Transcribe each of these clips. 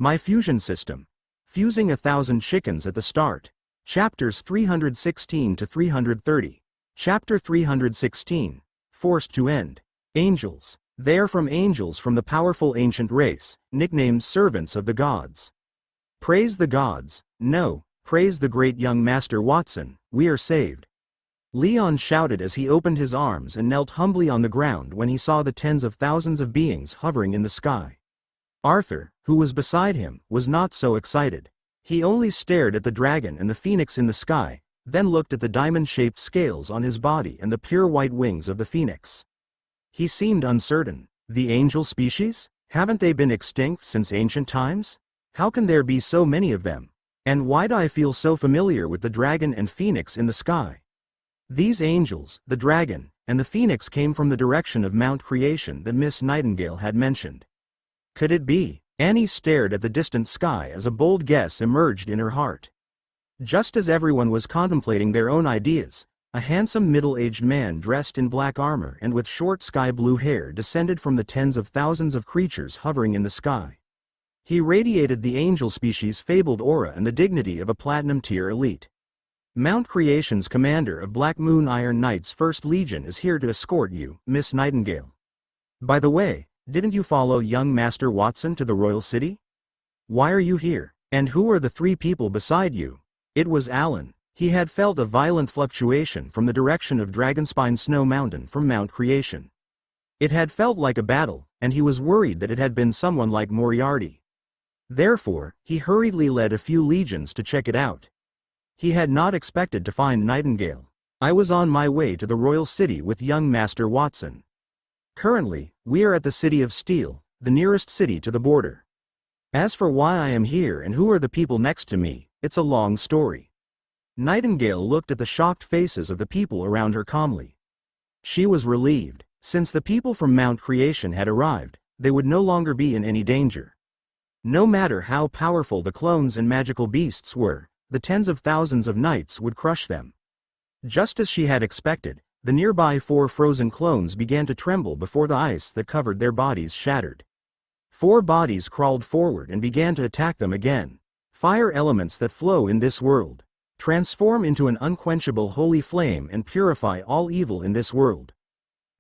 My fusion system. Fusing 1,000 chickens at the start. Chapters 316 to 330. Chapter 316. Forced to end. Angels. They are from angels from the powerful ancient race, nicknamed servants of the gods. Praise the gods. No, praise the great young Master Watson, we are saved. Leon shouted as he opened his arms and knelt humbly on the ground when he saw the tens of thousands of beings hovering in the sky. Arthur, who was beside him, was not so excited. He only stared at the dragon and the phoenix in the sky, then looked at the diamond-shaped scales on his body and the pure white wings of the phoenix. He seemed uncertain. The angel species? Haven't they been extinct since ancient times? How can there be so many of them? And why do I feel so familiar with the dragon and phoenix in the sky? These angels, the dragon, and the phoenix came from the direction of Mount Creation that Miss Nightingale had mentioned. Could it be? Annie stared at the distant sky as a bold guess emerged in her heart. Just as everyone was contemplating their own ideas, a handsome middle-aged man dressed in black armor and with short sky-blue hair descended from the tens of thousands of creatures hovering in the sky. He radiated the angel species' fabled aura and the dignity of a platinum-tier elite. Mount Creation's commander of Black Moon Iron Knight's First Legion is here to escort you, Miss Nightingale. By the way, didn't you follow young Master Watson to the royal city? Why are you here? And who are the three people beside you? It was Alan. He had felt a violent fluctuation from the direction of Dragonspine Snow Mountain from Mount Creation. It had felt like a battle, and he was worried that it had been someone like Moriarty. Therefore, he hurriedly led a few legions to check it out. He had not expected to find Nightingale. I was on my way to the royal city with young Master Watson. Currently, we are at the City of Steel, the nearest city to the border. As for why I am here and who are the people next to me, it's a long story. Nightingale looked at the shocked faces of the people around her calmly. She was relieved. Since the people from Mount Creation had arrived, they would no longer be in any danger. No matter how powerful the clones and magical beasts were, the tens of thousands of knights would crush them. Just as she had expected, the nearby 4 frozen clones began to tremble before the ice that covered their bodies shattered. 4 bodies crawled forward and began to attack them again. Fire elements that flow in this world. Transform into an unquenchable holy flame and purify all evil in this world.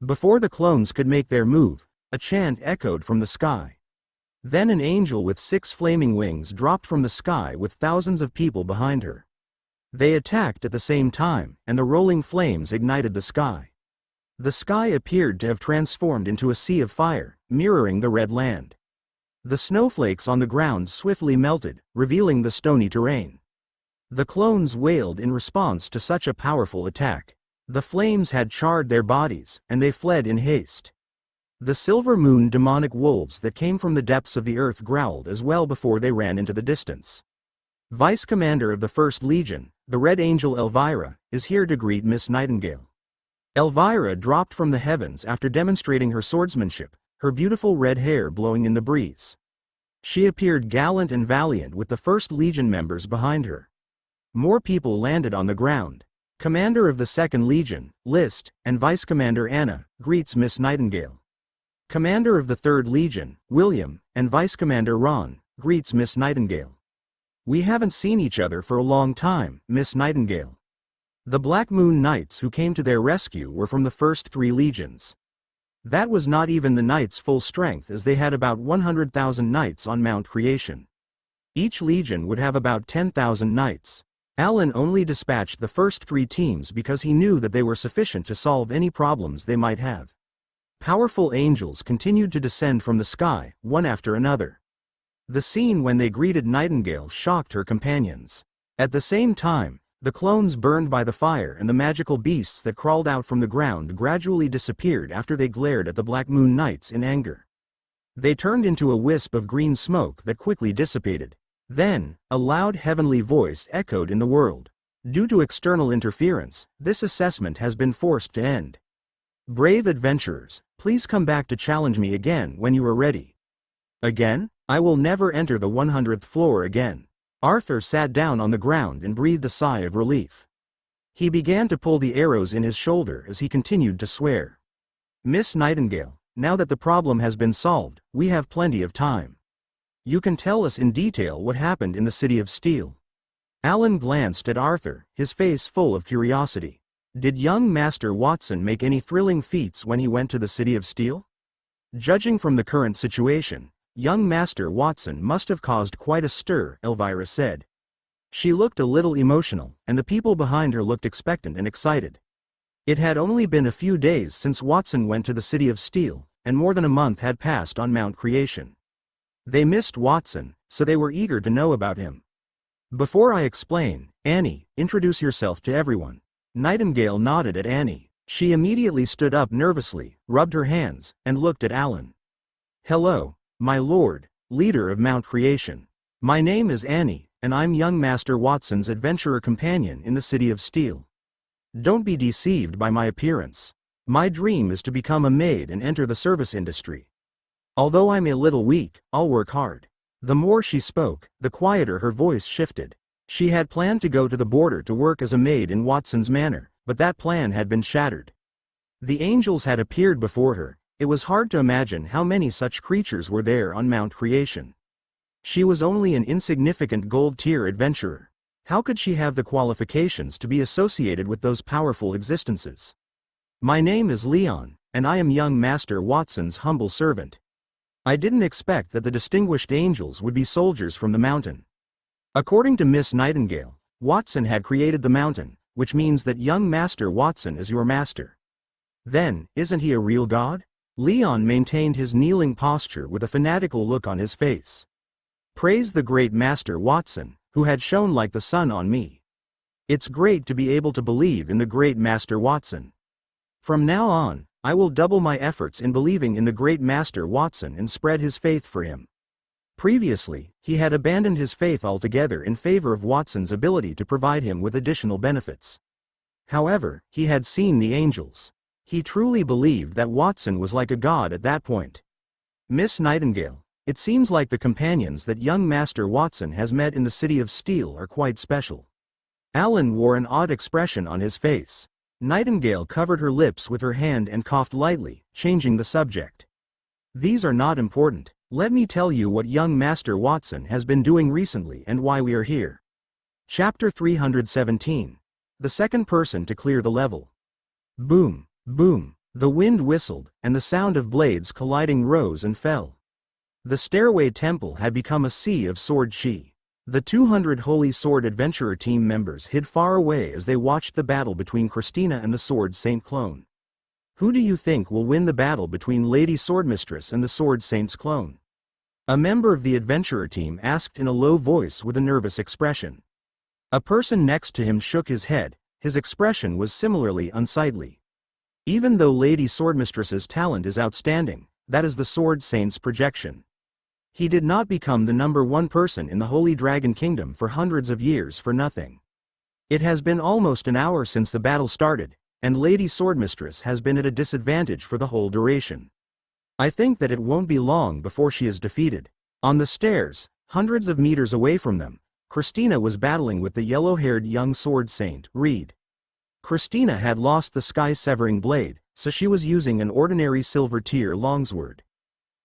Before the clones could make their move, a chant echoed from the sky. Then an angel with 6 flaming wings dropped from the sky with thousands of people behind her. They attacked at the same time, and the rolling flames ignited the sky. The sky appeared to have transformed into a sea of fire, mirroring the red land. The snowflakes on the ground swiftly melted, revealing the stony terrain. The clones wailed in response to such a powerful attack. The flames had charred their bodies, and they fled in haste. The silver moon demonic wolves that came from the depths of the earth growled as well before they ran into the distance. Vice Commander of the First Legion, the Red Angel Elvira, is here to greet Miss Nightingale. Elvira dropped from the heavens after demonstrating her swordsmanship, her beautiful red hair blowing in the breeze. She appeared gallant and valiant with the First Legion members behind her. More people landed on the ground. Commander of the Second Legion, List, and Vice Commander Anna, greets Miss Nightingale. Commander of the Third Legion, William, and Vice Commander Ron, greets Miss Nightingale. We haven't seen each other for a long time, Miss Nightingale. The Black Moon Knights who came to their rescue were from the first 3 legions. That was not even the knights' full strength, as they had about 100,000 knights on Mount Creation. Each legion would have about 10,000 knights. Alan only dispatched the first 3 teams because he knew that they were sufficient to solve any problems they might have. Powerful angels continued to descend from the sky, one after another. The scene when they greeted Nightingale shocked her companions. At the same time, the clones burned by the fire and the magical beasts that crawled out from the ground gradually disappeared after they glared at the Black Moon Knights in anger. They turned into a wisp of green smoke that quickly dissipated. Then, a loud heavenly voice echoed in the world. Due to external interference, this assessment has been forced to end. Brave adventurers, please come back to challenge me again when you are ready. Again? I will never enter the 100th floor again. Arthur sat down on the ground and breathed a sigh of relief. He began to pull the arrows in his shoulder as he continued to swear. Miss Nightingale, now that the problem has been solved, we have plenty of time. You can tell us in detail what happened in the City of Steel. Alan glanced at Arthur, his face full of curiosity. Did young Master Watson make any thrilling feats when he went to the City of Steel? Judging from the current situation, young Master Watson must have caused quite a stir, Elvira said. She looked a little emotional, and the people behind her looked expectant and excited. It had only been a few days since Watson went to the City of Steel, and more than a month had passed on Mount Creation. They missed Watson, so they were eager to know about him. Before I explain, Annie, introduce yourself to everyone. Nightingale nodded at Annie. She immediately stood up nervously, rubbed her hands, and looked at Alan. Hello, my lord, leader of Mount Creation. My name is Annie, and I'm young Master Watson's adventurer companion in the City of Steel. Don't be deceived by my appearance. My dream is to become a maid and enter the service industry. Although I'm a little weak, I'll work hard. The more she spoke, the quieter her voice shifted. She had planned to go to the border to work as a maid in Watson's manor, but that plan had been shattered. The angels had appeared before her. It was hard to imagine how many such creatures were there on Mount Creation. She was only an insignificant gold-tier adventurer. How could she have the qualifications to be associated with those powerful existences? My name is Leon, and I am young Master Watson's humble servant. I didn't expect that the distinguished angels would be soldiers from the mountain. According to Miss Nightingale, Watson had created the mountain, which means that young Master Watson is your master. Then, isn't he a real god? Leon maintained his kneeling posture with a fanatical look on his face. Praise the great Master Watson, who had shone like the sun on me. It's great to be able to believe in the great Master Watson. From now on, I will double my efforts in believing in the great Master Watson and spread his faith for him. Previously, he had abandoned his faith altogether in favor of Watson's ability to provide him with additional benefits. However, he had seen the angels. He truly believed that Watson was like a god at that point. Miss Nightingale, it seems like the companions that young Master Watson has met in the City of Steel are quite special. Alan wore an odd expression on his face. Nightingale covered her lips with her hand and coughed lightly, changing the subject. These are not important. Let me tell you what young Master Watson has been doing recently and why we are here. Chapter 317. The second person to clear the level. Boom, boom. The wind whistled, and the sound of blades colliding rose and fell. The Stairway Temple had become a sea of sword chi. The 200 Holy Sword Adventurer team members hid far away as they watched the battle between Christina and the Sword Saint clone. Who do you think will win the battle between Lady Swordmistress and the Sword Saint's clone? A member of the adventurer team asked in a low voice with a nervous expression. A person next to him shook his head. His expression was similarly unsightly. Even though Lady Swordmistress's talent is outstanding, that is the Sword Saint's projection. He did not become the number one person in the Holy Dragon Kingdom for hundreds of years for nothing. It has been almost an hour since the battle started, and Lady Swordmistress has been at a disadvantage for the whole duration. I think that it won't be long before she is defeated. On the stairs, hundreds of meters away from them, Christina was battling with the yellow-haired young Sword Saint, Reed. Christina had lost the sky-severing blade, so she was using an ordinary silver-tier longsword.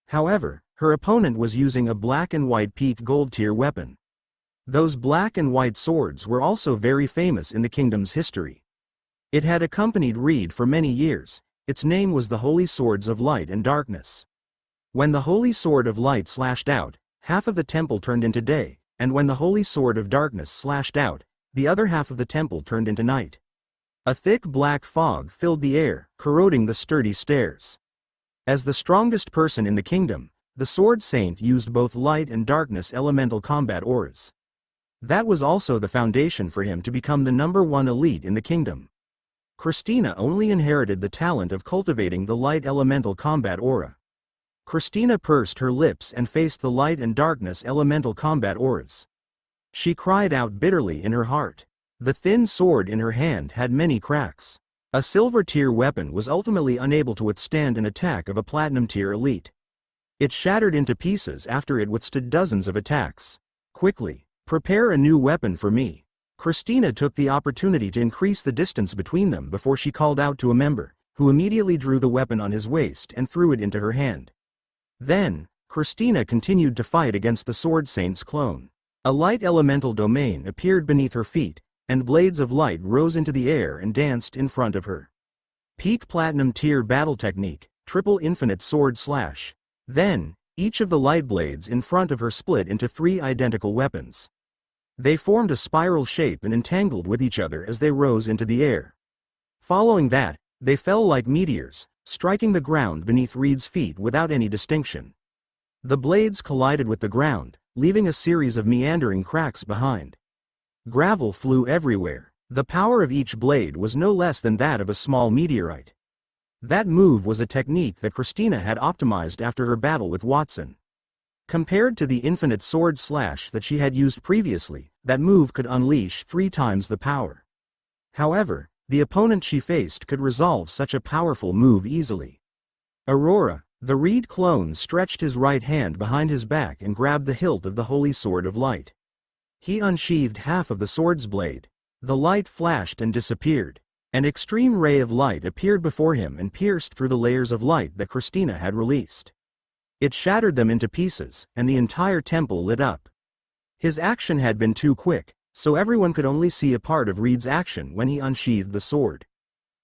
However, her opponent was using a black and white peak gold-tier weapon. Those black and white swords were also very famous in the kingdom's history. It had accompanied Reed for many years. Its name was the Holy Swords of Light and Darkness. When the Holy Sword of Light slashed out, half of the temple turned into day, and when the Holy Sword of Darkness slashed out, the other half of the temple turned into night. A thick black fog filled the air, corroding the sturdy stairs. As the strongest person in the kingdom, the Sword Saint used both light and darkness elemental combat auras. That was also the foundation for him to become the number one elite in the kingdom. Christina only inherited the talent of cultivating the light elemental combat aura. Christina pursed her lips and faced the light and darkness elemental combat auras. She cried out bitterly in her heart. The thin sword in her hand had many cracks. A silver-tier weapon was ultimately unable to withstand an attack of a platinum-tier elite. It shattered into pieces after it withstood dozens of attacks. Quickly, prepare a new weapon for me. Christina took the opportunity to increase the distance between them before she called out to a member, who immediately drew the weapon on his waist and threw it into her hand. Then, Christina continued to fight against the Sword Saint's clone. A light elemental domain appeared beneath her feet, and blades of light rose into the air and danced in front of her. Peak Platinum Tier Battle Technique, Triple Infinite Sword Slash. Then, each of the light blades in front of her split into 3 identical weapons. They formed a spiral shape and entangled with each other as they rose into the air. Following that, they fell like meteors, striking the ground beneath Reed's feet without any distinction. The blades collided with the ground, leaving a series of meandering cracks behind. Gravel flew everywhere. The power of each blade was no less than that of a small meteorite. That move was a technique that Christina had optimized after her battle with Watson. Compared to the infinite sword slash that she had used previously, that move could unleash 3 times the power. However, the opponent she faced could resolve such a powerful move easily. Aurora, the Reed clone, stretched his right hand behind his back and grabbed the hilt of the Holy Sword of Light. He unsheathed half of the sword's blade. The light flashed and disappeared. An extreme ray of light appeared before him and pierced through the layers of light that Christina had released. It shattered them into pieces, and the entire temple lit up. His action had been too quick, so everyone could only see a part of Reed's action when he unsheathed the sword.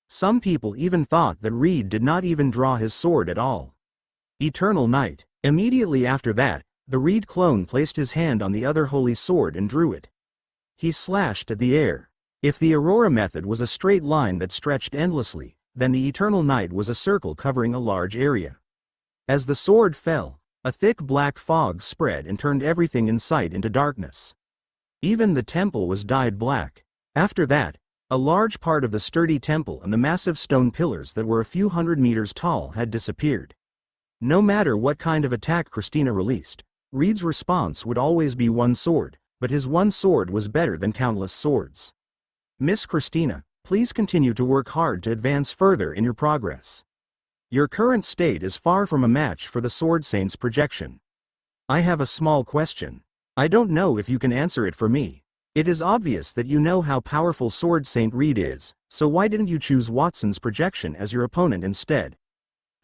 Some people even thought that Reed did not even draw his sword at all. Eternal Night. Immediately after that, the Reed clone placed his hand on the other holy sword and drew it. He slashed at the air. If the Aurora method was a straight line that stretched endlessly, then the Eternal Night was a circle covering a large area. As the sword fell, a thick black fog spread and turned everything in sight into darkness. Even the temple was dyed black. After that, a large part of the sturdy temple and the massive stone pillars that were a few hundred meters tall had disappeared. No matter what kind of attack Christina released, Reed's response would always be one sword, but his one sword was better than countless swords. Miss Christina, please continue to work hard to advance further in your progress. Your current state is far from a match for the Sword Saint's projection. I have a small question. I don't know if you can answer it for me. It is obvious that you know how powerful Sword Saint Reed is, so why didn't you choose Watson's projection as your opponent instead?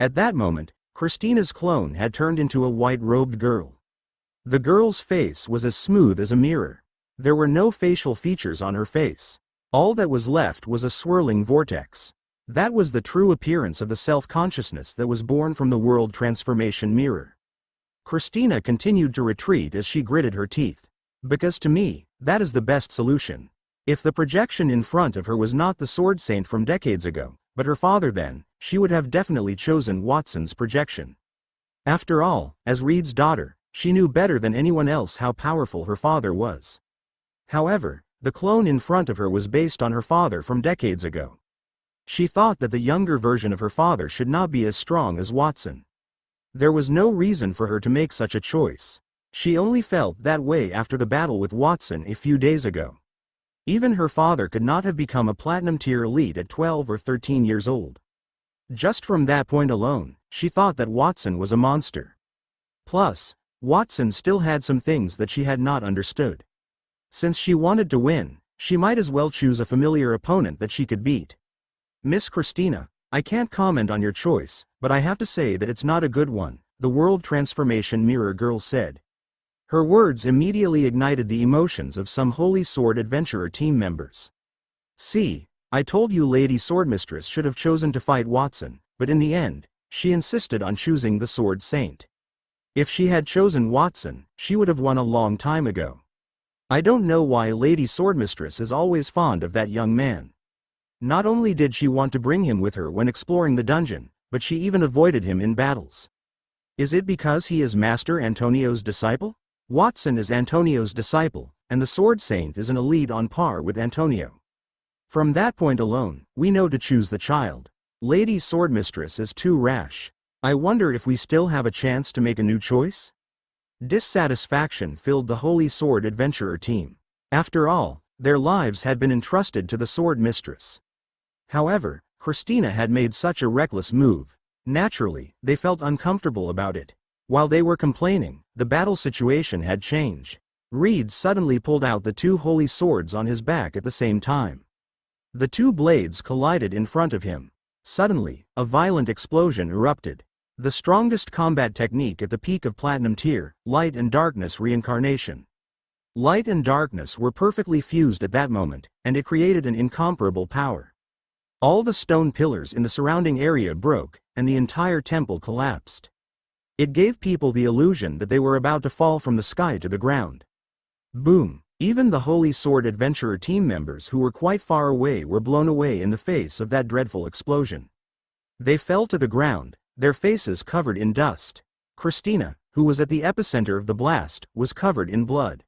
At that moment, Christina's clone had turned into a white-robed girl. The girl's face was as smooth as a mirror. There were no facial features on her face. All that was left was a swirling vortex. That was the true appearance of the self-consciousness that was born from the world transformation mirror. Christina continued to retreat as she gritted her teeth. Because to me, that is the best solution. If the projection in front of her was not the Sword Saint from decades ago, but her father, then she would have definitely chosen Watson's projection. After all, as Reed's daughter, she knew better than anyone else how powerful her father was. However, the clone in front of her was based on her father from decades ago. She thought that the younger version of her father should not be as strong as Watson. There was no reason for her to make such a choice. She only felt that way after the battle with Watson a few days ago. Even her father could not have become a platinum tier elite at 12 or 13 years old. Just from that point alone, she thought that Watson was a monster. Plus, Watson still had some things that she had not understood. Since she wanted to win, she might as well choose a familiar opponent that she could beat. Miss Christina, I can't comment on your choice, but I have to say that it's not a good one, the World Transformation Mirror girl said. Her words immediately ignited the emotions of some Holy Sword Adventurer team members. See, I told you Lady Swordmistress should have chosen to fight Watson, but in the end, she insisted on choosing the Sword Saint. If she had chosen Watson, she would have won a long time ago. I don't know why Lady Swordmistress is always fond of that young man. Not only did she want to bring him with her when exploring the dungeon, but she even avoided him in battles. Is it because he is Master Antonio's disciple? Watson is Antonio's disciple, and the Sword Saint is an elite on par with Antonio. From that point alone, we know to choose the child. Lady Swordmistress is too rash. I wonder if we still have a chance to make a new choice? Dissatisfaction filled the Holy Sword Adventurer team. After all, their lives had been entrusted to the Sword Mistress. However, Christina had made such a reckless move. Naturally, they felt uncomfortable about it. While they were complaining, the battle situation had changed. Reed suddenly pulled out the 2 holy swords on his back at the same time. The 2 blades collided in front of him. Suddenly, a violent explosion erupted. The strongest combat technique at the peak of Platinum Tier, Light and Darkness Reincarnation. Light and darkness were perfectly fused at that moment, and it created an incomparable power. All the stone pillars in the surrounding area broke, and the entire temple collapsed. It gave people the illusion that they were about to fall from the sky to the ground. Boom! Even the Holy Sword Adventurer team members who were quite far away were blown away in the face of that dreadful explosion. They fell to the ground, their faces covered in dust. Christina, who was at the epicenter of the blast, was covered in blood.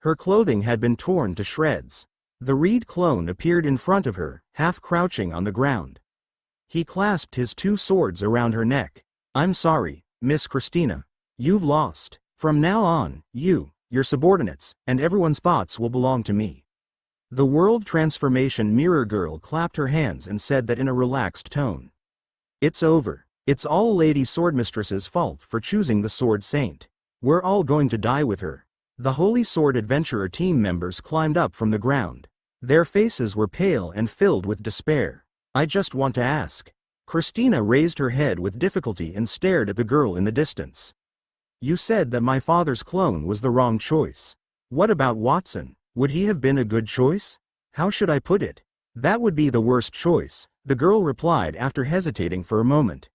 Her clothing had been torn to shreds. The Reed clone appeared in front of her, half crouching on the ground. He clasped his two swords around her neck. "I'm sorry, Miss Christina. You've lost. From now on, you, your subordinates, and everyone's thoughts will belong to me." The World Transformation Mirror Girl clapped her hands and said that in a relaxed tone. "It's over. It's all Lady Swordmistress's fault for choosing the Sword Saint. We're all going to die with her." The Holy Sword Adventurer team members climbed up from the ground. Their faces were pale and filled with despair. "I just want to ask." Christina raised her head with difficulty and stared at the girl in the distance. "You said that my father's clone was the wrong choice. What about Watson? Would he have been a good choice? How should I put it? That would be the worst choice," the girl replied after hesitating for a moment.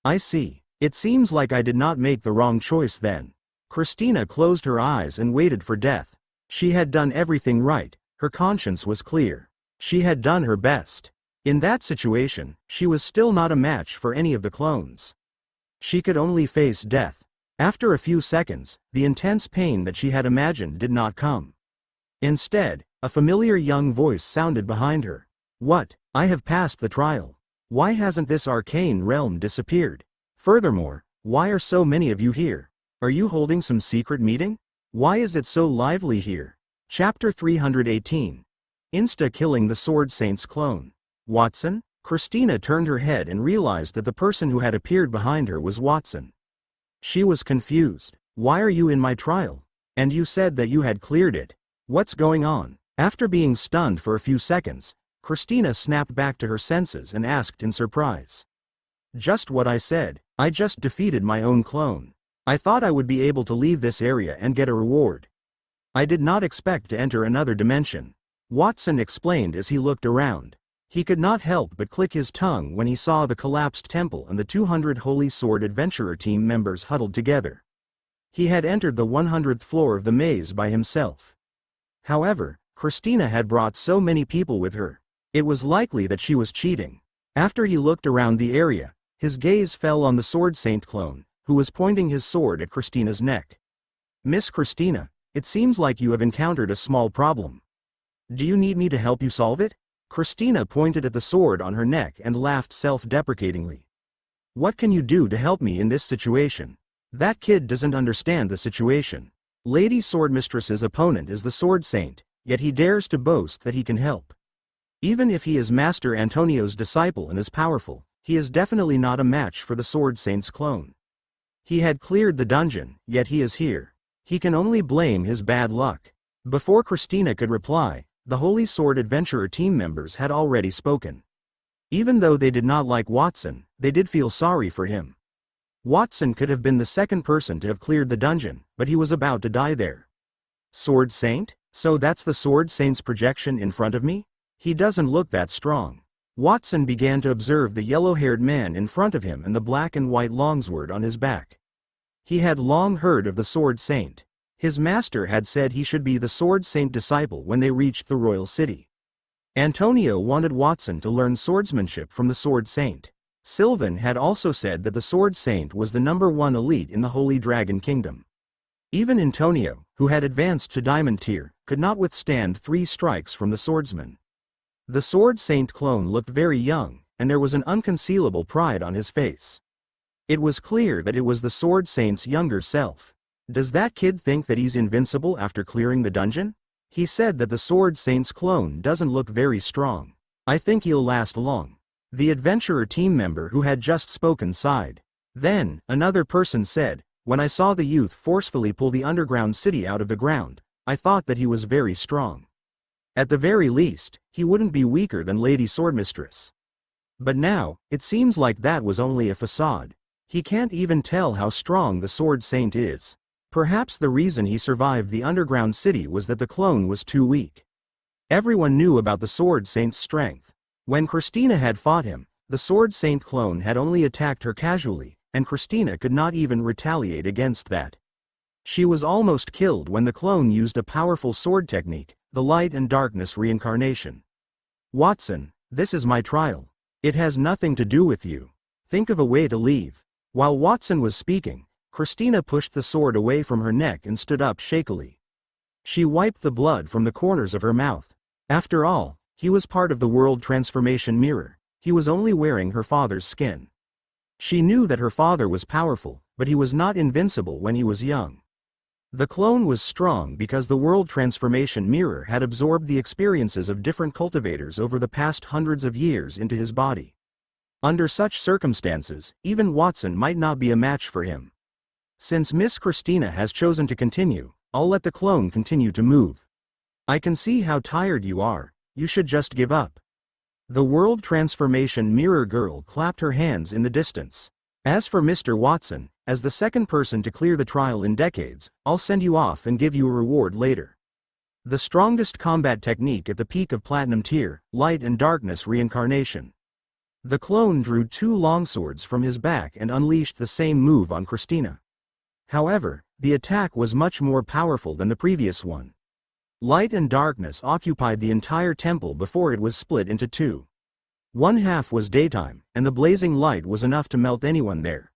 "I see. It seems like I did not make the wrong choice then." Christina closed her eyes and waited for death. She had done everything right, her conscience was clear. She had done her best. In that situation, she was still not a match for any of the clones. She could only face death. After a few seconds, the intense pain that she had imagined did not come. Instead, a familiar young voice sounded behind her. "What? I have passed the trial. Why hasn't this arcane realm disappeared? Furthermore, why are so many of you here? Are you holding some secret meeting? Why is it so lively here?" Chapter 318. Insta-killing the Sword Saint's clone. "Watson?" Christina turned her head and realized that the person who had appeared behind her was Watson. She was confused. "Why are you in my trial? And you said that you had cleared it. What's going on?" After being stunned for a few seconds, Christina snapped back to her senses and asked in surprise. "Just what I said. I just defeated my own clone. I thought I would be able to leave this area and get a reward. I did not expect to enter another dimension," Watson explained as he looked around. He could not help but click his tongue when he saw the collapsed temple and the 200 Holy Sword Adventurer team members huddled together. He had entered the 100th floor of the maze by himself. However, Christina had brought so many people with her. It was likely that she was cheating. After he looked around the area, his gaze fell on the Sword Saint clone, who was pointing his sword at Christina's neck. "Miss Christina, it seems like you have encountered a small problem. Do you need me to help you solve it?" Christina pointed at the sword on her neck and laughed self-deprecatingly. "What can you do to help me in this situation? That kid doesn't understand the situation. Lady Swordmistress's opponent is the Sword Saint, yet he dares to boast that he can help. Even if he is Master Antonio's disciple and is powerful, he is definitely not a match for the Sword Saint's clone. He had cleared the dungeon, yet he is here. He can only blame his bad luck." Before Christina could reply, the Holy Sword Adventurer team members had already spoken. Even though they did not like Watson, they did feel sorry for him. Watson could have been the second person to have cleared the dungeon, but he was about to die there. "Sword Saint? So that's the Sword Saint's projection in front of me? He doesn't look that strong." Watson began to observe the yellow-haired man in front of him and the black and white longsword on his back. He had long heard of the Sword Saint. His master had said he should be the Sword Saint disciple when they reached the royal city. Antonio wanted Watson to learn swordsmanship from the Sword Saint. Sylvan had also said that the Sword Saint was the #1 elite in the Holy Dragon Kingdom. Even Antonio, who had advanced to Diamond Tier, could not withstand 3 strikes from the swordsman. The Sword Saint clone looked very young, and there was an unconcealable pride on his face. It was clear that it was the Sword Saint's younger self. "Does that kid think that he's invincible after clearing the dungeon? He said that the Sword Saint's clone doesn't look very strong. I think he'll last long." The adventurer team member who had just spoken sighed. Then, another person said, "When I saw the youth forcefully pull the underground city out of the ground, I thought that he was very strong. At the very least, he wouldn't be weaker than Lady Swordmistress. But now, it seems like that was only a facade. He can't even tell how strong the Sword Saint is. Perhaps the reason he survived the underground city was that the clone was too weak. Everyone knew about the Sword Saint's strength. When Christina had fought him, the Sword Saint clone had only attacked her casually, and Christina could not even retaliate against that. She was almost killed when the clone used a powerful sword technique, the light and darkness reincarnation. Watson, this is my trial. It has nothing to do with you. Think of a way to leave. While Watson was speaking, Christina pushed the sword away from her neck and stood up shakily. She wiped the blood from the corners of her mouth. After all, he was part of the world transformation mirror. He was only wearing her father's skin. She knew that her father was powerful, but he was not invincible when he was young. The clone was strong because the world transformation mirror had absorbed the experiences of different cultivators over the past hundreds of years into his body. Under such circumstances, even Watson might not be a match for him. Since Miss Christina has chosen to continue, I'll let the clone continue to move. I can see how tired you are. You should just give up. The world transformation mirror girl clapped her hands in the distance. As for Mr. Watson, as the second person to clear the trial in decades, I'll send you off and give you a reward later. The strongest combat technique at the peak of Platinum Tier, light and darkness reincarnation. The clone drew 2 longswords from his back and unleashed the same move on Christina. However, the attack was much more powerful than the previous one. Light and darkness occupied the entire temple before it was split into 2. One half was daytime, and the blazing light was enough to melt anyone there.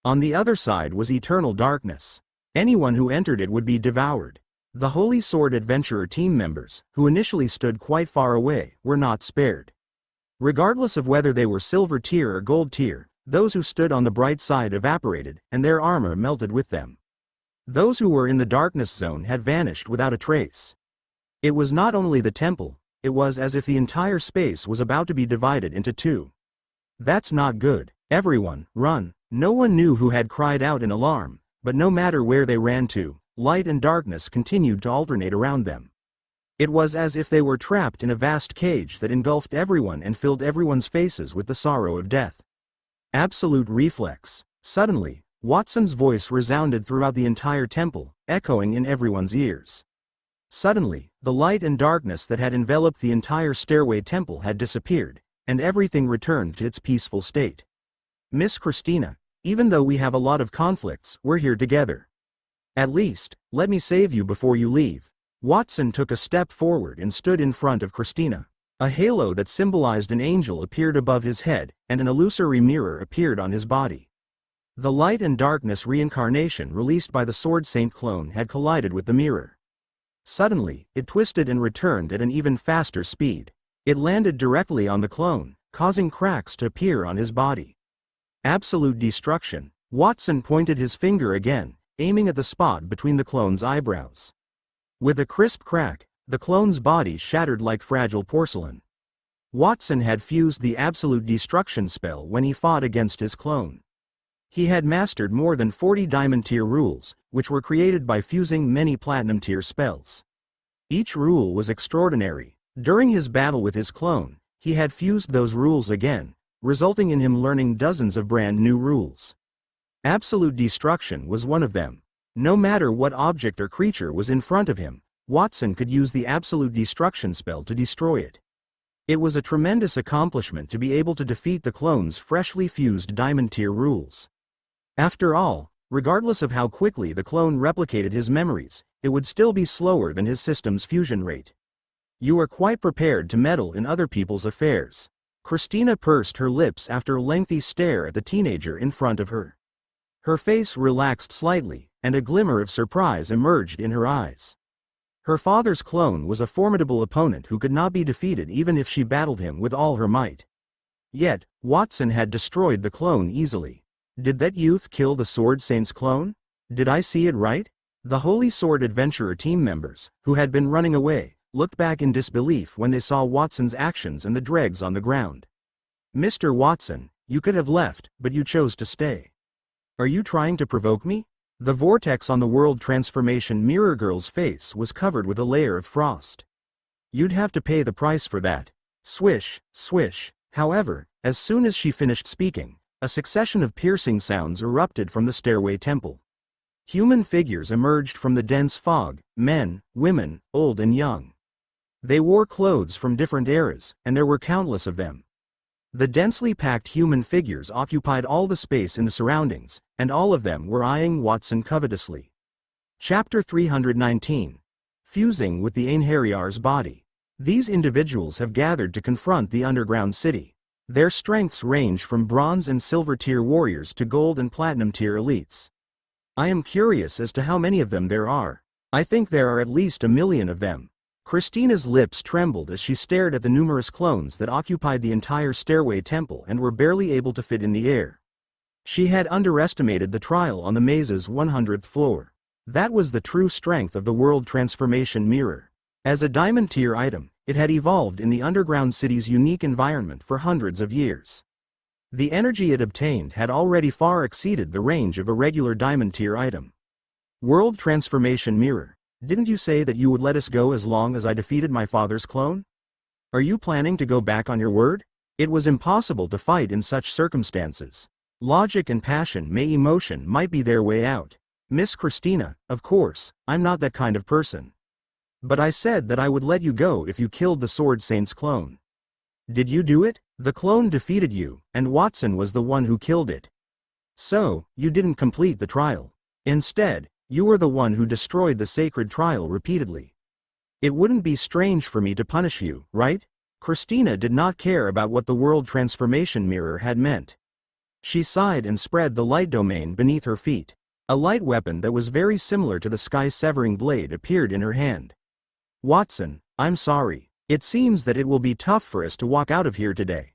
On the other side was eternal darkness. Anyone who entered it would be devoured. The Holy Sword Adventurer team members, who initially stood quite far away, were not spared. Regardless of whether they were silver tier or gold tier, those who stood on the bright side evaporated, and their armor melted with them. Those who were in the darkness zone had vanished without a trace. It was not only the temple, it was as if the entire space was about to be divided into 2. That's not good. Everyone, run. No one knew who had cried out in alarm, but no matter where they ran to, light and darkness continued to alternate around them. It was as if they were trapped in a vast cage that engulfed everyone and filled everyone's faces with the sorrow of death. Absolute reflex. Suddenly, Watson's voice resounded throughout the entire temple, echoing in everyone's ears. Suddenly, the light and darkness that had enveloped the entire stairway temple had disappeared, and everything returned to its peaceful state. Miss Christina, even though we have a lot of conflicts, we're here together. At least, let me save you before you leave. Watson took a step forward and stood in front of Christina. A halo that symbolized an angel appeared above his head, and an illusory mirror appeared on his body. The light and darkness reincarnation released by the Sword Saint clone had collided with the mirror. Suddenly, it twisted and returned at an even faster speed. It landed directly on the clone, causing cracks to appear on his body. Absolute destruction. Watson pointed his finger again, aiming at the spot between the clone's eyebrows. With a crisp crack, the clone's body shattered like fragile porcelain. Watson had fused the absolute destruction spell when he fought against his clone. He had mastered more than 40 diamond tier rules, which were created by fusing many platinum tier spells. Each rule was extraordinary. During his battle with his clone, he had fused those rules again, resulting in him learning dozens of brand new rules. Absolute destruction was one of them. No matter what object or creature was in front of him, Watson could use the absolute destruction spell to destroy it. It was a tremendous accomplishment to be able to defeat the clone's freshly fused diamond tier rules. After all, regardless of how quickly the clone replicated his memories, it would still be slower than his system's fusion rate. You are quite prepared to meddle in other people's affairs. Christina pursed her lips after a lengthy stare at the teenager in front of her. Her face relaxed slightly, and a glimmer of surprise emerged in her eyes. Her father's clone was a formidable opponent who could not be defeated even if she battled him with all her might. Yet, Watson had destroyed the clone easily. Did that youth kill the Sword Saint's clone? Did I see it right? The Holy Sword Adventurer team members, who had been running away, looked back in disbelief when they saw Watson's actions and the dregs on the ground. Mr. Watson, you could have left, but you chose to stay. Are you trying to provoke me? The vortex on the world transformation mirror girl's face was covered with a layer of frost. You'd have to pay the price for that. Swish, swish. However, as soon as she finished speaking, A succession of piercing sounds erupted from the stairway temple. Human figures emerged from the dense fog, men, women, old and young. They wore clothes from different eras, and there were countless of them. The densely packed human figures occupied all the space in the surroundings, and all of them were eyeing Watson covetously. Chapter 319. Fusing with the Einherjar's body. These individuals have gathered to confront the underground city. Their strengths range from bronze and silver tier warriors to gold and platinum tier elites. I am curious as to how many of them there are. I think there are at least 1 million of them. Christina's lips trembled as she stared at the numerous clones that occupied the entire stairway temple and were barely able to fit in the air. She had underestimated the trial on the maze's 100th floor. That was the true strength of the World Transformation Mirror. As a diamond tier item, it had evolved in the underground city's unique environment for hundreds of years. The energy it obtained had already far exceeded the range of a regular diamond tier item. World Transformation Mirror, didn't you say that you would let us go as long as I defeated my father's clone? Are you planning to go back on your word? It was impossible to fight in such circumstances. Logic and passion emotion might be their way out. Miss Christina, of course, I'm not that kind of person. But I said that I would let you go if you killed the Sword Saint's clone. Did you do it? The clone defeated you, and Watson was the one who killed it. So, you didn't complete the trial. Instead, you were the one who destroyed the sacred trial repeatedly. It wouldn't be strange for me to punish you, right? Christina did not care about what the World Transformation Mirror had meant. She sighed and spread the light domain beneath her feet. A light weapon that was very similar to the sky-severing blade appeared in her hand. Watson, I'm sorry. It seems that it will be tough for us to walk out of here today.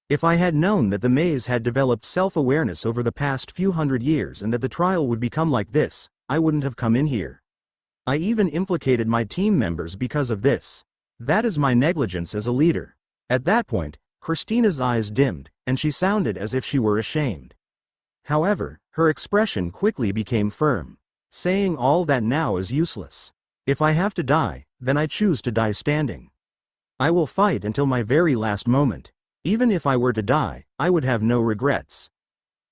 If I had known that the maze had developed self-awareness over the past few hundred years and that the trial would become like this, I wouldn't have come in here. I even implicated my team members because of this. That is my negligence as a leader. At that point, Christina's eyes dimmed, and she sounded as if she were ashamed. However, her expression quickly became firm. Saying all that now is useless. If I have to die, then I choose to die standing. I will fight until my very last moment. Even if I were to die, I would have no regrets.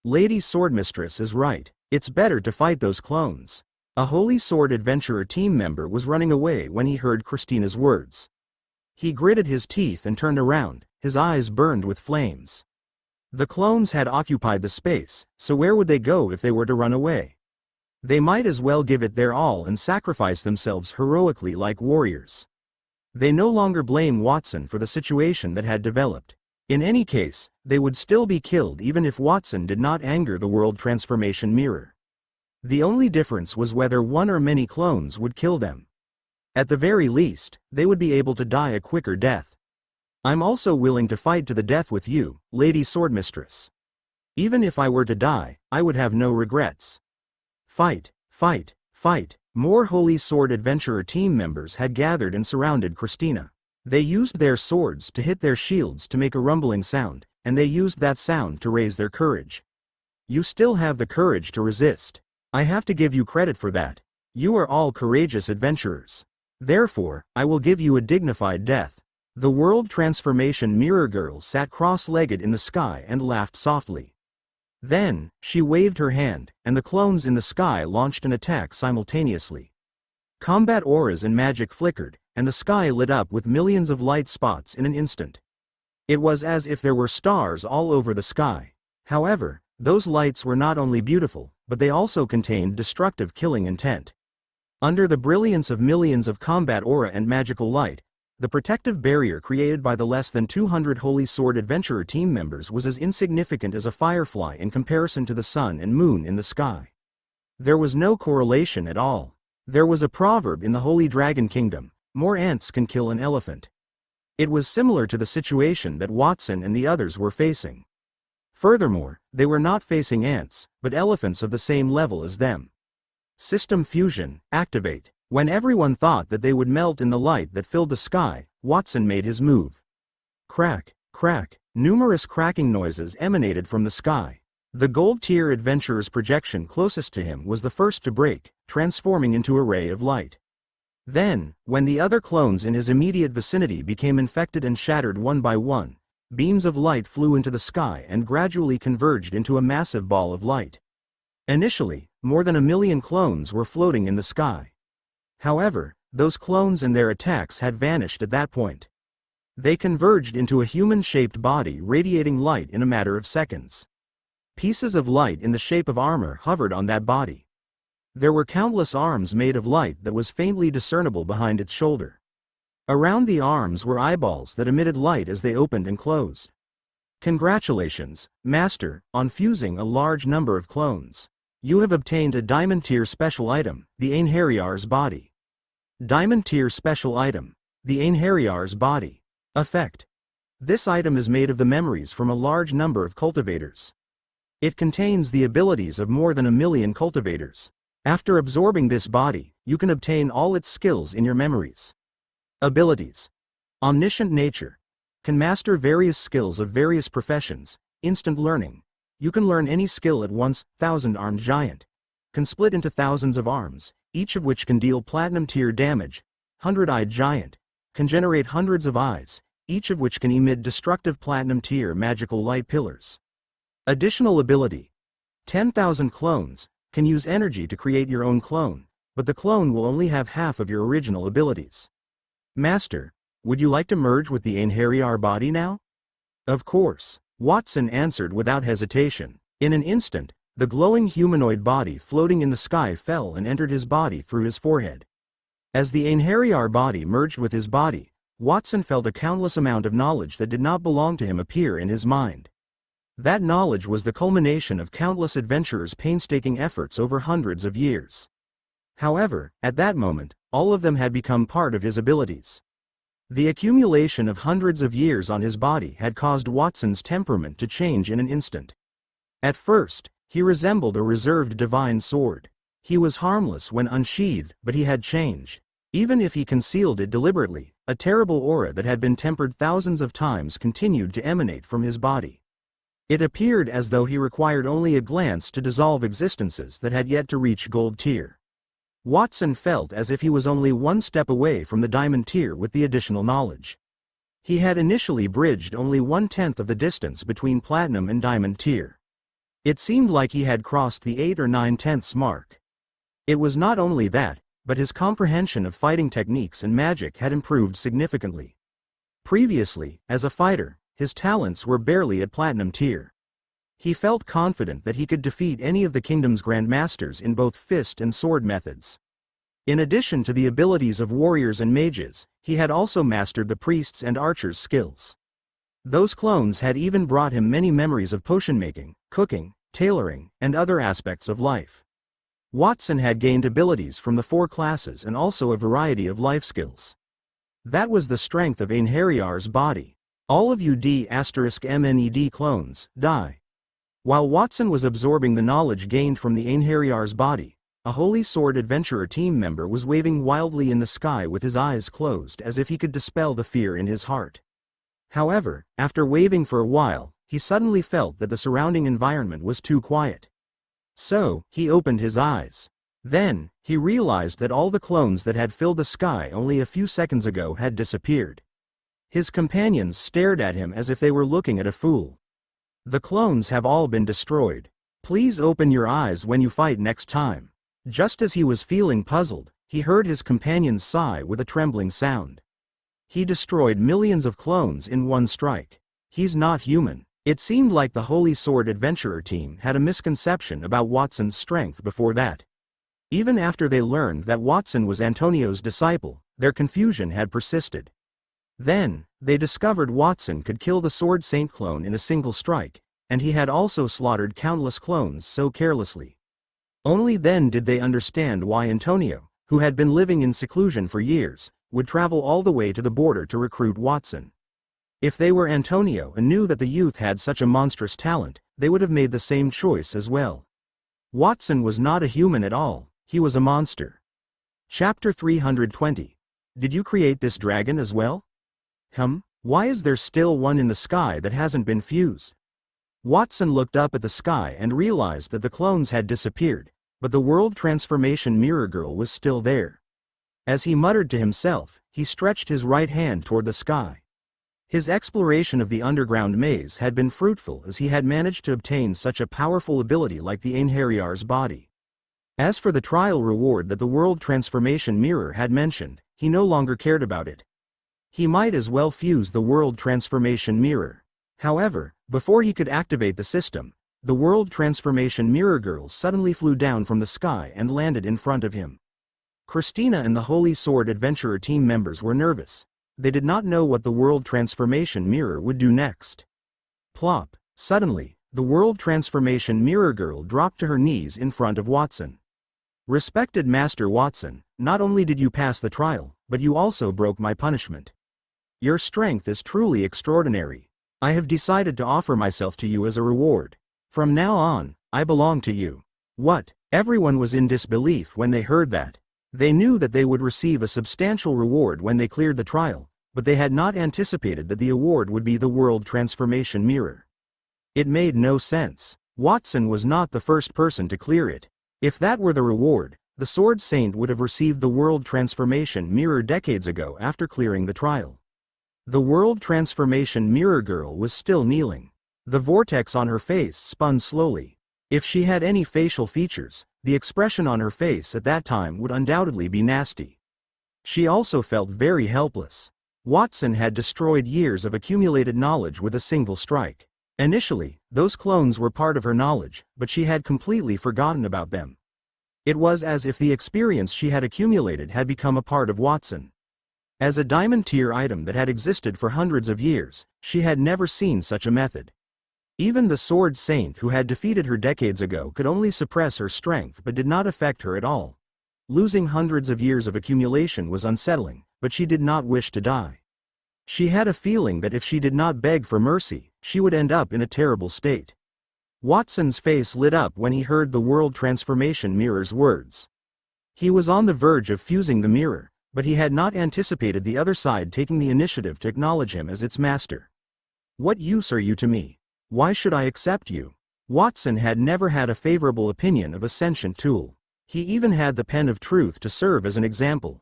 Lady Swordmistress is right. It's better to fight those clones. A Holy Sword Adventurer team member was running away when he heard Christina's words. He gritted his teeth and turned around, his eyes burned with flames. The clones had occupied the space, so where would they go if they were to run away? They might as well give it their all and sacrifice themselves heroically like warriors. They no longer blame Watson for the situation that had developed. In any case, they would still be killed even if Watson did not anger the World Transformation Mirror. The only difference was whether one or many clones would kill them. At the very least, they would be able to die a quicker death. I'm also willing to fight to the death with you, Lady Swordmistress. Even if I were to die, I would have no regrets. Fight, fight, fight. More Holy Sword Adventurer team members had gathered and surrounded Christina. They used their swords to hit their shields to make a rumbling sound, and they used that sound to raise their courage. You still have the courage to resist. I have to give you credit for that. You are all courageous adventurers. Therefore, I will give you a dignified death. The World Transformation Mirror Girl sat cross-legged in the sky and laughed softly. Then, she waved her hand, and the clones in the sky launched an attack simultaneously. Combat auras and magic flickered, and the sky lit up with millions of light spots in an instant. It was as if there were stars all over the sky. However, those lights were not only beautiful, but they also contained destructive killing intent. Under the brilliance of millions of combat aura and magical light, the protective barrier created by the less than 200 Holy Sword Adventurer team members was as insignificant as a firefly in comparison to the sun and moon in the sky. There was no correlation at all. There was a proverb in the Holy Dragon Kingdom, more ants can kill an elephant. It was similar to the situation that Watson and the others were facing. Furthermore, they were not facing ants, but elephants of the same level as them. System fusion, activate. When everyone thought that they would melt in the light that filled the sky, Watson made his move. Crack, crack, numerous cracking noises emanated from the sky. The gold-tier adventurer's projection closest to him was the first to break, transforming into a ray of light. Then, when the other clones in his immediate vicinity became infected and shattered one by one, beams of light flew into the sky and gradually converged into a massive ball of light. Initially, more than 1,000,000 clones were floating in the sky. However, those clones and their attacks had vanished at that point. They converged into a human-shaped body radiating light in a matter of seconds. Pieces of light in the shape of armor hovered on that body. There were countless arms made of light that was faintly discernible behind its shoulder. Around the arms were eyeballs that emitted light as they opened and closed. Congratulations, Master, on fusing a large number of clones. You have obtained a Diamond Tier Special Item, the Einherjar's Body. Diamond Tier Special Item, the Einherjar's Body. Effect. This item is made of the memories from a large number of cultivators. It contains the abilities of more than 1,000,000 cultivators. After absorbing this body, you can obtain all its skills in your memories. Abilities. Omniscient Nature. Can master various skills of various professions. Instant Learning. You can learn any skill at once. 1,000-armed giant. Can split into thousands of arms, each of which can deal platinum tier damage. 100-eyed giant. Can generate hundreds of eyes, each of which can emit destructive platinum tier magical light pillars. Additional ability. 10,000 clones. Can use energy to create your own clone, but the clone will only have half of your original abilities. Master, would you like to merge with the Einherjar body now? Of course. Watson answered without hesitation. In an instant, the glowing humanoid body floating in the sky fell and entered his body through his forehead. As the Einherjar body merged with his body, Watson felt a countless amount of knowledge that did not belong to him appear in his mind. That knowledge was the culmination of countless adventurers' painstaking efforts over hundreds of years. However, at that moment, all of them had become part of his abilities. The accumulation of hundreds of years on his body had caused Watson's temperament to change in an instant. At first, he resembled a reserved divine sword. He was harmless when unsheathed, but he had changed. Even if he concealed it deliberately, a terrible aura that had been tempered thousands of times continued to emanate from his body. It appeared as though he required only a glance to dissolve existences that had yet to reach gold tier. Watson felt as if he was only one step away from the diamond tier with the additional knowledge. He had initially bridged only 1/10 of the distance between platinum and diamond tier. It seemed like he had crossed the 8 or 9/10 mark. It was not only that, but his comprehension of fighting techniques and magic had improved significantly. Previously, as a fighter, his talents were barely at platinum tier. He felt confident that he could defeat any of the kingdom's grandmasters in both fist and sword methods. In addition to the abilities of warriors and mages, he had also mastered the priests' and archers' skills. Those clones had even brought him many memories of potion making, cooking, tailoring, and other aspects of life. Watson had gained abilities from the 4 classes and also a variety of life skills. That was the strength of Einherjar's body. All of you D*MNED clones, die. While Watson was absorbing the knowledge gained from the Einherjar's body, a Holy Sword Adventurer team member was waving wildly in the sky with his eyes closed as if he could dispel the fear in his heart. However, after waving for a while, he suddenly felt that the surrounding environment was too quiet. So, he opened his eyes. Then, he realized that all the clones that had filled the sky only a few seconds ago had disappeared. His companions stared at him as if they were looking at a fool. The clones have all been destroyed. Please open your eyes when you fight next time. Just as he was feeling puzzled, he heard his companions sigh with a trembling sound. He destroyed millions of clones in one strike. He's not human. It seemed like the Holy Sword Adventurer team had a misconception about Watson's strength before that. Even after they learned that Watson was Antonio's disciple, their confusion had persisted. Then, they discovered Watson could kill the Sword Saint clone in a single strike, and he had also slaughtered countless clones so carelessly. Only then did they understand why Antonio, who had been living in seclusion for years, would travel all the way to the border to recruit Watson. If they were Antonio and knew that the youth had such a monstrous talent, they would have made the same choice as well. Watson was not a human at all, he was a monster. Chapter 320. Did you create this dragon as well? Why is there still one in the sky that hasn't been fused? Watson looked up at the sky and realized that the clones had disappeared, but the world transformation mirror girl was still there. As he muttered to himself, he stretched his right hand toward the sky. His exploration of the underground maze had been fruitful as he had managed to obtain such a powerful ability like the Einherjar's body. As for the trial reward that the World Transformation Mirror had mentioned, he no longer cared about it. He might as well fuse the World Transformation Mirror. However, before he could activate the system, the World Transformation Mirror Girl suddenly flew down from the sky and landed in front of him. Christina and the Holy Sword Adventurer team members were nervous. They did not know what the World Transformation Mirror would do next. Plop! Suddenly, the World Transformation Mirror Girl dropped to her knees in front of Watson. Respected Master Watson, not only did you pass the trial, but you also broke my punishment. Your strength is truly extraordinary. I have decided to offer myself to you as a reward. From now on, I belong to you. What? Everyone was in disbelief when they heard that. They knew that they would receive a substantial reward when they cleared the trial, but they had not anticipated that the award would be the World Transformation Mirror. It made no sense. Watson was not the first person to clear it. If that were the reward, the Sword Saint would have received the World Transformation Mirror decades ago after clearing the trial. The World Transformation Mirror Girl was still kneeling. The vortex on her face spun slowly. If she had any facial features, the expression on her face at that time would undoubtedly be nasty. She also felt very helpless. Watson had destroyed years of accumulated knowledge with a single strike. Initially, those clones were part of her knowledge, but she had completely forgotten about them. It was as if the experience she had accumulated had become a part of Watson. As a diamond tier item that had existed for hundreds of years, she had never seen such a method. Even the Sword Saint who had defeated her decades ago could only suppress her strength but did not affect her at all. Losing hundreds of years of accumulation was unsettling, but she did not wish to die. She had a feeling that if she did not beg for mercy, she would end up in a terrible state. Watson's face lit up when he heard the World Transformation Mirror's words. He was on the verge of fusing the mirror, but he had not anticipated the other side taking the initiative to acknowledge him as its master. What use are you to me? Why should I accept you? Watson had never had a favorable opinion of a sentient tool. He even had the pen of truth to serve as an example.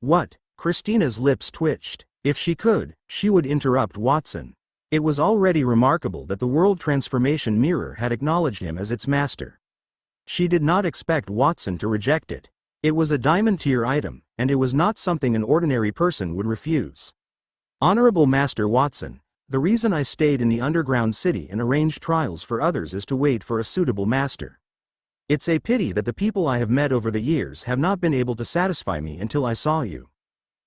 What? Christina's lips twitched. If she could, she would interrupt Watson. It was already remarkable that the World Transformation Mirror had acknowledged him as its master. She did not expect Watson to reject it. It was a diamond tier item, and it was not something an ordinary person would refuse. Honorable Master Watson, the reason I stayed in the underground city and arranged trials for others is to wait for a suitable master. It's a pity that the people I have met over the years have not been able to satisfy me until I saw you.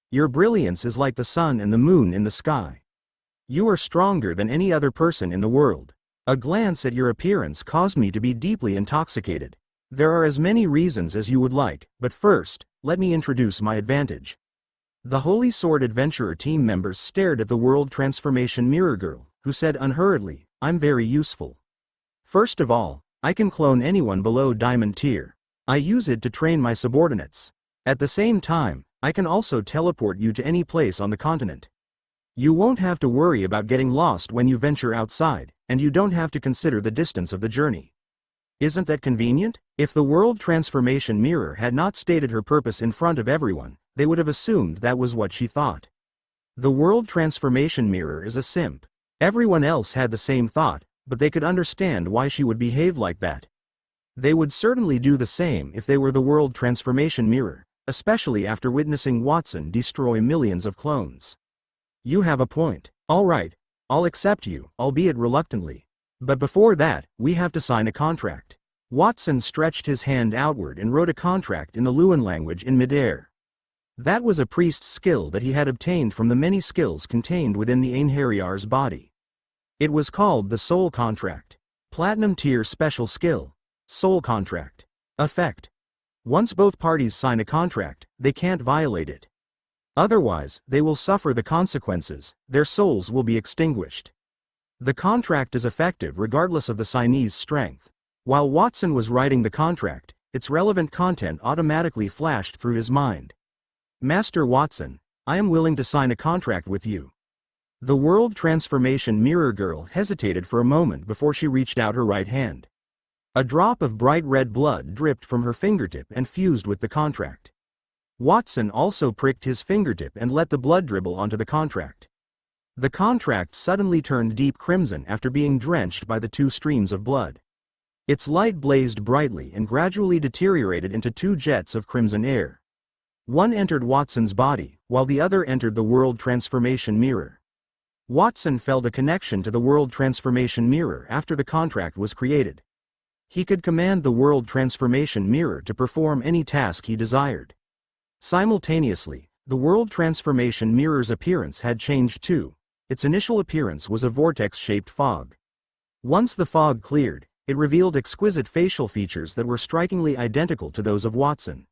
Your brilliance is like the sun and the moon in the sky. You are stronger than any other person in the world. A glance at your appearance caused me to be deeply intoxicated. There are as many reasons as you would like, but first, let me introduce my advantage. The Holy Sword Adventurer team members stared at the World Transformation Mirror Girl, who said unhurriedly, I'm very useful. First of all, I can clone anyone below diamond tier. I use it to train my subordinates. At the same time, I can also teleport you to any place on the continent. You won't have to worry about getting lost when you venture outside, and you don't have to consider the distance of the journey. Isn't that convenient? If the World Transformation Mirror had not stated her purpose in front of everyone, they would have assumed that was what she thought. The World Transformation Mirror is a simp. Everyone else had the same thought, but they could understand why she would behave like that. They would certainly do the same if they were the World Transformation Mirror, especially after witnessing Watson destroy millions of clones. You have a point. All right, I'll accept you, albeit reluctantly. But before that, we have to sign a contract. Watson stretched his hand outward and wrote a contract in the Luan language in midair. That was a priest's skill that he had obtained from the many skills contained within the Einherjar's body. It was called the Soul Contract. Platinum tier special skill. Soul Contract. Effect. Once both parties sign a contract, they can't violate it. Otherwise, they will suffer the consequences, their souls will be extinguished. The contract is effective regardless of the signee's strength. While Watson was writing the contract, its relevant content automatically flashed through his mind. Master Watson, I am willing to sign a contract with you. The World Transformation Mirror Girl hesitated for a moment before she reached out her right hand. A drop of bright red blood dripped from her fingertip and fused with the contract. Watson also pricked his fingertip and let the blood dribble onto the contract. The contract suddenly turned deep crimson after being drenched by the two streams of blood. Its light blazed brightly and gradually deteriorated into two jets of crimson air. One entered Watson's body, while the other entered the World Transformation Mirror. Watson felt a connection to the World Transformation Mirror after the contract was created. He could command the World Transformation Mirror to perform any task he desired. Simultaneously, the World Transformation Mirror's appearance had changed too. Its initial appearance was a vortex-shaped fog. Once the fog cleared, it revealed exquisite facial features that were strikingly identical to those of Watson.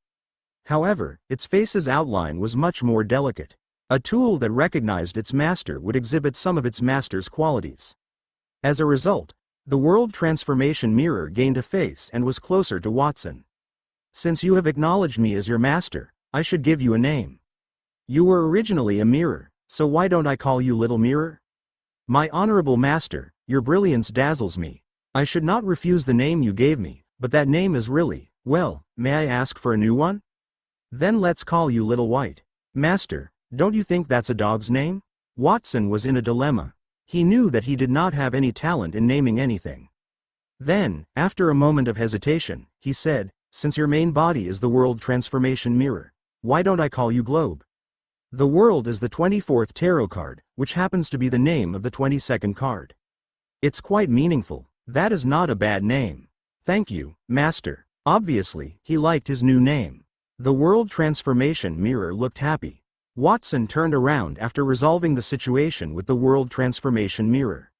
However, its face's outline was much more delicate. A tool that recognized its master would exhibit some of its master's qualities. As a result, the World Transformation Mirror gained a face and was closer to Watson. Since you have acknowledged me as your master, I should give you a name. You were originally a mirror, so why don't I call you Little Mirror? My honorable master, your brilliance dazzles me. I should not refuse the name you gave me, but that name is really, well, may I ask for a new one? Then let's call you Little White. Master, don't you think that's a dog's name? Watson was in a dilemma. He knew that he did not have any talent in naming anything. Then, after a moment of hesitation, he said, since your main body is the World Transformation Mirror, why don't I call you Globe? The world is the 24th tarot card, which happens to be the name of the 22nd card. It's quite meaningful. That is not a bad name. Thank you, Master. Obviously, he liked his new name. The World Transformation Mirror looked happy. Watson turned around after resolving the situation with the World Transformation Mirror.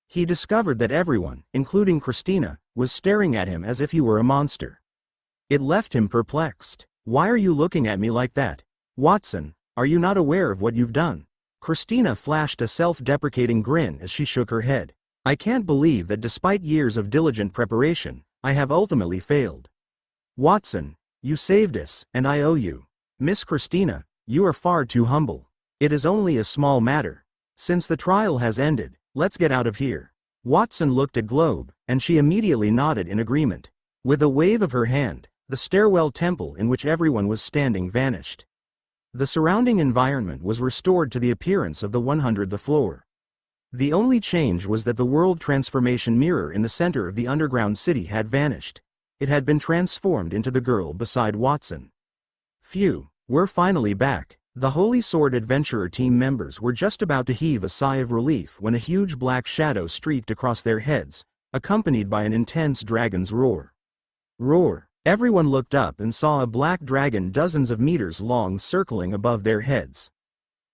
He discovered that everyone, including Christina, was staring at him as if he were a monster. It left him perplexed. Why are you looking at me like that? Watson, are you not aware of what you've done? Christina flashed a self-deprecating grin as she shook her head. I can't believe that despite years of diligent preparation, I have ultimately failed. Watson, you saved us, and I owe you. Miss Christina, you are far too humble. It is only a small matter. Since the trial has ended, let's get out of here. Watson looked at Globe, and she immediately nodded in agreement. With a wave of her hand, the stairwell temple in which everyone was standing vanished. The surrounding environment was restored to the appearance of the 100th floor. The only change was that the World Transformation Mirror in the center of the underground city had vanished. It had been transformed into the girl beside Watson. Phew, we're finally back. The Holy Sword Adventurer team members were just about to heave a sigh of relief when a huge black shadow streaked across their heads, accompanied by an intense dragon's roar. Roar! Everyone looked up and saw a black dragon dozens of meters long circling above their heads.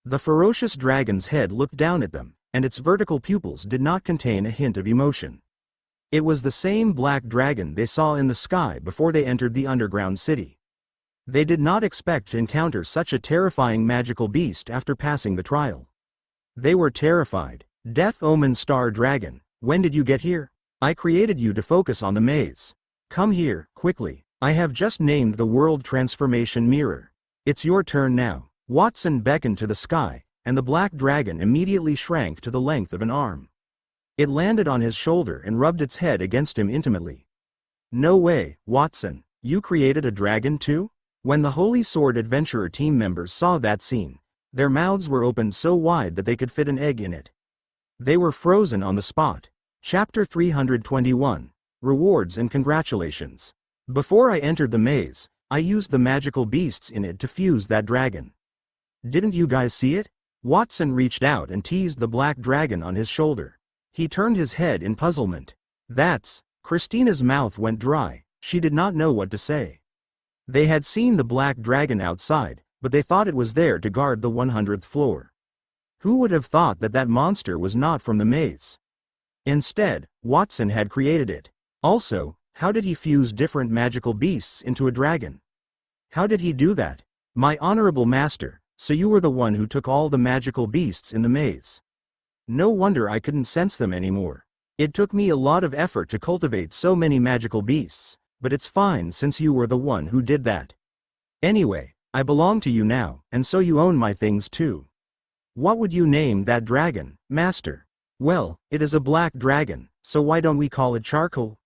The ferocious dragon's head looked down at them, and its vertical pupils did not contain a hint of emotion. It was the same black dragon they saw in the sky before they entered the underground city. They did not expect to encounter such a terrifying magical beast after passing the trial. They were terrified. Death Omen Star Dragon, when did you get here? I created you to focus on the maze. Come here, quickly. I have just named the World Transformation Mirror. It's your turn now. Watson beckoned to the sky, and the black dragon immediately shrank to the length of an arm. It landed on his shoulder and rubbed its head against him intimately. No way, Watson, you created a dragon too? When the Holy Sword Adventurer team members saw that scene, their mouths were opened so wide that they could fit an egg in it. They were frozen on the spot. Chapter 321. Rewards and Congratulations. Before I entered the maze, I used the magical beasts in it to fuse that dragon. Didn't you guys see it? Watson reached out and teased the black dragon on his shoulder. He turned his head in puzzlement. That's... Christina's mouth went dry. She did not know what to say. They had seen the black dragon outside, but they thought it was there to guard the 100th floor. Who would have thought that that monster was not from the maze? Instead, Watson had created it. Also, how did he fuse different magical beasts into a dragon? How did he do that? My honorable master, so you were the one who took all the magical beasts in the maze. No wonder I couldn't sense them anymore. It took me a lot of effort to cultivate so many magical beasts, but it's fine since you were the one who did that. Anyway, I belong to you now, and so you own my things too. What would you name that dragon, master? Well, it is a black dragon, so why don't we call it Charcoal?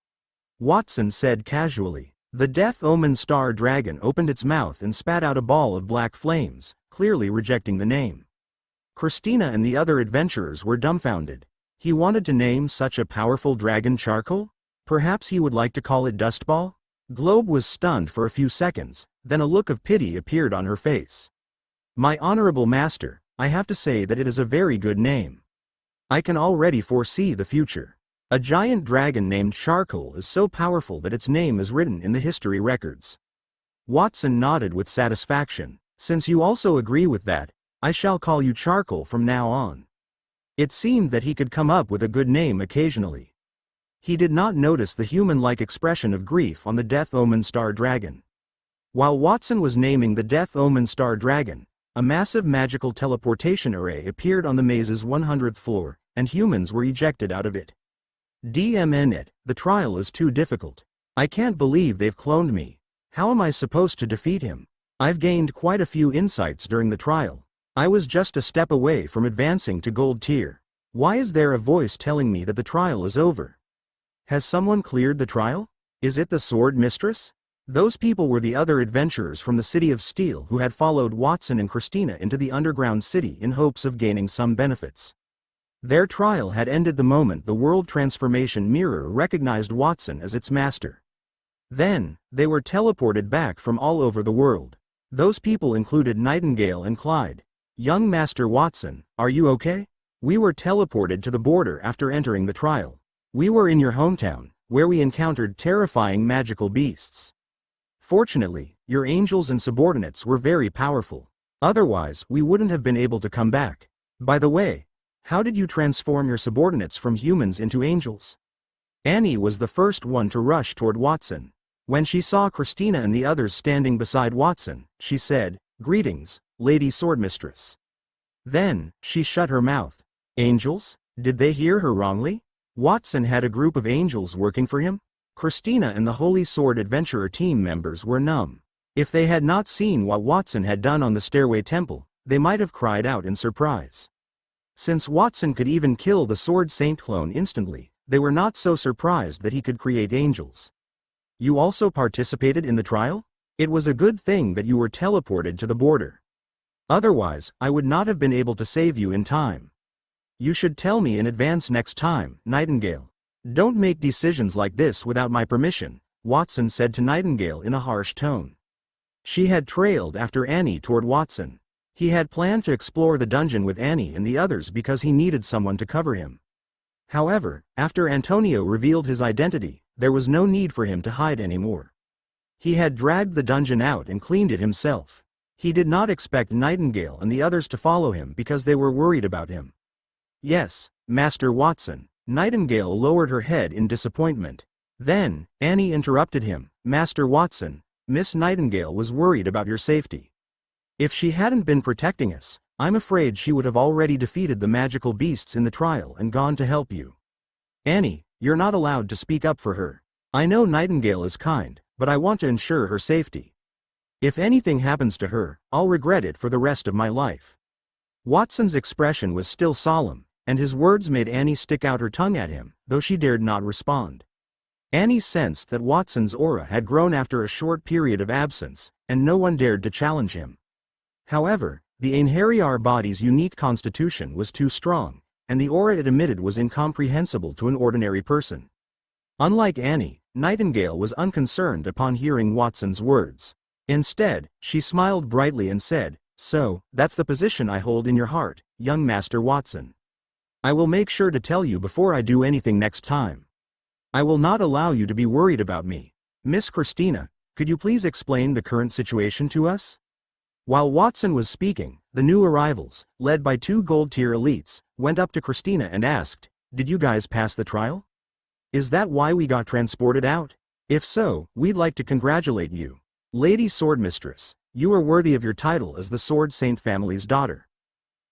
Watson said casually. The Death Omen Star Dragon opened its mouth and spat out a ball of black flames, clearly rejecting the name. Christina and the other adventurers were dumbfounded. He wanted to name such a powerful dragon Charcoal? Perhaps he would like to call it Dustball? Globe was stunned for a few seconds, then a look of pity appeared on her face. My honorable master, I have to say that it is a very good name. I can already foresee the future. A giant dragon named Charcoal is so powerful that its name is written in the history records. Watson nodded with satisfaction. Since you also agree with that, I shall call you Charcoal from now on. It seemed that he could come up with a good name occasionally. He did not notice the human-like expression of grief on the Death Omen Star Dragon. While Watson was naming the Death Omen Star Dragon, a massive magical teleportation array appeared on the maze's 100th floor, and humans were ejected out of it. DMN it, the trial is too difficult. I can't believe they've cloned me. How am I supposed to defeat him? I've gained quite a few insights during the trial. I was just a step away from advancing to gold tier. Why is there a voice telling me that the trial is over? Has someone cleared the trial? Is it the Sword Mistress? Those people were the other adventurers from the City of Steel who had followed Watson and Christina into the underground city in hopes of gaining some benefits. Their trial had ended the moment the World Transformation Mirror recognized Watson as its master. Then, they were teleported back from all over the world. Those people included Nightingale and Clyde. Young Master Watson, are you okay? We were teleported to the border after entering the trial. We were in your hometown, where we encountered terrifying magical beasts. Fortunately, your angels and subordinates were very powerful. Otherwise, we wouldn't have been able to come back. By the way, how did you transform your subordinates from humans into angels? Annie was the first one to rush toward Watson. When she saw Christina and the others standing beside Watson, she said, "Greetings, Lady Swordmistress." Then, she shut her mouth. Angels? Did they hear her wrongly? Watson had a group of angels working for him? Christina and the Holy Sword Adventurer team members were numb. If they had not seen what Watson had done on the Stairway Temple, they might have cried out in surprise. Since Watson could even kill the Sword Saint clone instantly, they were not so surprised that he could create angels. You also participated in the trial? It was a good thing that you were teleported to the border. Otherwise, I would not have been able to save you in time. You should tell me in advance next time, Nightingale. Don't make decisions like this without my permission, Watson said to Nightingale in a harsh tone. She had trailed after Annie toward Watson. He had planned to explore the dungeon with Annie and the others because he needed someone to cover him. However, after Antonio revealed his identity, there was no need for him to hide anymore. He had dragged the dungeon out and cleaned it himself. He did not expect Nightingale and the others to follow him because they were worried about him. Yes, Master Watson. Nightingale lowered her head in disappointment. Then, Annie interrupted him. Master Watson, Miss Nightingale was worried about your safety. If she hadn't been protecting us, I'm afraid she would have already defeated the magical beasts in the trial and gone to help you. Annie, you're not allowed to speak up for her. I know Nightingale is kind, but I want to ensure her safety. If anything happens to her, I'll regret it for the rest of my life. Watson's expression was still solemn, and his words made Annie stick out her tongue at him, though she dared not respond. Annie sensed that Watson's aura had grown after a short period of absence, and no one dared to challenge him. However, the Einherjar body's unique constitution was too strong, and the aura it emitted was incomprehensible to an ordinary person. Unlike Annie, Nightingale was unconcerned upon hearing Watson's words. Instead, she smiled brightly and said, "So, that's the position I hold in your heart, young Master Watson. I will make sure to tell you before I do anything next time. I will not allow you to be worried about me. Miss Christina, could you please explain the current situation to us?" While Watson was speaking, the new arrivals, led by 2 gold-tier elites, went up to Christina and asked, "Did you guys pass the trial? Is that why we got transported out? If so, we'd like to congratulate you. Lady Swordmistress, you are worthy of your title as the Sword Saint family's daughter.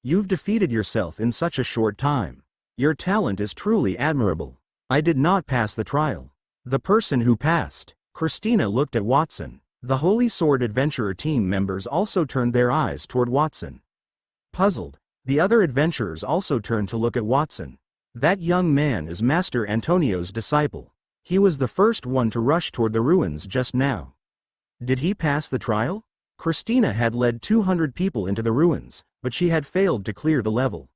You've defeated yourself in such a short time. Your talent is truly admirable. I did not pass the trial. The person who passed." Christina looked at Watson. The Holy Sword Adventurer team members also turned their eyes toward Watson. Puzzled, the other adventurers also turned to look at Watson. That young man is Master Antonio's disciple. He was the first one to rush toward the ruins just now. Did he pass the trial? Christina had led 200 people into the ruins, but she had failed to clear the level.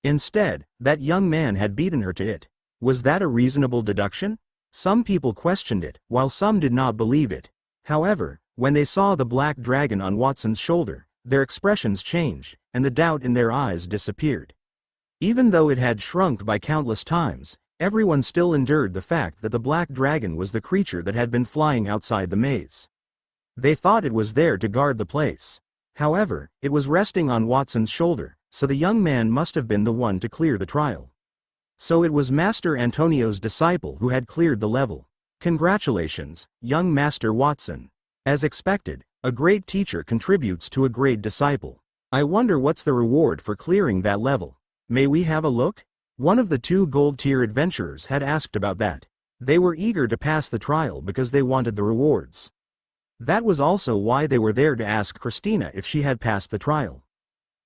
Instead, that young man had beaten her to it. Was that a reasonable deduction? Some people questioned it, while some did not believe it. However, when they saw the black dragon on Watson's shoulder, their expressions changed, and the doubt in their eyes disappeared. Even though it had shrunk by countless times, everyone still endured the fact that the black dragon was the creature that had been flying outside the maze. They thought it was there to guard the place. However, it was resting on Watson's shoulder, so the young man must have been the one to clear the trial. So it was Master Antonio's disciple who had cleared the level. Congratulations, young Master Watson. As expected, a great teacher contributes to a great disciple. I wonder what's the reward for clearing that level. May we have a look? One of the two gold-tier adventurers had asked about that. They were eager to pass the trial because they wanted the rewards. That was also why they were there to ask Christina if she had passed the trial.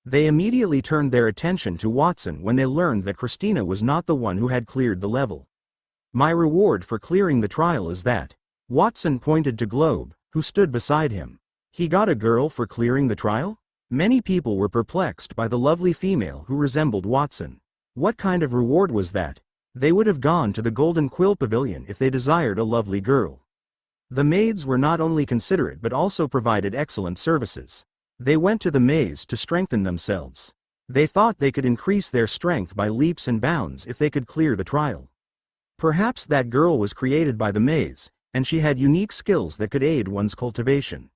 They immediately turned their attention to Watson when they learned that Christina was not the one who had cleared the level. My reward for clearing the trial is that. Watson pointed to Globe, who stood beside him. He got a girl for clearing the trial? Many people were perplexed by the lovely female who resembled Watson. What kind of reward was that? They would have gone to the Golden Quill Pavilion if they desired a lovely girl. The maids were not only considerate but also provided excellent services. They went to the maze to strengthen themselves. They thought they could increase their strength by leaps and bounds if they could clear the trial. Perhaps that girl was created by the maze, and she had unique skills that could aid one's cultivation.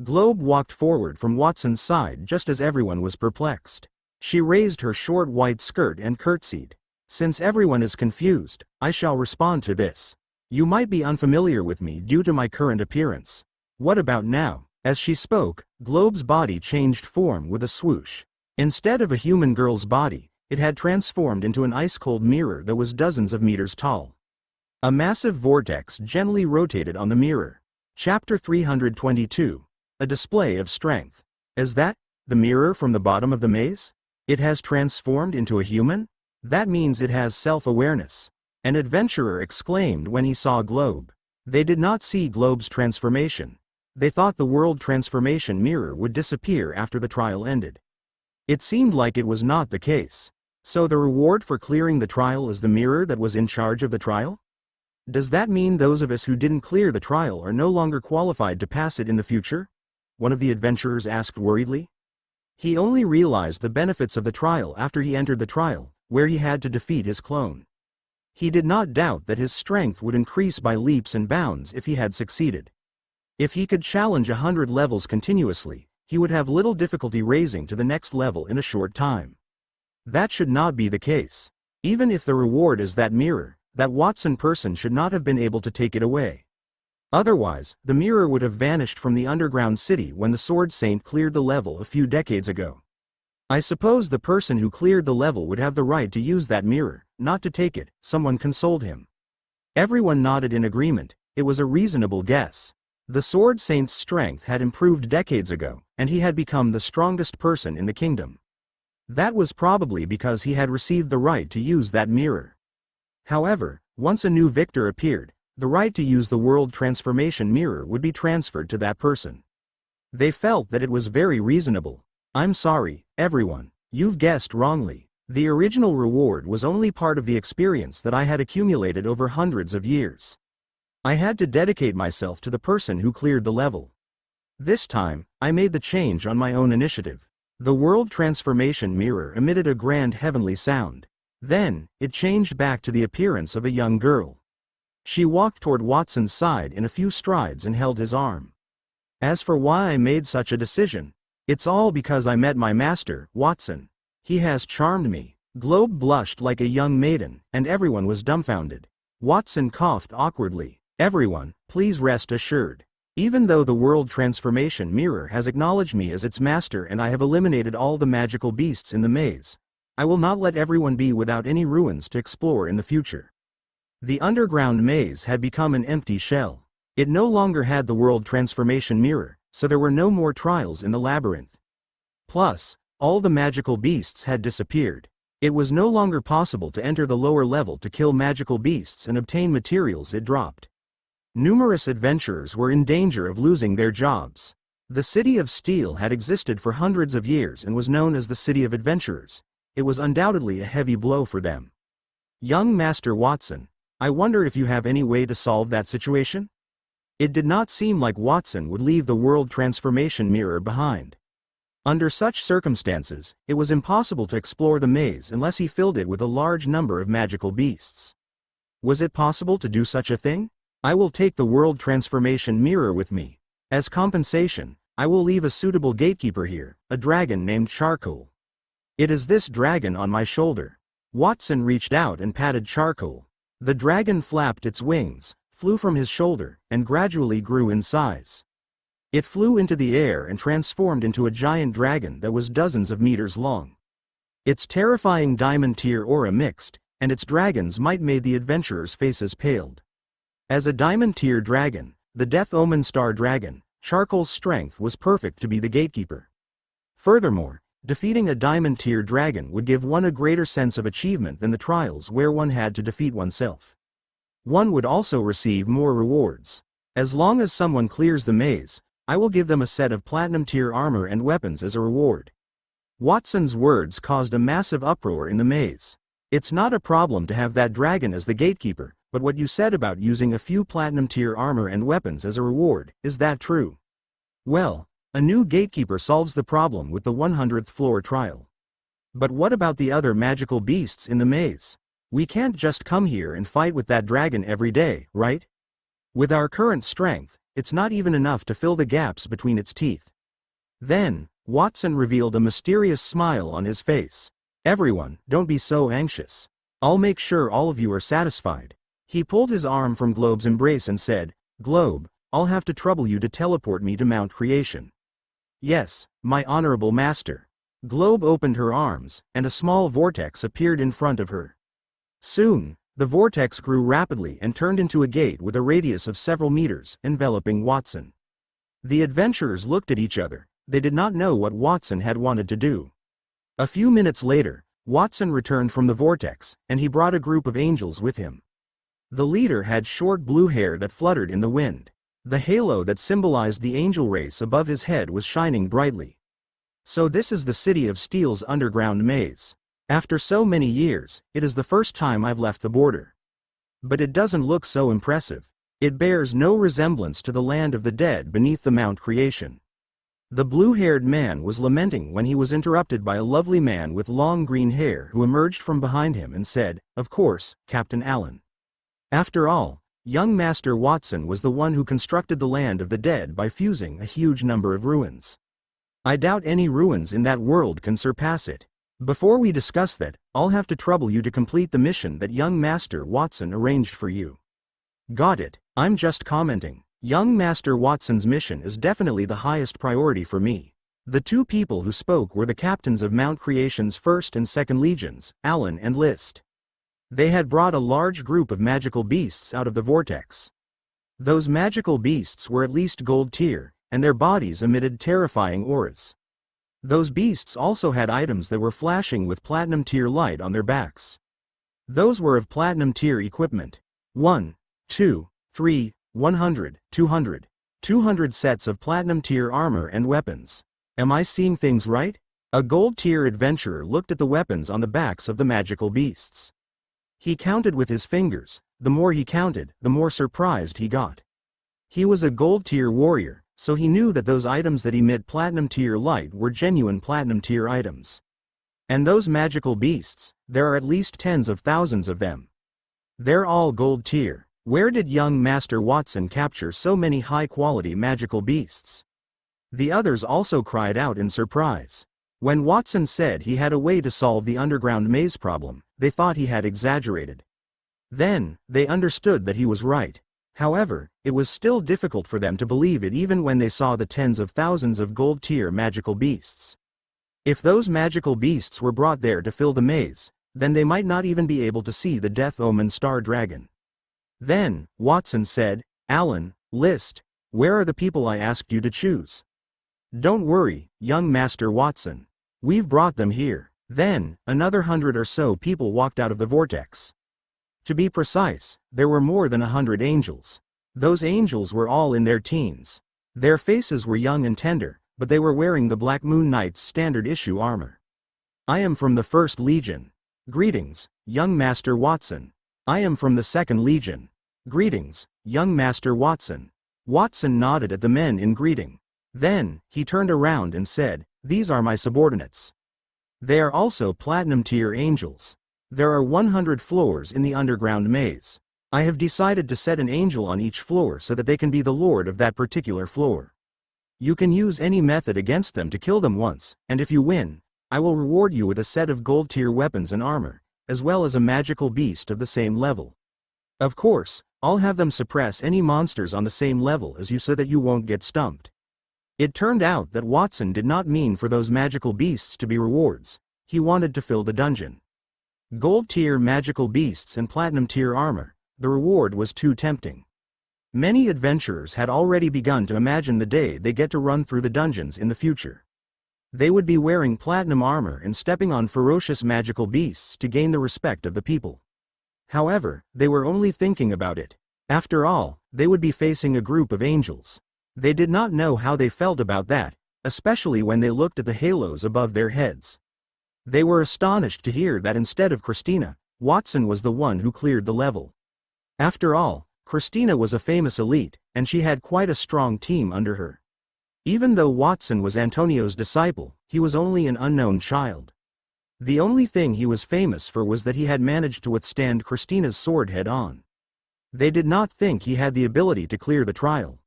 Globe walked forward from Watson's side just as everyone was perplexed. She raised her short white skirt and curtsied. Since everyone is confused, I shall respond to this. You might be unfamiliar with me due to my current appearance. What about now? As she spoke, Globe's body changed form with a swoosh. Instead of a human girl's body, it had transformed into an ice-cold mirror that was dozens of meters tall. A massive vortex gently rotated on the mirror. Chapter 322. A display of strength. Is that the mirror from the bottom of the maze? It has transformed into a human? That means it has self-awareness. An adventurer exclaimed when he saw Globe. They did not see Globe's transformation. They thought the world transformation mirror would disappear after the trial ended. It seemed like it was not the case. So the reward for clearing the trial is the mirror that was in charge of the trial? Does that mean those of us who didn't clear the trial are no longer qualified to pass it in the future? One of the adventurers asked worriedly. He only realized the benefits of the trial after he entered the trial, where he had to defeat his clone. He did not doubt that his strength would increase by leaps and bounds if he had succeeded. If he could challenge 100 levels continuously, he would have little difficulty raising to the next level in a short time. That should not be the case. Even if the reward is that mirror, that Watson person should not have been able to take it away. Otherwise, the mirror would have vanished from the underground city when the Sword Saint cleared the level a few decades ago. I suppose the person who cleared the level would have the right to use that mirror, not to take it, someone consoled him. Everyone nodded in agreement. It was a reasonable guess. The Sword Saint's strength had improved decades ago, and he had become the strongest person in the kingdom. That was probably because he had received the right to use that mirror. However, once a new victor appeared, the right to use the world transformation mirror would be transferred to that person. They felt that it was very reasonable. I'm sorry, everyone, you've guessed wrongly. The original reward was only part of the experience that I had accumulated over hundreds of years. I had to dedicate myself to the person who cleared the level. This time, I made the change on my own initiative. The world transformation mirror emitted a grand heavenly sound. Then, it changed back to the appearance of a young girl. She walked toward Watson's side in a few strides and held his arm. As for why I made such a decision, it's all because I met my master, Watson. He has charmed me. Globe blushed like a young maiden, and everyone was dumbfounded. Watson coughed awkwardly. Everyone, please rest assured. Even though the world transformation mirror has acknowledged me as its master and I have eliminated all the magical beasts in the maze, I will not let everyone be without any ruins to explore in the future. The underground maze had become an empty shell. It no longer had the world transformation mirror, so there were no more trials in the labyrinth. Plus, all the magical beasts had disappeared. It was no longer possible to enter the lower level to kill magical beasts and obtain materials it dropped. Numerous adventurers were in danger of losing their jobs. The City of Steel had existed for hundreds of years and was known as the City of Adventurers. It was undoubtedly a heavy blow for them. Young Master Watson, I wonder if you have any way to solve that situation? It did not seem like Watson would leave the world transformation mirror behind. Under such circumstances, it was impossible to explore the maze unless he filled it with a large number of magical beasts. Was it possible to do such a thing? I will take the world transformation mirror with me. As compensation, I will leave a suitable gatekeeper here, a dragon named Charcoal. It is this dragon on my shoulder. Watson reached out and patted Charcoal. The dragon flapped its wings, flew from his shoulder, and gradually grew in size. It flew into the air and transformed into a giant dragon that was dozens of meters long. Its terrifying diamond-tier aura mixed, and its dragon's might made the adventurers' faces paled. As a diamond-tier dragon, the Death Omen Star Dragon, Charcoal's strength was perfect to be the gatekeeper. Furthermore, defeating a diamond-tier dragon would give one a greater sense of achievement than the trials where one had to defeat oneself. One would also receive more rewards. As long as someone clears the maze, I will give them a set of platinum-tier armor and weapons as a reward. Watson's words caused a massive uproar in the maze. It's not a problem to have that dragon as the gatekeeper, but what you said about using a few platinum-tier armor and weapons as a reward, is that true? Well, a new gatekeeper solves the problem with the 100th floor trial. But what about the other magical beasts in the maze? We can't just come here and fight with that dragon every day, right? With our current strength, it's not even enough to fill the gaps between its teeth. Then, Watson revealed a mysterious smile on his face. Everyone, don't be so anxious. I'll make sure all of you are satisfied. He pulled his arm from Globe's embrace and said, Globe, I'll have to trouble you to teleport me to Mount Creation. Yes, my honorable master. Globe opened her arms, and a small vortex appeared in front of her. Soon, the vortex grew rapidly and turned into a gate with a radius of several meters, enveloping Watson. The adventurers looked at each other. They did not know what Watson had wanted to do. A few minutes later, Watson returned from the vortex, and he brought a group of angels with him. The leader had short blue hair that fluttered in the wind. The halo that symbolized the angel race above his head was shining brightly. So this is the City of Steel's underground maze. After so many years, it is the first time I've left the border. But it doesn't look so impressive. It bears no resemblance to the land of the dead beneath the Mount Creation. The blue-haired man was lamenting when he was interrupted by a lovely man with long green hair who emerged from behind him and said, Of course, Captain Allen. After all, young Master Watson was the one who constructed the land of the dead by fusing a huge number of ruins. I doubt any ruins in that world can surpass it. Before we discuss that, I'll have to trouble you to complete the mission that young Master Watson arranged for you. Got it, I'm just commenting. Young Master Watson's mission is definitely the highest priority for me. The two people who spoke were the captains of Mount Creation's 1st and 2nd Legions, Allen and List. They had brought a large group of magical beasts out of the vortex. Those magical beasts were at least gold tier, and their bodies emitted terrifying auras. Those beasts also had items that were flashing with platinum tier light on their backs. Those were of platinum tier equipment. 1, 2, 3, 100, 200. 200 sets of platinum tier armor and weapons. Am I seeing things right? A gold tier adventurer looked at the weapons on the backs of the magical beasts. He counted with his fingers. The more he counted, the more surprised he got. He was a gold tier warrior, so he knew that those items that emit platinum tier light were genuine platinum tier items. And those magical beasts, there are at least tens of thousands of them. They're all gold tier. Where did young Master Watson capture so many high-quality magical beasts? The others also cried out in surprise. When Watson said he had a way to solve the underground maze problem, they thought he had exaggerated. Then, they understood that he was right. However, it was still difficult for them to believe it even when they saw the tens of thousands of gold-tier magical beasts. If those magical beasts were brought there to fill the maze, then they might not even be able to see the Death Omen Star Dragon. Then, Watson said, Allen, List, where are the people I asked you to choose? Don't worry, young Master Watson. We've brought them here. Then, another 100 or so people walked out of the vortex. To be precise, there were more than 100 angels. Those angels were all in their teens. Their faces were young and tender, but they were wearing the Black Moon Knight's standard issue armor. I am from the 1st Legion. Greetings, young Master Watson. I am from the 2nd Legion. Greetings, young Master Watson. Watson nodded at the men in greeting. Then, he turned around and said, "These are my subordinates. They are also Platinum Tier Angels. There are 100 floors in the underground maze. I have decided to set an angel on each floor so that they can be the lord of that particular floor. You can use any method against them to kill them once, and if you win, I will reward you with a set of gold tier weapons and armor, as well as a magical beast of the same level. Of course, I'll have them suppress any monsters on the same level as you so that you won't get stumped." It turned out that Watson did not mean for those magical beasts to be rewards. He wanted to fill the dungeon. Gold tier magical beasts and platinum tier armor, the reward was too tempting. Many adventurers had already begun to imagine the day they get to run through the dungeons in the future. They would be wearing platinum armor and stepping on ferocious magical beasts to gain the respect of the people. However, they were only thinking about it. After all, they would be facing a group of angels. They did not know how they felt about that, especially when they looked at the halos above their heads. They were astonished to hear that instead of Christina, Watson was the one who cleared the level. After all, Christina was a famous elite, and she had quite a strong team under her. Even though Watson was Antonio's disciple, he was only an unknown child. The only thing he was famous for was that he had managed to withstand Christina's sword head-on. They did not think he had the ability to clear the trial.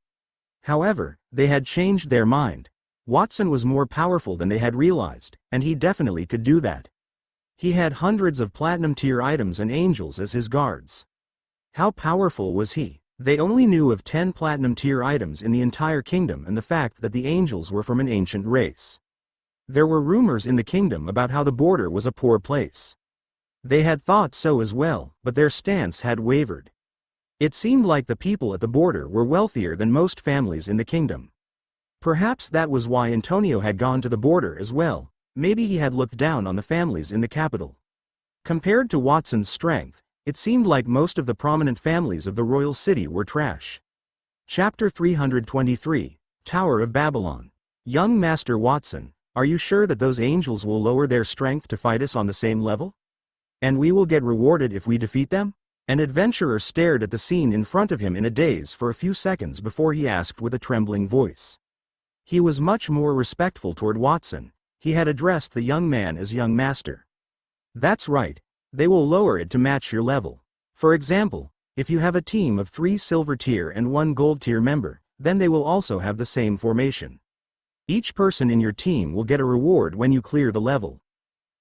However, they had changed their mind. Watson was more powerful than they had realized, and he definitely could do that. He had hundreds of platinum tier items and angels as his guards. How powerful was he? They only knew of 10 platinum tier items in the entire kingdom and the fact that the angels were from an ancient race. There were rumors in the kingdom about how the border was a poor place. They had thought so as well, but their stance had wavered. It seemed like the people at the border were wealthier than most families in the kingdom. Perhaps that was why Antonio had gone to the border as well. Maybe he had looked down on the families in the capital. Compared to Watson's strength, it seemed like most of the prominent families of the royal city were trash. Chapter 323, Tower of Babylon. Young Master Watson, are you sure that those angels will lower their strength to fight us on the same level? And we will get rewarded if we defeat them? An adventurer stared at the scene in front of him in a daze for a few seconds before he asked with a trembling voice. He was much more respectful toward Watson. He had addressed the young man as young master. That's right, they will lower it to match your level. For example, if you have a team of 3 silver tier and 1 gold tier member, then they will also have the same formation. Each person in your team will get a reward when you clear the level.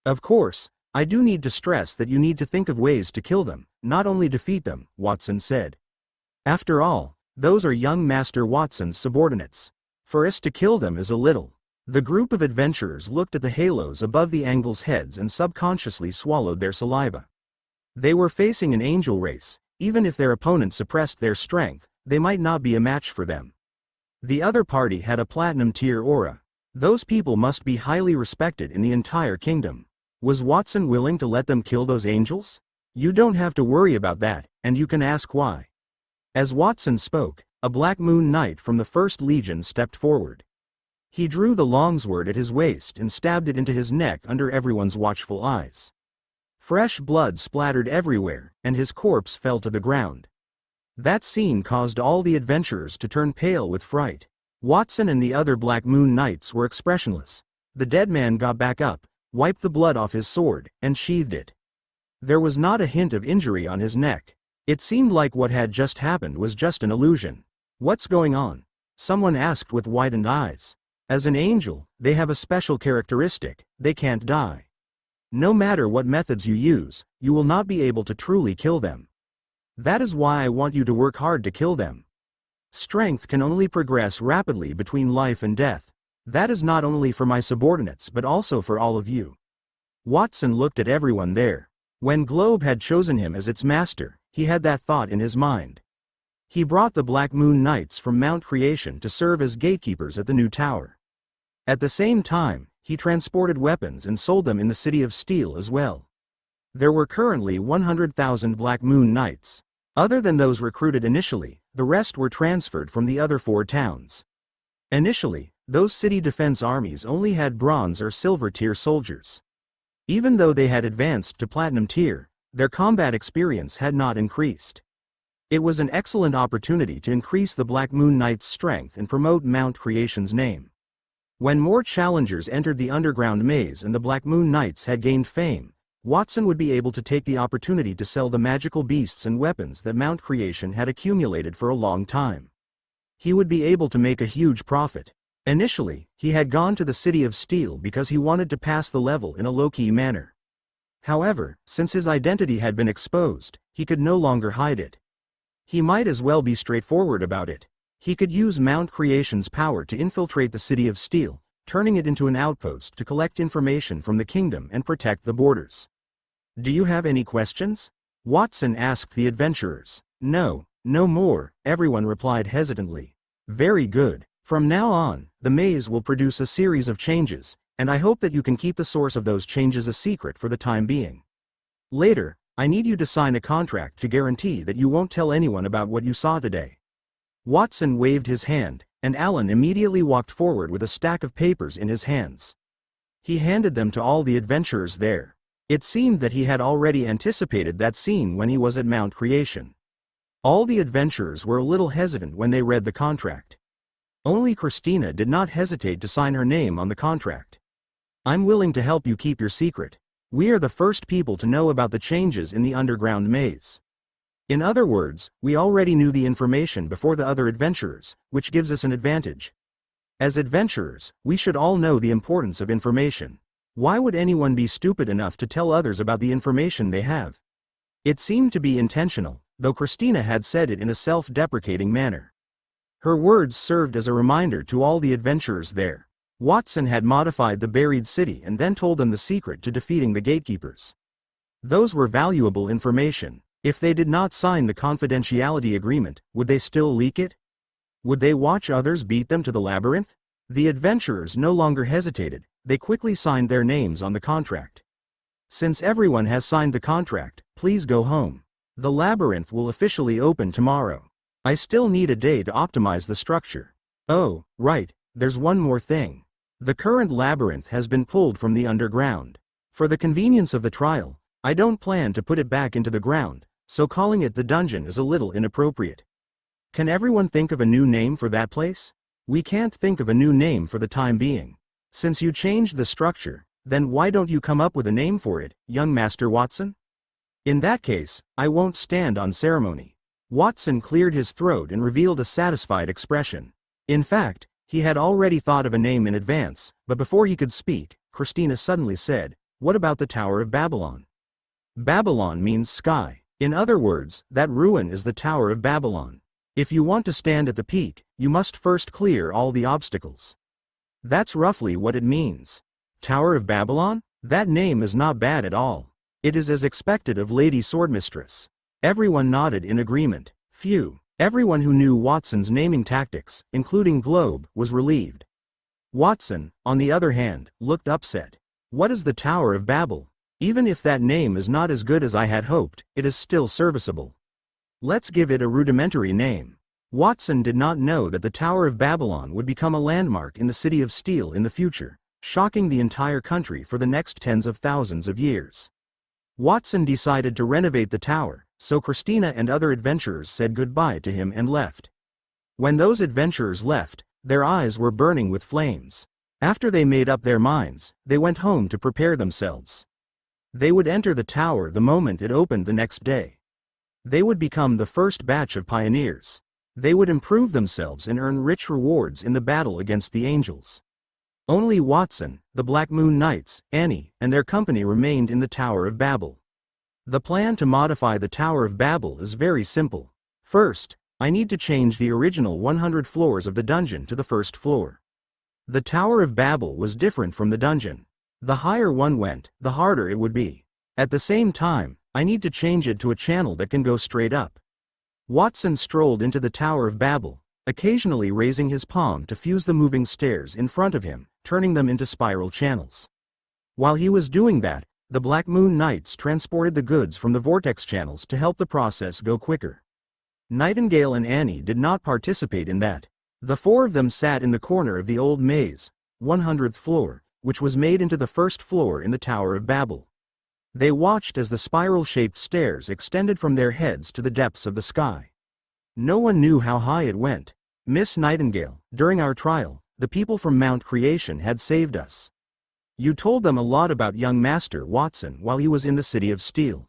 Of course, I do need to stress that you need to think of ways to kill them, not only defeat them, Watson said. After all, those are young Master Watson's subordinates. For us to kill them is a little. The group of adventurers looked at the halos above the angles' heads and subconsciously swallowed their saliva. They were facing an angel race. Even if their opponent suppressed their strength, they might not be a match for them. The other party had a platinum tier aura. Those people must be highly respected in the entire kingdom. Was Watson willing to let them kill those angels? You don't have to worry about that, and you can ask why. As Watson spoke, a Black Moon Knight from the 1st Legion stepped forward. He drew the longsword at his waist and stabbed it into his neck under everyone's watchful eyes. Fresh blood splattered everywhere, and his corpse fell to the ground. That scene caused all the adventurers to turn pale with fright. Watson and the other Black Moon Knights were expressionless. The dead man got back up, wiped the blood off his sword, and sheathed it. There was not a hint of injury on his neck. It seemed like what had just happened was just an illusion. What's going on? Someone asked with widened eyes. As an angel, they have a special characteristic: they can't die. No matter what methods you use, you will not be able to truly kill them. That is why I want you to work hard to kill them. Strength can only progress rapidly between life and death. That is not only for my subordinates but also for all of you. Watson looked at everyone there. When Globe had chosen him as its master, he had that thought in his mind. He brought the Black Moon Knights from Mount Creation to serve as gatekeepers at the new tower. At the same time, he transported weapons and sold them in the City of Steel as well. There were currently 100,000 Black Moon Knights. Other than those recruited initially, the rest were transferred from the other 4 towns. Initially, those city defense armies only had bronze or silver tier soldiers. Even though they had advanced to platinum tier, their combat experience had not increased. It was an excellent opportunity to increase the Black Moon Knights' strength and promote Mount Creation's name. When more challengers entered the underground maze and the Black Moon Knights had gained fame, Watson would be able to take the opportunity to sell the magical beasts and weapons that Mount Creation had accumulated for a long time. He would be able to make a huge profit. Initially, he had gone to the City of Steel because he wanted to pass the level in a low-key manner. However, since his identity had been exposed, he could no longer hide it. He might as well be straightforward about it. He could use Mount Creation's power to infiltrate the City of Steel, turning it into an outpost to collect information from the kingdom and protect the borders. "Do you have any questions?" Watson asked the adventurers. "No, no more," everyone replied hesitantly. "Very good. From now on, the maze will produce a series of changes, and I hope that you can keep the source of those changes a secret for the time being. Later, I need you to sign a contract to guarantee that you won't tell anyone about what you saw today." Watson waved his hand, and Alan immediately walked forward with a stack of papers in his hands. He handed them to all the adventurers there. It seemed that he had already anticipated that scene when he was at Mount Creation. All the adventurers were a little hesitant when they read the contract. Only Christina did not hesitate to sign her name on the contract. "I'm willing to help you keep your secret. We are the first people to know about the changes in the underground maze. In other words, we already knew the information before the other adventurers, which gives us an advantage. As adventurers, we should all know the importance of information. Why would anyone be stupid enough to tell others about the information they have?" It seemed to be intentional, though Christina had said it in a self-deprecating manner. Her words served as a reminder to all the adventurers there. Watson had modified the buried city and then told them the secret to defeating the gatekeepers. Those were valuable information. If they did not sign the confidentiality agreement, would they still leak it? Would they watch others beat them to the labyrinth? The adventurers no longer hesitated, they quickly signed their names on the contract. "Since everyone has signed the contract, please go home. The labyrinth will officially open tomorrow. I still need a day to optimize the structure. Oh, right, there's one more thing. The current labyrinth has been pulled from the underground. For the convenience of the trial, I don't plan to put it back into the ground, so calling it the dungeon is a little inappropriate. Can everyone think of a new name for that place?" "We can't think of a new name for the time being. Since you changed the structure, then why don't you come up with a name for it, young Master Watson?" "In that case, I won't stand on ceremony." Watson cleared his throat and revealed a satisfied expression. In fact, he had already thought of a name in advance, but before he could speak, Christina suddenly said, "What about the Tower of Babylon?" Babylon means sky. In other words, that ruin is the Tower of Babylon. If you want to stand at the peak, you must first clear all the obstacles. That's roughly what it means. Tower of Babylon? That name is not bad at all. It is as expected of Lady Swordmistress. Everyone nodded in agreement. Phew. Everyone who knew Watson's naming tactics, including Globe, was relieved. Watson, on the other hand, looked upset. "What is the Tower of Babel? Even if that name is not as good as I had hoped, it is still serviceable. Let's give it a rudimentary name." Watson did not know that the Tower of Babylon would become a landmark in the City of Steel in the future, shocking the entire country for the next tens of thousands of years. Watson decided to renovate the tower, so Christina and other adventurers said goodbye to him and left. When those adventurers left, their eyes were burning with flames. After they made up their minds, they went home to prepare themselves. They would enter the tower the moment it opened the next day. They would become the first batch of pioneers. They would improve themselves and earn rich rewards in the battle against the angels. Only Watson, the Black Moon Knights, Annie, and their company remained in the Tower of Babel. The plan to modify the Tower of Babel is very simple. First, I need to change the original 100 floors of the dungeon to the first floor. The Tower of Babel was different from the dungeon. The higher one went, the harder it would be. At the same time, I need to change it to a channel that can go straight up. Watson strolled into the Tower of Babel, occasionally raising his palm to fuse the moving stairs in front of him, turning them into spiral channels. While he was doing that, the Black Moon Knights transported the goods from the vortex channels to help the process go quicker. Nightingale and Annie did not participate in that. The four of them sat in the corner of the old maze, 100th floor, which was made into the first floor in the Tower of Babel. They watched as the spiral-shaped stairs extended from their heads to the depths of the sky. No one knew how high it went. Miss Nightingale, during our trial, the people from Mount Creation had saved us. You told them a lot about young Master Watson while he was in the City of Steel.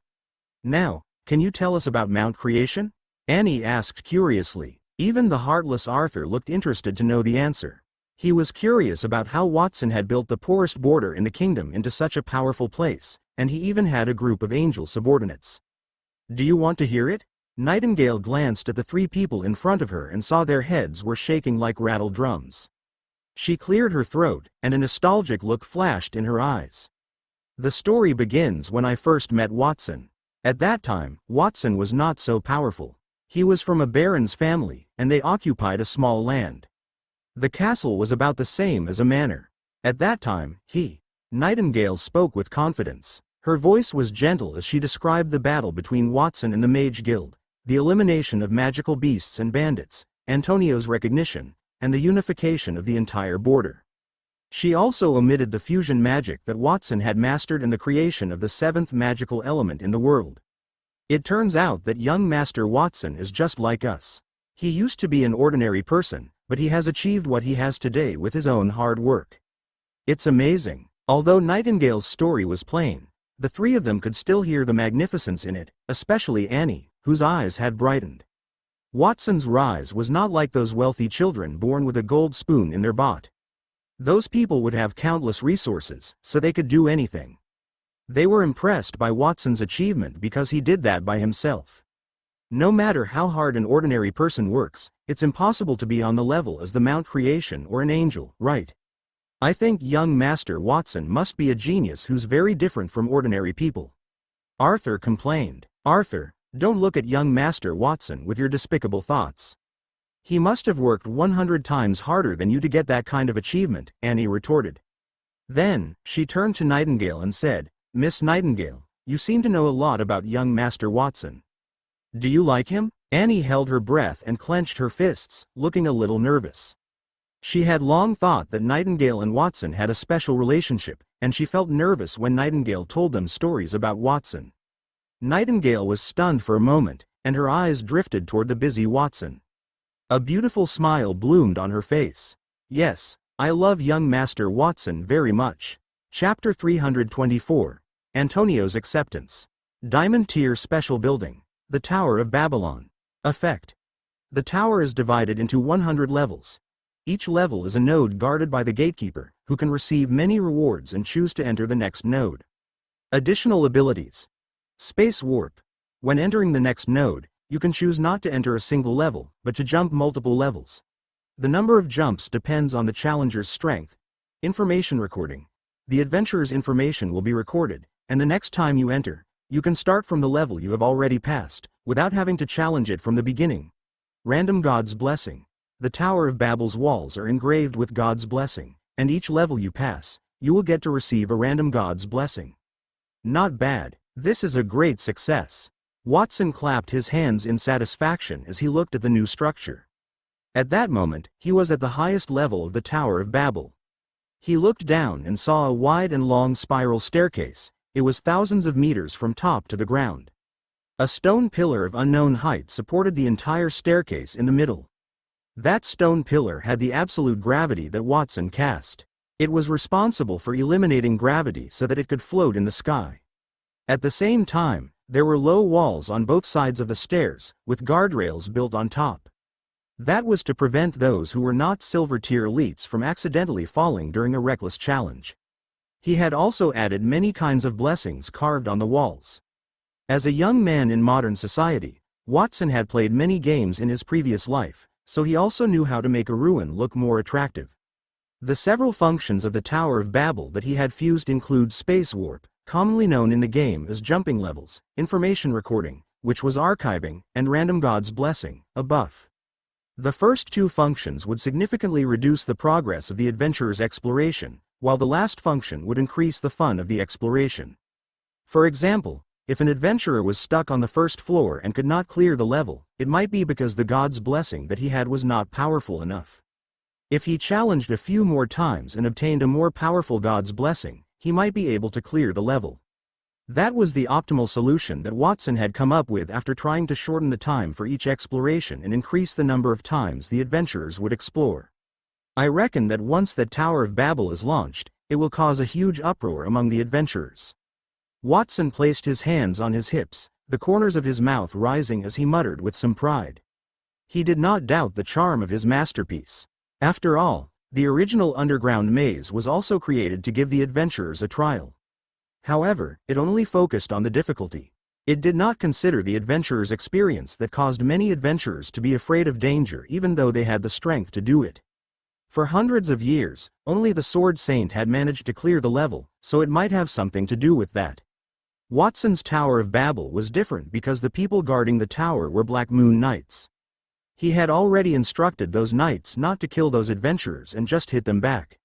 Now, can you tell us about Mount Creation? Annie asked curiously. Even the heartless Arthur looked interested to know the answer. He was curious about how Watson had built the poorest boarder in the kingdom into such a powerful place, and he even had a group of angel subordinates. Do you want to hear it? Nightingale glanced at the three people in front of her and saw their heads were shaking like rattled drums. She cleared her throat, and a nostalgic look flashed in her eyes. The story begins when I first met Watson. At that time, Watson was not so powerful. He was from a baron's family, and they occupied a small land. The castle was about the same as a manor. At that time, Nightingale spoke with confidence. Her voice was gentle as she described the battle between Watson and the Mage Guild, the elimination of magical beasts and bandits, Antonio's recognition, and the unification of the entire border. She also omitted the fusion magic that Watson had mastered and the creation of the seventh magical element in the world. It turns out that young Master Watson is just like us. He used to be an ordinary person, but he has achieved what he has today with his own hard work. It's amazing. Although Nightingale's story was plain, the three of them could still hear the magnificence in it, especially Annie, whose eyes had brightened. Watson's rise was not like those wealthy children born with a gold spoon in their bot. Those people would have countless resources, so they could do anything. They were impressed by Watson's achievement because he did that by himself. No matter how hard an ordinary person works, it's impossible to be on the level as the Mount Creation or an angel, right? I think young Master Watson must be a genius who's very different from ordinary people. Arthur complained. Arthur, don't look at young Master Watson with your despicable thoughts. He must have worked 100 times harder than you to get that kind of achievement, Annie retorted. Then, she turned to Nightingale and said, Miss Nightingale, you seem to know a lot about young Master Watson. Do you like him? Annie held her breath and clenched her fists, looking a little nervous. She had long thought that Nightingale and Watson had a special relationship, and she felt nervous when Nightingale told them stories about Watson. Nightingale was stunned for a moment, and her eyes drifted toward the busy Watson. A beautiful smile bloomed on her face. Yes, I love young Master Watson very much. Chapter 324. Antonio's Acceptance. Diamond Tier Special Building. The Tower of Babylon. Effect. The tower is divided into 100 levels. Each level is a node guarded by the gatekeeper, who can receive many rewards and choose to enter the next node. Additional abilities. Space Warp. When entering the next node, you can choose not to enter a single level, but to jump multiple levels. The number of jumps depends on the challenger's strength. Information recording. The adventurer's information will be recorded, and the next time you enter, you can start from the level you have already passed, without having to challenge it from the beginning. Random God's Blessing. The Tower of Babel's walls are engraved with God's blessing, and each level you pass, you will get to receive a random God's blessing. Not bad. This is a great success. Watson clapped his hands in satisfaction as he looked at the new structure. At that moment, he was at the highest level of the Tower of Babel. He looked down and saw a wide and long spiral staircase. It was thousands of meters from top to the ground. A stone pillar of unknown height supported the entire staircase in the middle. That stone pillar had the absolute gravity that Watson cast. It was responsible for eliminating gravity so that it could float in the sky. At the same time, there were low walls on both sides of the stairs, with guardrails built on top. That was to prevent those who were not silver tier elites from accidentally falling during a reckless challenge. He had also added many kinds of blessings carved on the walls. As a young man in modern society, Watson had played many games in his previous life, so he also knew how to make a ruin look more attractive. The several functions of the Tower of Babel that he had fused include Space Warp, commonly known in the game as jumping levels, information recording, which was archiving, and Random God's Blessing, a buff. The first two functions would significantly reduce the progress of the adventurer's exploration, while the last function would increase the fun of the exploration. For example, if an adventurer was stuck on the first floor and could not clear the level, it might be because the God's blessing that he had was not powerful enough. If he challenged a few more times and obtained a more powerful god's blessing, he might be able to clear the level. That was the optimal solution that Watson had come up with after trying to shorten the time for each exploration and increase the number of times the adventurers would explore. I reckon that once that Tower of Babel is launched, it will cause a huge uproar among the adventurers. Watson placed his hands on his hips, the corners of his mouth rising as he muttered with some pride. He did not doubt the charm of his masterpiece. After all, the original underground maze was also created to give the adventurers a trial. However, it only focused on the difficulty. It did not consider the adventurers' experience that caused many adventurers to be afraid of danger even though they had the strength to do it. For hundreds of years, only the Sword Saint had managed to clear the level, so it might have something to do with that. Watson's Tower of Babel was different because the people guarding the tower were Black Moon Knights. He had already instructed those knights not to kill those adventurers and just hit them back.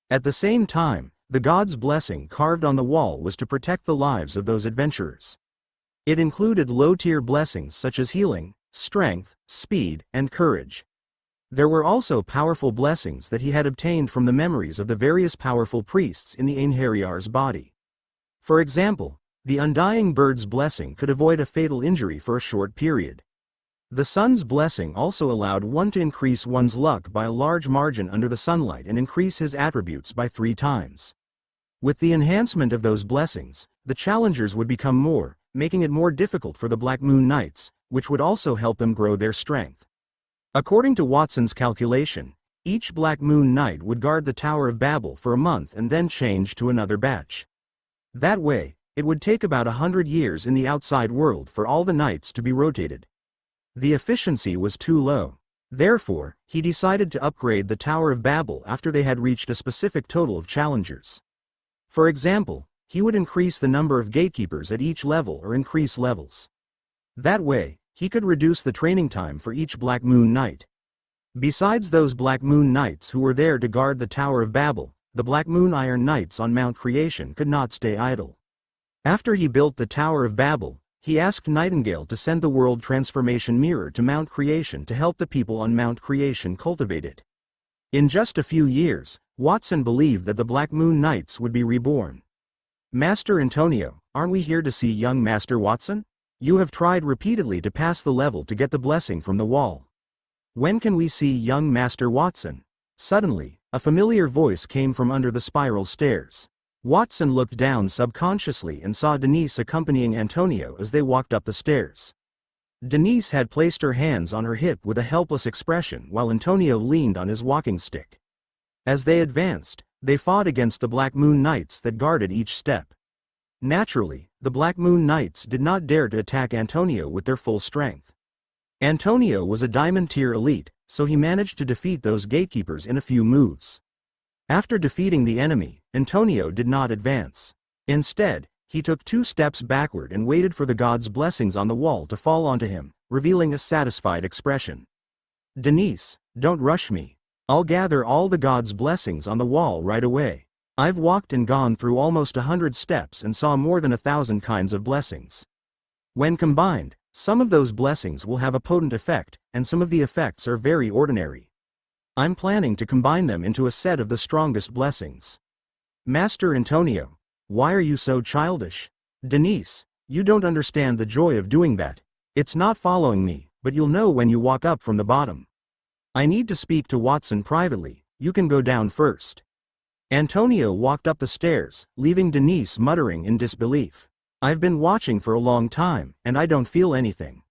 At the same time, the god's blessing carved on the wall was to protect the lives of those adventurers. It included low-tier blessings such as healing, strength, speed, and courage. There were also powerful blessings that he had obtained from the memories of the various powerful priests in the Einherjar's body. For example, the Undying Bird's blessing could avoid a fatal injury for a short period. The sun's blessing also allowed one to increase one's luck by a large margin under the sunlight and increase his attributes by 3 times. With the enhancement of those blessings, the challengers would become more, making it more difficult for the Black Moon Knights, which would also help them grow their strength. According to Watson's calculation, each Black Moon Knight would guard the Tower of Babel for a month and then change to another batch. That way, it would take about 100 years in the outside world for all the knights to be rotated. The efficiency was too low. Therefore, he decided to upgrade the Tower of Babel after they had reached a specific total of challengers. For example, he would increase the number of gatekeepers at each level or increase levels. That way, he could reduce the training time for each Black Moon Knight. Besides those Black Moon Knights who were there to guard the Tower of Babel, the Black Moon Iron Knights on Mount Creation could not stay idle. After he built the Tower of Babel, he asked Nightingale to send the World Transformation Mirror to Mount Creation to help the people on Mount Creation cultivate it. In just a few years, Watson believed that the Black Moon Knights would be reborn. Master Antonio, aren't we here to see young Master Watson? You have tried repeatedly to pass the level to get the blessing from the wall. When can we see young Master Watson? Suddenly, a familiar voice came from under the spiral stairs. Watson looked down subconsciously and saw Denise accompanying Antonio as they walked up the stairs. Denise had placed her hands on her hip with a helpless expression while Antonio leaned on his walking stick. As they advanced, they fought against the Black Moon Knights that guarded each step. Naturally, the Black Moon Knights did not dare to attack Antonio with their full strength. Antonio was a Diamond Tier elite, so he managed to defeat those gatekeepers in a few moves. After defeating the enemy, Antonio did not advance. Instead, he took 2 steps backward and waited for the god's blessings on the wall to fall onto him, revealing a satisfied expression. Denise, don't rush me. I'll gather all the god's blessings on the wall right away. I've walked and gone through almost 100 steps and saw more than 1,000 kinds of blessings. When combined, some of those blessings will have a potent effect, and some of the effects are very ordinary. I'm planning to combine them into a set of the strongest blessings. Master Antonio, why are you so childish? Denise, you don't understand the joy of doing that. It's not following me, but you'll know when you walk up from the bottom. I need to speak to Watson privately, you can go down first. Antonio walked up the stairs, leaving Denise muttering in disbelief. I've been watching for a long time, and I don't feel anything.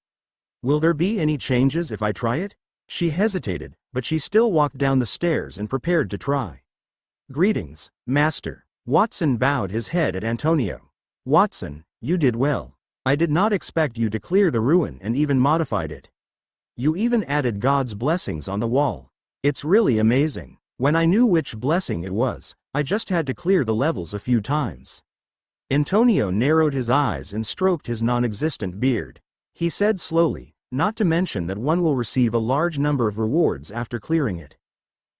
Will there be any changes if I try it? She hesitated, but she still walked down the stairs and prepared to try. Greetings, Master. Watson bowed his head at Antonio. Watson, you did well. I did not expect you to clear the ruin and even modified it. You even added God's blessings on the wall. It's really amazing. When I knew which blessing it was, I just had to clear the levels a few times. Antonio narrowed his eyes and stroked his non-existent beard. He said slowly, not to mention that one will receive a large number of rewards after clearing it.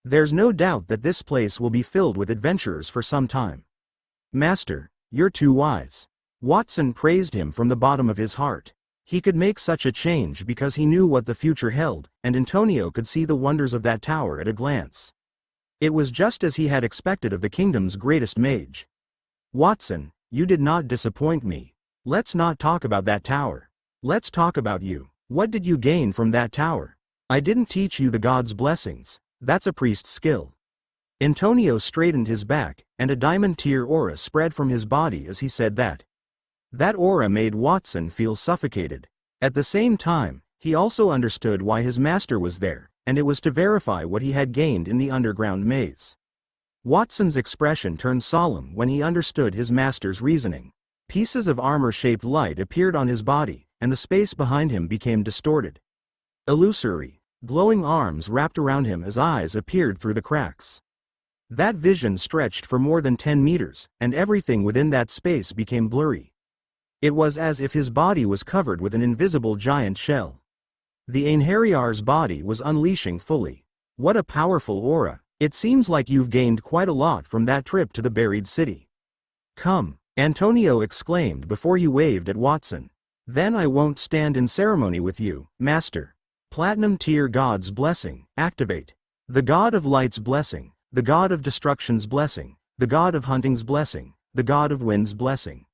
There's no doubt that this place will be filled with adventurers for some time. Master, you're too wise. Watson praised him from the bottom of his heart. He could make such a change because he knew what the future held, and Antonio could see the wonders of that tower at a glance. It was just as he had expected of the kingdom's greatest mage. "Watson, you did not disappoint me. Let's not talk about that tower. Let's talk about you. What did you gain from that tower? I didn't teach you the god's blessings. That's a priest's skill." Antonio straightened his back, and a diamond-tier aura spread from his body as he said that. That aura made Watson feel suffocated. At the same time, he also understood why his master was there, and it was to verify what he had gained in the underground maze. Watson's expression turned solemn when he understood his master's reasoning. Pieces of armor-shaped light appeared on his body, and the space behind him became distorted. Illusory, glowing arms wrapped around him as eyes appeared through the cracks. That vision stretched for more than 10 meters, and everything within that space became blurry. It was as if his body was covered with an invisible giant shell. The Einherjar's body was unleashing fully. What a powerful aura! It seems like you've gained quite a lot from that trip to the buried city. Come, Antonio exclaimed before he waved at Watson. Then I won't stand in ceremony with you, Master. Platinum tier God's blessing, activate. The God of Light's blessing, the God of Destruction's blessing, the God of Hunting's blessing, the God of Wind's blessing.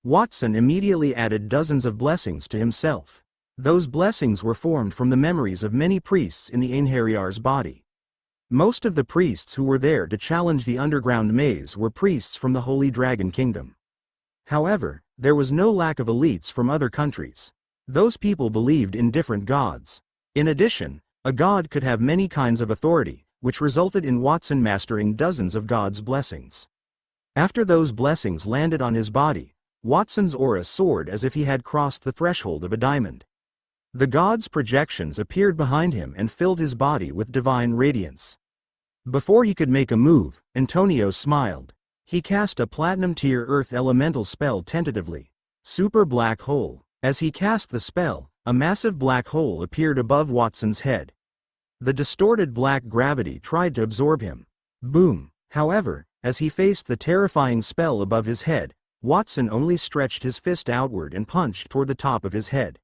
Watson immediately added dozens of blessings to himself. Those blessings were formed from the memories of many priests in the Einherjar's body. Most of the priests who were there to challenge the underground maze were priests from the Holy Dragon Kingdom. However, there was no lack of elites from other countries. Those people believed in different gods. In addition, a god could have many kinds of authority, which resulted in Watson mastering dozens of God's blessings. After those blessings landed on his body, Watson's aura soared as if he had crossed the threshold of a diamond. The god's projections appeared behind him and filled his body with divine radiance. Before he could make a move, Antonio smiled. He cast a platinum-tier earth elemental spell tentatively. Super Black Hole. As he cast the spell, a massive black hole appeared above Watson's head. The distorted black gravity tried to absorb him. Boom! However, as he faced the terrifying spell above his head, Watson only stretched his fist outward and punched toward the top of his head.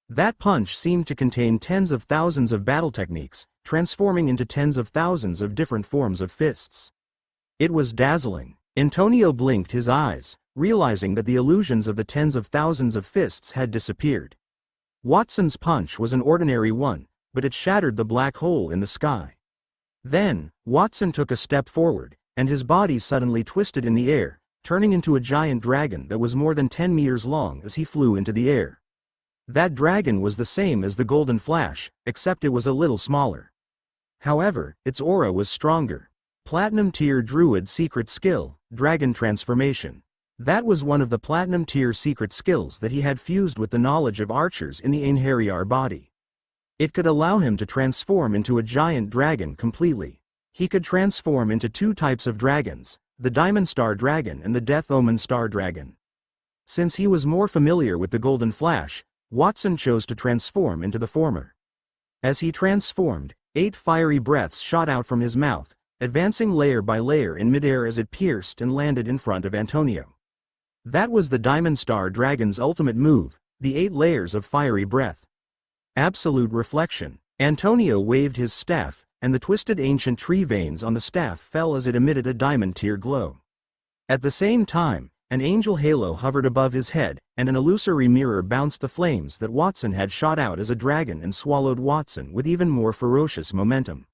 That punch seemed to contain tens of thousands of battle techniques, transforming into tens of thousands of different forms of fists. It was dazzling. Antonio blinked his eyes, realizing that the illusions of the tens of thousands of fists had disappeared. Watson's punch was an ordinary one, but it shattered the black hole in the sky. Then, Watson took a step forward, and his body suddenly twisted in the air, turning into a giant dragon that was more than 10 meters long as he flew into the air. That dragon was the same as the Golden Flash, except it was a little smaller. However, its aura was stronger. Platinum tier Druid secret skill, Dragon Transformation. That was one of the Platinum tier secret skills that he had fused with the knowledge of archers in the Einherjar body. It could allow him to transform into a giant dragon completely. He could transform into two types of dragons, the Diamond Star Dragon and the Death Omen Star Dragon. Since he was more familiar with the Golden Flash, Watson chose to transform into the former. As he transformed, 8 fiery breaths shot out from his mouth, advancing layer by layer in midair as it pierced and landed in front of Antonio. That was the Diamond Star Dragon's ultimate move, the 8 layers of fiery breath. Absolute reflection. Antonio waved his staff, and the twisted ancient tree veins on the staff fell as it emitted a diamond-tier glow. At the same time, an angel halo hovered above his head, and an illusory mirror bounced the flames that Watson had shot out as a dragon and swallowed Watson with even more ferocious momentum.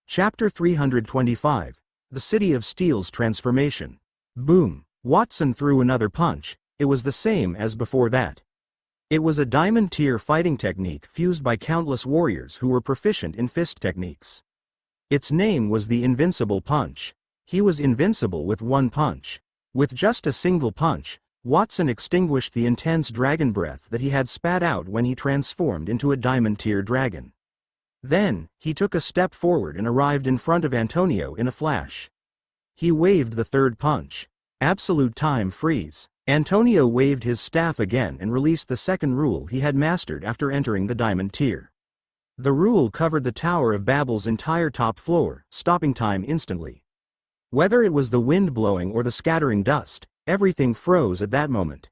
Chapter 325. The City of Steel's Transformation. Boom! Watson threw another punch. It was the same as before that. It was a diamond-tier fighting technique fused by countless warriors who were proficient in fist techniques. Its name was the Invincible Punch. He was invincible with one punch. With just a single punch, Watson extinguished the intense dragon breath that he had spat out when he transformed into a diamond-tier dragon. Then, he took a step forward and arrived in front of Antonio in a flash. He waved the third punch. Absolute time freeze. Antonio waved his staff again and released the second rule he had mastered after entering the diamond tier. The rule covered the Tower of Babel's entire top floor, stopping time instantly. Whether it was the wind blowing or the scattering dust, everything froze at that moment.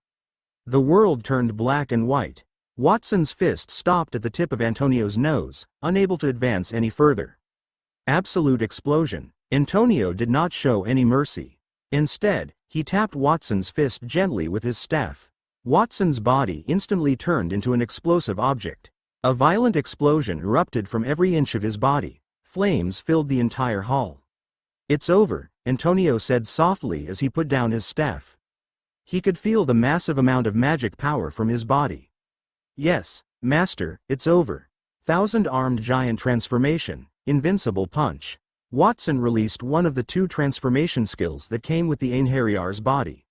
The world turned black and white. Watson's fist stopped at the tip of Antonio's nose, unable to advance any further. Absolute explosion. Antonio did not show any mercy. Instead, he tapped Watson's fist gently with his staff. Watson's body instantly turned into an explosive object. A violent explosion erupted from every inch of his body. Flames filled the entire hall. "It's over," Antonio said softly as he put down his staff. He could feel the massive amount of magic power from his body. "Yes, Master, it's over." Thousand-armed giant transformation, invincible punch. Watson released one of the two transformation skills that came with the Einherjar's body.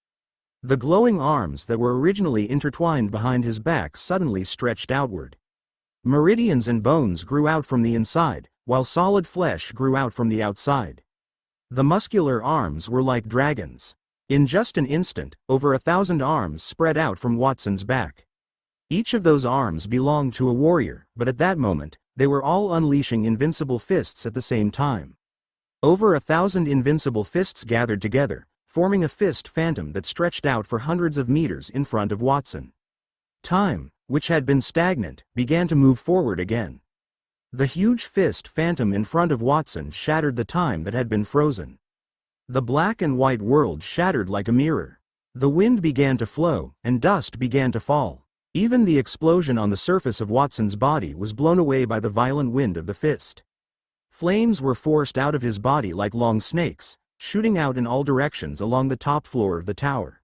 The glowing arms that were originally intertwined behind his back suddenly stretched outward. Meridians and bones grew out from the inside, while solid flesh grew out from the outside. The muscular arms were like dragons. In just an instant, over 1,000 arms spread out from Watson's back. Each of those arms belonged to a warrior, but at that moment, they were all unleashing invincible fists at the same time. Over 1,000 invincible fists gathered together, forming a fist phantom that stretched out for hundreds of meters in front of Watson. Time, which had been stagnant, began to move forward again. The huge fist phantom in front of Watson shattered the time that had been frozen. The black and white world shattered like a mirror. The wind began to flow, and dust began to fall. Even the explosion on the surface of Watson's body was blown away by the violent wind of the fist. Flames were forced out of his body like long snakes, shooting out in all directions along the top floor of the tower.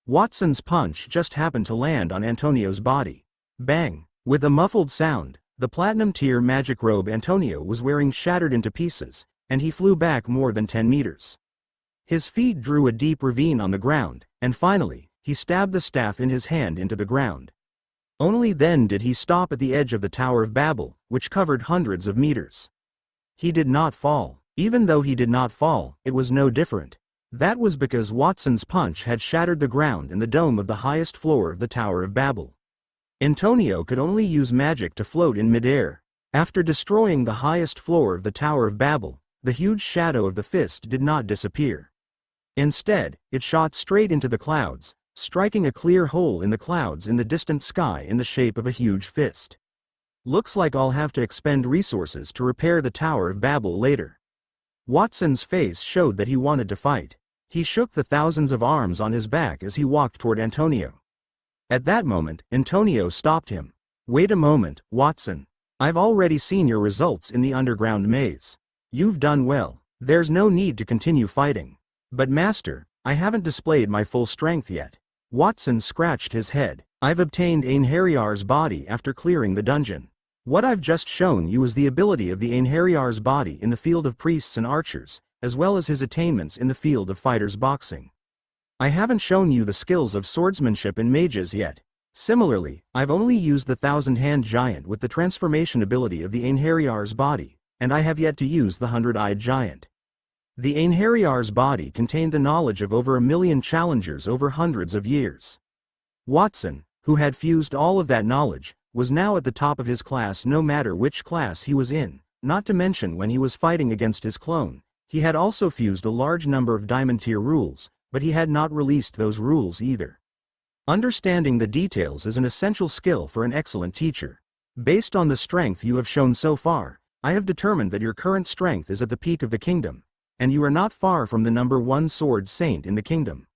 Watson's punch just happened to land on Antonio's body. Bang! With a muffled sound, the platinum-tier magic robe Antonio was wearing shattered into pieces, and he flew back more than 10 meters. His feet drew a deep ravine on the ground, and finally, he stabbed the staff in his hand into the ground. Only then did he stop at the edge of the Tower of Babel, which covered hundreds of meters. He did not fall. Even though he did not fall, it was no different. That was because Watson's punch had shattered the ground in the dome of the highest floor of the Tower of Babel. Antonio could only use magic to float in midair. After destroying the highest floor of the Tower of Babel, the huge shadow of the fist did not disappear. Instead, it shot straight into the clouds, striking a clear hole in the clouds in the distant sky in the shape of a huge fist. "Looks like I'll have to expend resources to repair the Tower of Babel later." Watson's face showed that he wanted to fight. He shook the thousands of arms on his back as he walked toward Antonio. At that moment, Antonio stopped him. "Wait a moment, Watson. I've already seen your results in the underground maze. You've done well. There's no need to continue fighting. But Master, I haven't displayed my full strength yet." Watson scratched his head. "I've obtained Einherjar's body after clearing the dungeon. What I've just shown you is the ability of the Einherjar's body in the field of priests and archers, as well as his attainments in the field of fighters boxing. I haven't shown you the skills of swordsmanship and mages yet. Similarly, I've only used the 1,000-hand giant with the transformation ability of the Einherjar's body, and I have yet to use the 100-eyed giant. The Einherjar's body contained the knowledge of over 1,000,000 challengers over hundreds of years." Watson, who had fused all of that knowledge, was now at the top of his class no matter which class he was in, not to mention when he was fighting against his clone. He had also fused a large number of diamond-tier rules, but he had not released those rules either. Understanding the details is an essential skill for an excellent teacher. Based on the strength you have shown so far, I have determined that your current strength is at the peak of the kingdom, and you are not far from the number 1 sword saint in the kingdom.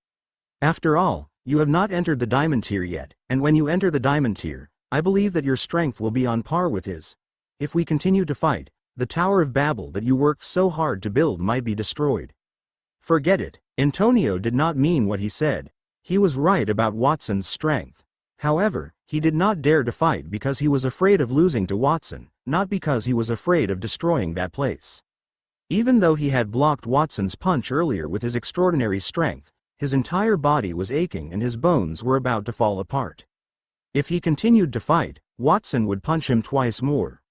After all, you have not entered the diamond tier yet, and when you enter the diamond tier, I believe that your strength will be on par with his. If we continue to fight, the Tower of Babel that you worked so hard to build might be destroyed." Forget it. Antonio did not mean what he said. He was right about Watson's strength. However, he did not dare to fight because he was afraid of losing to Watson, not because he was afraid of destroying that place. Even though he had blocked Watson's punch earlier with his extraordinary strength, his entire body was aching and his bones were about to fall apart. If he continued to fight, Watson would punch him twice more.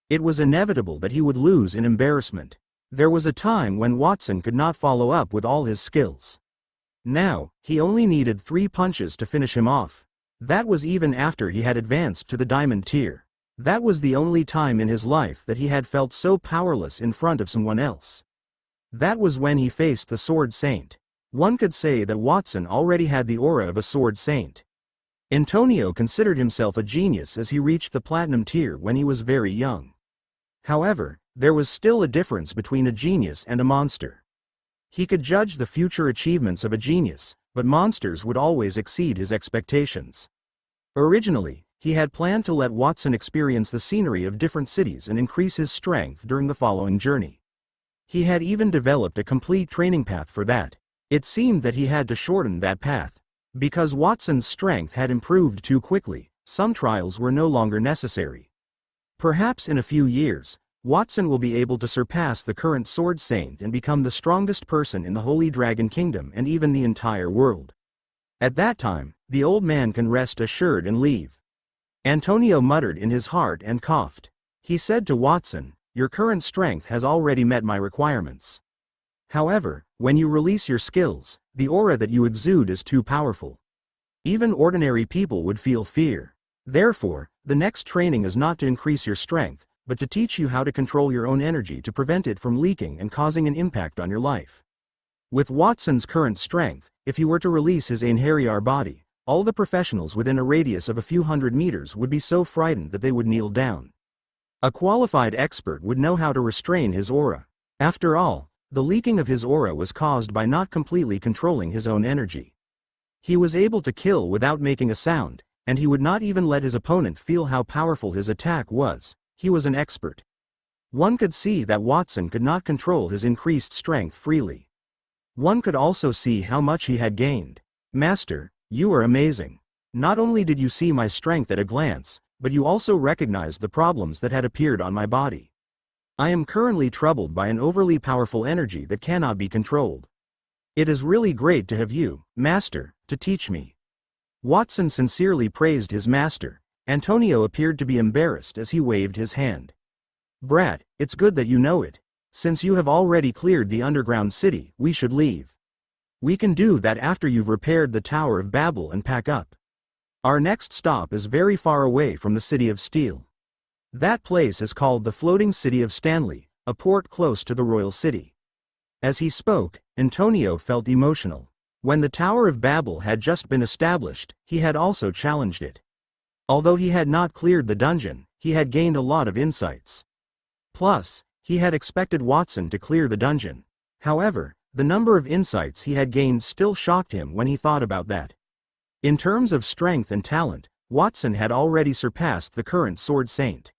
It was inevitable that he would lose in embarrassment. There was a time when Watson could not follow up with all his skills. Now, he only needed 3 punches to finish him off. That was even after he had advanced to the diamond tier. That was the only time in his life that he had felt so powerless in front of someone else. That was when he faced the Sword Saint. One could say that Watson already had the aura of a Sword Saint. Antonio considered himself a genius as he reached the platinum tier when he was very young. However, there was still a difference between a genius and a monster. He could judge the future achievements of a genius, but monsters would always exceed his expectations. Originally, he had planned to let Watson experience the scenery of different cities and increase his strength during the following journey. He had even developed a complete training path for that. It seemed that he had to shorten that path. Because Watson's strength had improved too quickly, some trials were no longer necessary. Perhaps in a few years, Watson will be able to surpass the current Sword Saint and become the strongest person in the Holy Dragon Kingdom and even the entire world. At that time, the old man can rest assured and leave. Antonio muttered in his heart and coughed. He said to Watson, "Your current strength has already met my requirements. However, when you release your skills, the aura that you exude is too powerful. Even ordinary people would feel fear. Therefore, the next training is not to increase your strength, but to teach you how to control your own energy to prevent it from leaking and causing an impact on your life." With Watson's current strength, if he were to release his Einherjar body, all the professionals within a radius of a few hundred meters would be so frightened that they would kneel down. A qualified expert would know how to restrain his aura. After all, the leaking of his aura was caused by not completely controlling his own energy. He was able to kill without making a sound, and he would not even let his opponent feel how powerful his attack was. He was an expert. One could see that Watson could not control his increased strength freely. One could also see how much he had gained. "Master, you are amazing. Not only did you see my strength at a glance, but you also recognized the problems that had appeared on my body. I am currently troubled by an overly powerful energy that cannot be controlled. It is really great to have you, Master, to teach me." Watson sincerely praised his master. Antonio appeared to be embarrassed as he waved his hand. "Brat, it's good that you know it. Since you have already cleared the underground city, we should leave. We can do that after you've repaired the Tower of Babel and pack up. Our next stop is very far away from the City of Steel. That place is called the Floating City of Stanley, a port close to the Royal City." As he spoke, Antonio felt emotional. When the Tower of Babel had just been established, he had also challenged it. Although he had not cleared the dungeon, he had gained a lot of insights. Plus, he had expected Watson to clear the dungeon. However, the number of insights he had gained still shocked him when he thought about that. In terms of strength and talent, Watson had already surpassed the current Sword Saint.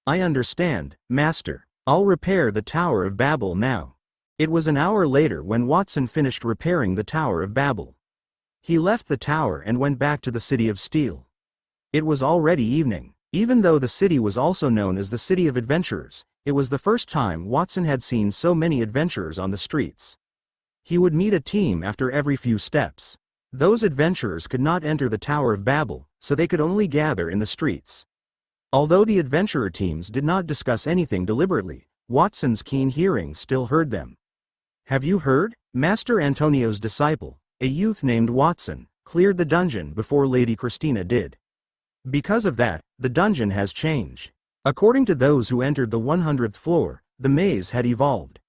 "I understand, Master. I'll repair the Tower of Babel now." It was an hour later when Watson finished repairing the Tower of Babel. He left the tower and went back to the City of Steel. It was already evening. Even though the city was also known as the City of Adventurers, it was the first time Watson had seen so many adventurers on the streets. He would meet a team after every few steps. Those adventurers could not enter the Tower of Babel, so they could only gather in the streets. Although the adventurer teams did not discuss anything deliberately, Watson's keen hearing still heard them. "Have you heard? Master Antonio's disciple, a youth named Watson, cleared the dungeon before Lady Christina did. Because of that, the dungeon has changed. According to those who entered the 100th floor, the maze had evolved.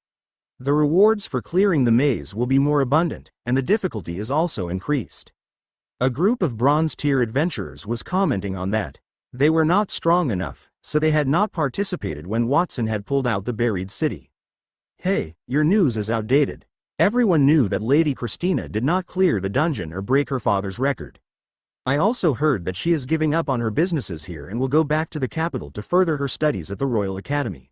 The rewards for clearing the maze will be more abundant, and the difficulty is also increased." A group of bronze-tier adventurers was commenting on that. They were not strong enough, so they had not participated when Watson had pulled out the buried city. "Hey, your news is outdated. Everyone knew that Lady Christina did not clear the dungeon or break her father's record. I also heard that she is giving up on her businesses here and will go back to the capital to further her studies at the Royal Academy."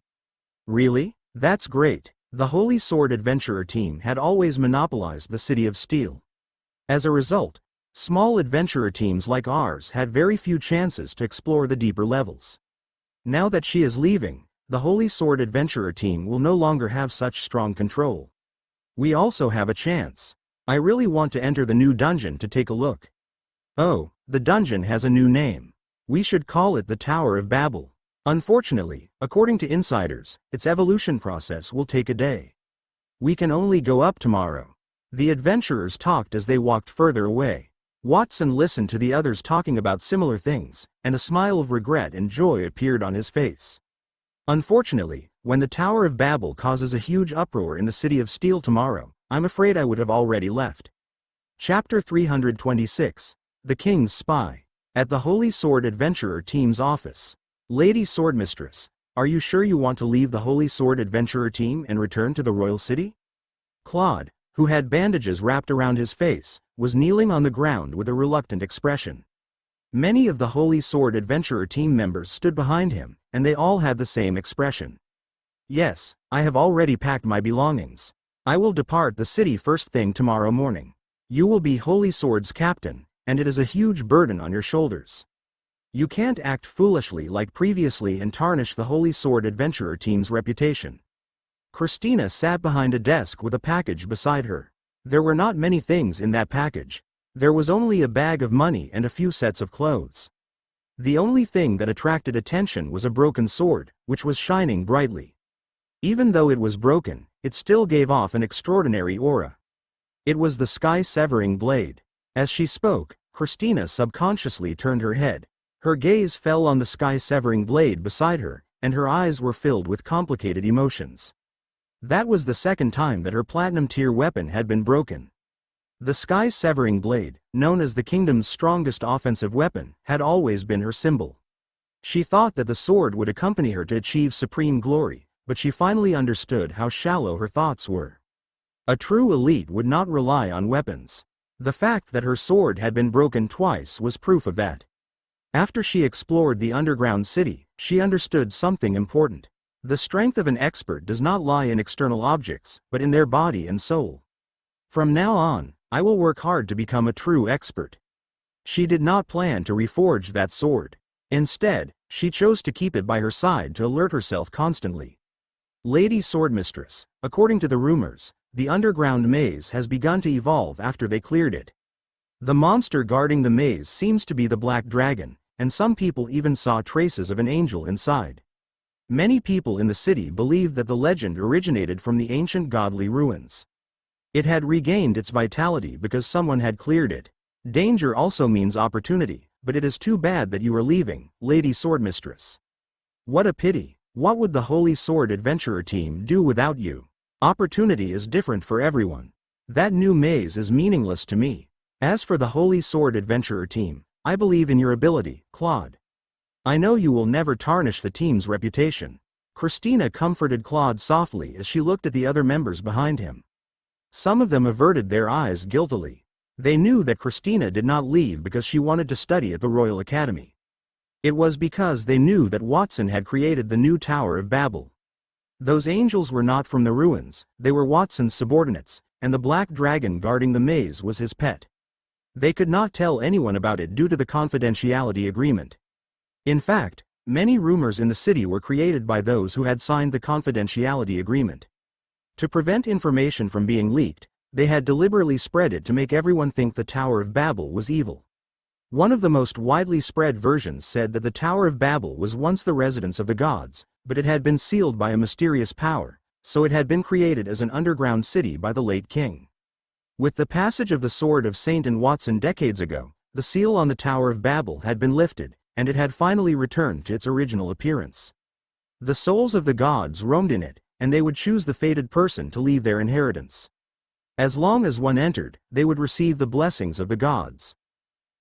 "Really? That's great." The Holy Sword Adventurer team had always monopolized the City of Steel. As a result, small adventurer teams like ours had very few chances to explore the deeper levels. Now that she is leaving, the Holy Sword Adventurer team will no longer have such strong control. We also have a chance. I really want to enter the new dungeon to take a look. Oh, the dungeon has a new name. We should call it the Tower of Babel. Unfortunately, according to insiders, its evolution process will take a day. We can only go up tomorrow. The adventurers talked as they walked further away. Watson listened to the others talking about similar things, and a smile of regret and joy appeared on his face. Unfortunately, when the Tower of Babel causes a huge uproar in the City of Steel tomorrow, I'm afraid I would have already left. Chapter 326. The King's Spy. At the Holy Sword Adventurer team's office. Lady Swordmistress, are you sure you want to leave the Holy Sword Adventurer team and return to the royal city? Claude, who had bandages wrapped around his face, was kneeling on the ground with a reluctant expression. Many of the Holy Sword Adventurer team members stood behind him, and they all had the same expression. Yes, I have already packed my belongings. I will depart the city first thing tomorrow morning. You will be Holy Sword's captain, and it is a huge burden on your shoulders. You can't act foolishly like previously and tarnish the Holy Sword Adventurer team's reputation. Christina sat behind a desk with a package beside her. There were not many things in that package. There was only a bag of money and a few sets of clothes. The only thing that attracted attention was a broken sword, which was shining brightly. Even though it was broken, it still gave off an extraordinary aura. It was the sky-severing blade. As she spoke, Christina subconsciously turned her head. Her gaze fell on the sky-severing blade beside her, and her eyes were filled with complicated emotions. That was the second time that her platinum-tier weapon had been broken. The sky-severing blade, known as the kingdom's strongest offensive weapon, had always been her symbol. She thought that the sword would accompany her to achieve supreme glory, but she finally understood how shallow her thoughts were. A true elite would not rely on weapons. The fact that her sword had been broken twice was proof of that. After she explored the underground city, she understood something important. The strength of an expert does not lie in external objects, but in their body and soul. From now on, I will work hard to become a true expert. She did not plan to reforge that sword. Instead, she chose to keep it by her side to alert herself constantly. Lady Swordmistress, according to the rumors, the underground maze has begun to evolve after they cleared it. The monster guarding the maze seems to be the Black Dragon, and some people even saw traces of an angel inside. Many people in the city believed that the legend originated from the ancient godly ruins. It had regained its vitality because someone had cleared it. Danger also means opportunity, but it is too bad that you are leaving, Lady Swordmistress. What a pity. What would the Holy Sword Adventurer team do without you? Opportunity is different for everyone. That new maze is meaningless to me. As for the Holy Sword Adventurer team, I believe in your ability, Claude. I know you will never tarnish the team's reputation. Christina comforted Claude softly as she looked at the other members behind him. Some of them averted their eyes guiltily. They knew that Christina did not leave because she wanted to study at the Royal Academy. It was because they knew that Watson had created the new Tower of Babel. Those angels were not from the ruins, they were Watson's subordinates, and the black dragon guarding the maze was his pet. They could not tell anyone about it due to the confidentiality agreement. In fact, many rumors in the city were created by those who had signed the confidentiality agreement. To prevent information from being leaked, they had deliberately spread it to make everyone think the Tower of Babel was evil. One of the most widely spread versions said that the Tower of Babel was once the residence of the gods, but it had been sealed by a mysterious power, so it had been created as an underground city by the late king. With the passage of the Sword of Saint and Watson decades ago, the seal on the Tower of Babel had been lifted, and it had finally returned to its original appearance. The souls of the gods roamed in it, and they would choose the fated person to leave their inheritance. As long as one entered, they would receive the blessings of the gods.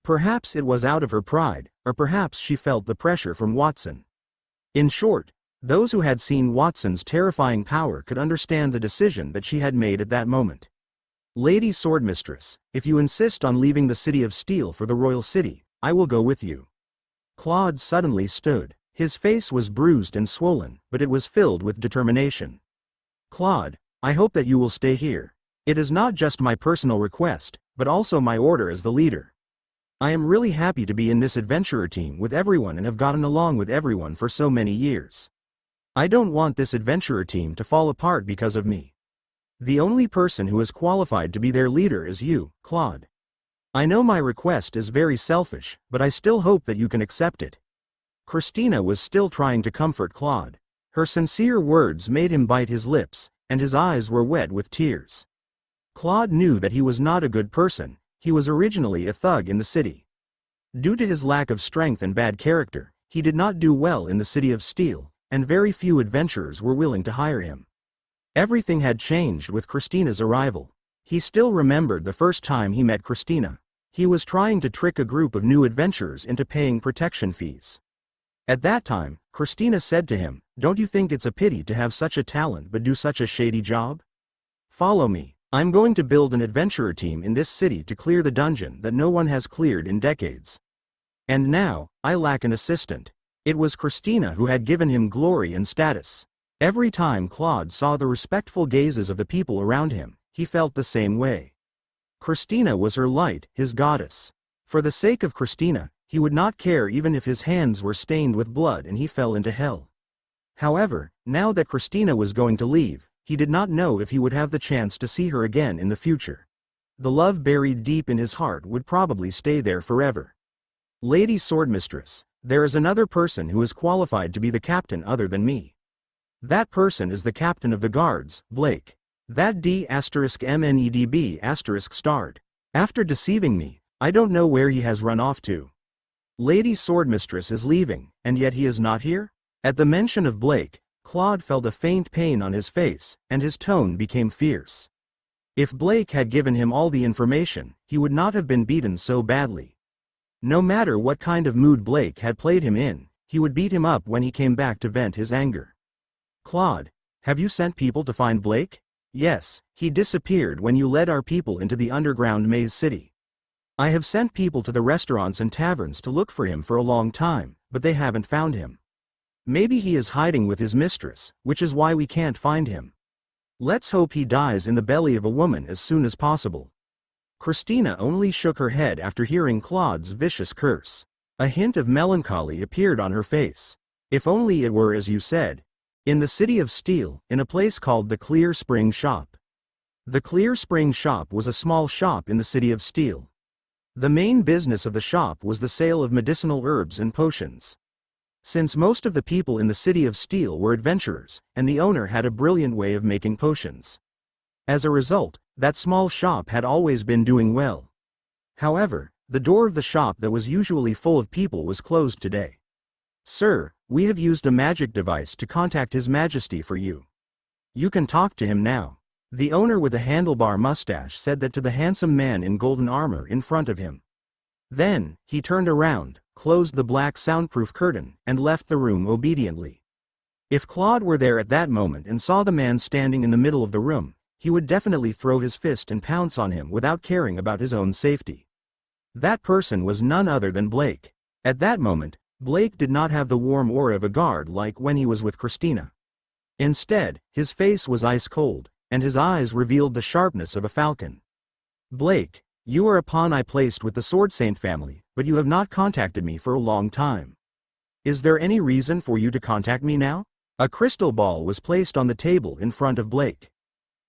Perhaps it was out of her pride, or perhaps she felt the pressure from Watson. In short, those who had seen Watson's terrifying power could understand the decision that she had made at that moment. Lady Swordmistress, if you insist on leaving the City of Steel for the Royal City, I will go with you. Claude suddenly stood. His face was bruised and swollen, but it was filled with determination. Claude, I hope that you will stay here. It is not just my personal request, but also my order as the leader. I am really happy to be in this adventurer team with everyone and have gotten along with everyone for so many years. I don't want this adventurer team to fall apart because of me. The only person who is qualified to be their leader is you, Claude. I know my request is very selfish, but I still hope that you can accept it. Christina was still trying to comfort Claude. Her sincere words made him bite his lips, and his eyes were wet with tears. Claude knew that he was not a good person. He was originally a thug in the city. Due to his lack of strength and bad character, he did not do well in the City of Steel, and very few adventurers were willing to hire him. Everything had changed with Christina's arrival. He still remembered the first time he met Christina. He was trying to trick a group of new adventurers into paying protection fees. At that time, Christina said to him, Don't you think it's a pity to have such a talent but do such a shady job? Follow me. I'm going to build an adventurer team in this city to clear the dungeon that no one has cleared in decades. And now, I lack an assistant. It was Christina who had given him glory and status. Every time Claude saw the respectful gazes of the people around him, he felt the same way. Christina was her light, his goddess. For the sake of Christina, he would not care even if his hands were stained with blood and he fell into hell. However, now that Christina was going to leave, he did not know if he would have the chance to see her again in the future. The love buried deep in his heart would probably stay there forever. Lady Swordmistress, there is another person who is qualified to be the captain other than me. That person is the captain of the guards, Blake. That D*MNEDB* starred. After deceiving me, I don't know where he has run off to. Lady Swordmistress is leaving, and yet he is not here? At the mention of Blake, Claude felt a faint pain on his face, and his tone became fierce. If Blake had given him all the information, he would not have been beaten so badly. No matter what kind of mood Blake had played him in, he would beat him up when he came back to vent his anger. Claude, have you sent people to find Blake? Yes, he disappeared when you led our people into the underground maze city. I have sent people to the restaurants and taverns to look for him for a long time, but they haven't found him. Maybe he is hiding with his mistress, which is why we can't find him. Let's hope he dies in the belly of a woman as soon as possible. Christina only shook her head after hearing Claude's vicious curse. A hint of melancholy appeared on her face. If only it were as you said. In the City of Steel, in a place called the Clear Spring Shop. The Clear Spring Shop was a small shop in the City of Steel. The main business of the shop was the sale of medicinal herbs and potions. Since most of the people in the City of Steel were adventurers, and the owner had a brilliant way of making potions. As a result, that small shop had always been doing well. However, the door of the shop that was usually full of people was closed today. Sir, we have used a magic device to contact His Majesty for you. You can talk to him now. The owner with the handlebar mustache said that to the handsome man in golden armor in front of him. Then, he turned around, closed the black soundproof curtain, and left the room obediently. If Claude were there at that moment and saw the man standing in the middle of the room, he would definitely throw his fist and pounce on him without caring about his own safety. That person was none other than Blake. At that moment, Blake did not have the warm aura of a guard like when he was with Christina. Instead, his face was ice cold, and his eyes revealed the sharpness of a falcon. Blake, you are a pawn I placed with the Sword Saint family, but you have not contacted me for a long time. Is there any reason for you to contact me now? A crystal ball was placed on the table in front of Blake.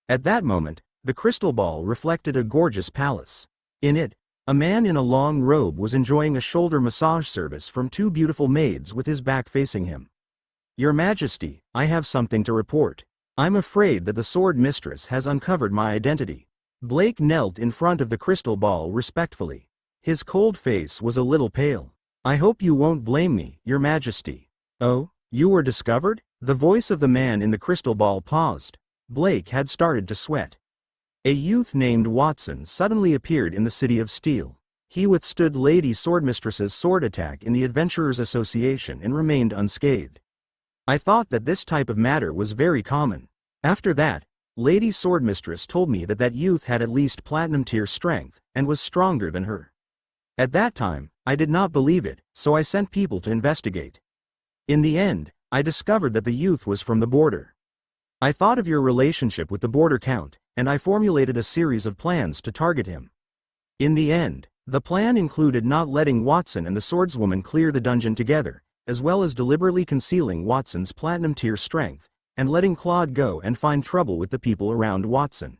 At that moment, the crystal ball reflected a gorgeous palace. In it, a man in a long robe was enjoying a shoulder massage service from two beautiful maids with his back facing him. Your Majesty, I have something to report. I'm afraid that the Sword Mistress has uncovered my identity. Blake knelt in front of the crystal ball respectfully. His cold face was a little pale. I hope you won't blame me, Your Majesty. Oh, you were discovered? The voice of the man in the crystal ball paused. Blake had started to sweat. A youth named Watson suddenly appeared in the City of Steel. He withstood Lady Swordmistress's sword attack in the Adventurers Association and remained unscathed. I thought that this type of matter was very common. After that, Lady Swordmistress told me that that youth had at least platinum tier strength, and was stronger than her. At that time, I did not believe it, so I sent people to investigate. In the end, I discovered that the youth was from the border. I thought of your relationship with the border count, and I formulated a series of plans to target him. In the end, the plan included not letting Watson and the swordswoman clear the dungeon together, as well as deliberately concealing Watson's platinum tier strength, and letting Claude go and find trouble with the people around Watson.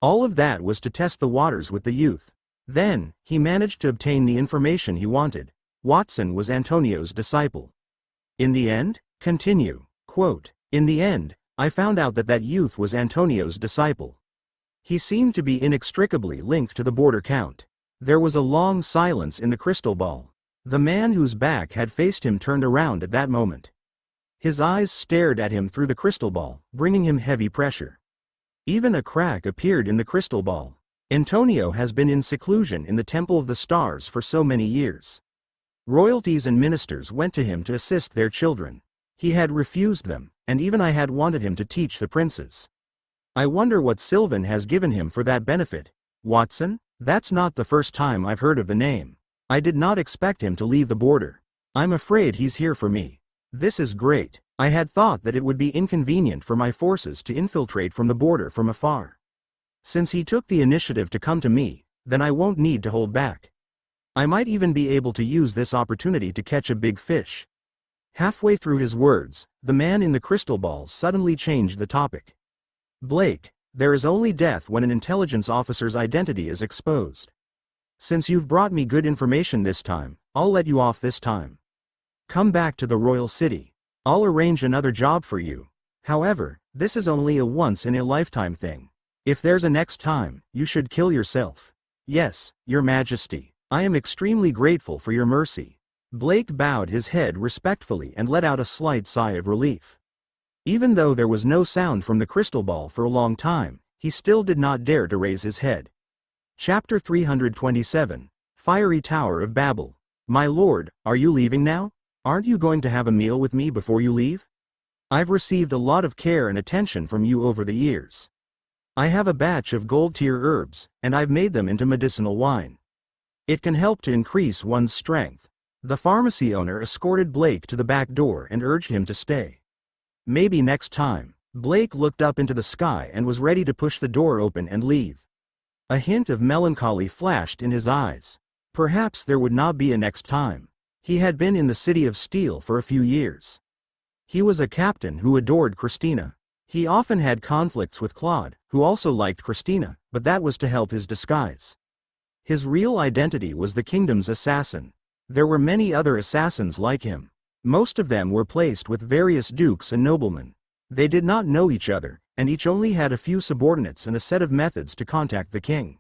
All of that was to test the waters with the youth. Then, he managed to obtain the information he wanted. Watson was Antonio's disciple. In the end, continue, quote, in the end, I found out that that youth was Antonio's disciple. He seemed to be inextricably linked to the border count. There was a long silence in the crystal ball. The man whose back had faced him turned around at that moment. His eyes stared at him through the crystal ball, bringing him heavy pressure. Even a crack appeared in the crystal ball. Antonio has been in seclusion in the Temple of the Stars for so many years. Royalties and ministers went to him to assist their children. He had refused them, and even I had wanted him to teach the princes. I wonder what Sylvan has given him for that benefit. Watson? That's not the first time I've heard of the name. I did not expect him to leave the border. I'm afraid he's here for me. This is great. I had thought that it would be inconvenient for my forces to infiltrate from the border from afar. Since he took the initiative to come to me, then I won't need to hold back. I might even be able to use this opportunity to catch a big fish. Halfway through his words, the man in the crystal ball suddenly changed the topic. Blake, there is only death when an intelligence officer's identity is exposed. Since you've brought me good information this time, I'll let you off this time. Come back to the royal city. I'll arrange another job for you. However, this is only a once-in-a-lifetime thing. If there's a next time, you should kill yourself. Yes, Your Majesty. I am extremely grateful for your mercy. Blake bowed his head respectfully and let out a slight sigh of relief. Even though there was no sound from the crystal ball for a long time, he still did not dare to raise his head. Chapter 327, Fiery Tower of Babel. My lord, are you leaving now? Aren't you going to have a meal with me before you leave? I've received a lot of care and attention from you over the years. I have a batch of gold-tier herbs, and I've made them into medicinal wine. It can help to increase one's strength. The pharmacy owner escorted Blake to the back door and urged him to stay. Maybe next time. Blake looked up into the sky and was ready to push the door open and leave. A hint of melancholy flashed in his eyes. Perhaps there would not be a next time. He had been in the City of Steel for a few years. He was a captain who adored Christina. He often had conflicts with Claude, who also liked Christina, but that was to help his disguise. His real identity was the kingdom's assassin. There were many other assassins like him. Most of them were placed with various dukes and noblemen. They did not know each other, and each only had a few subordinates and a set of methods to contact the king.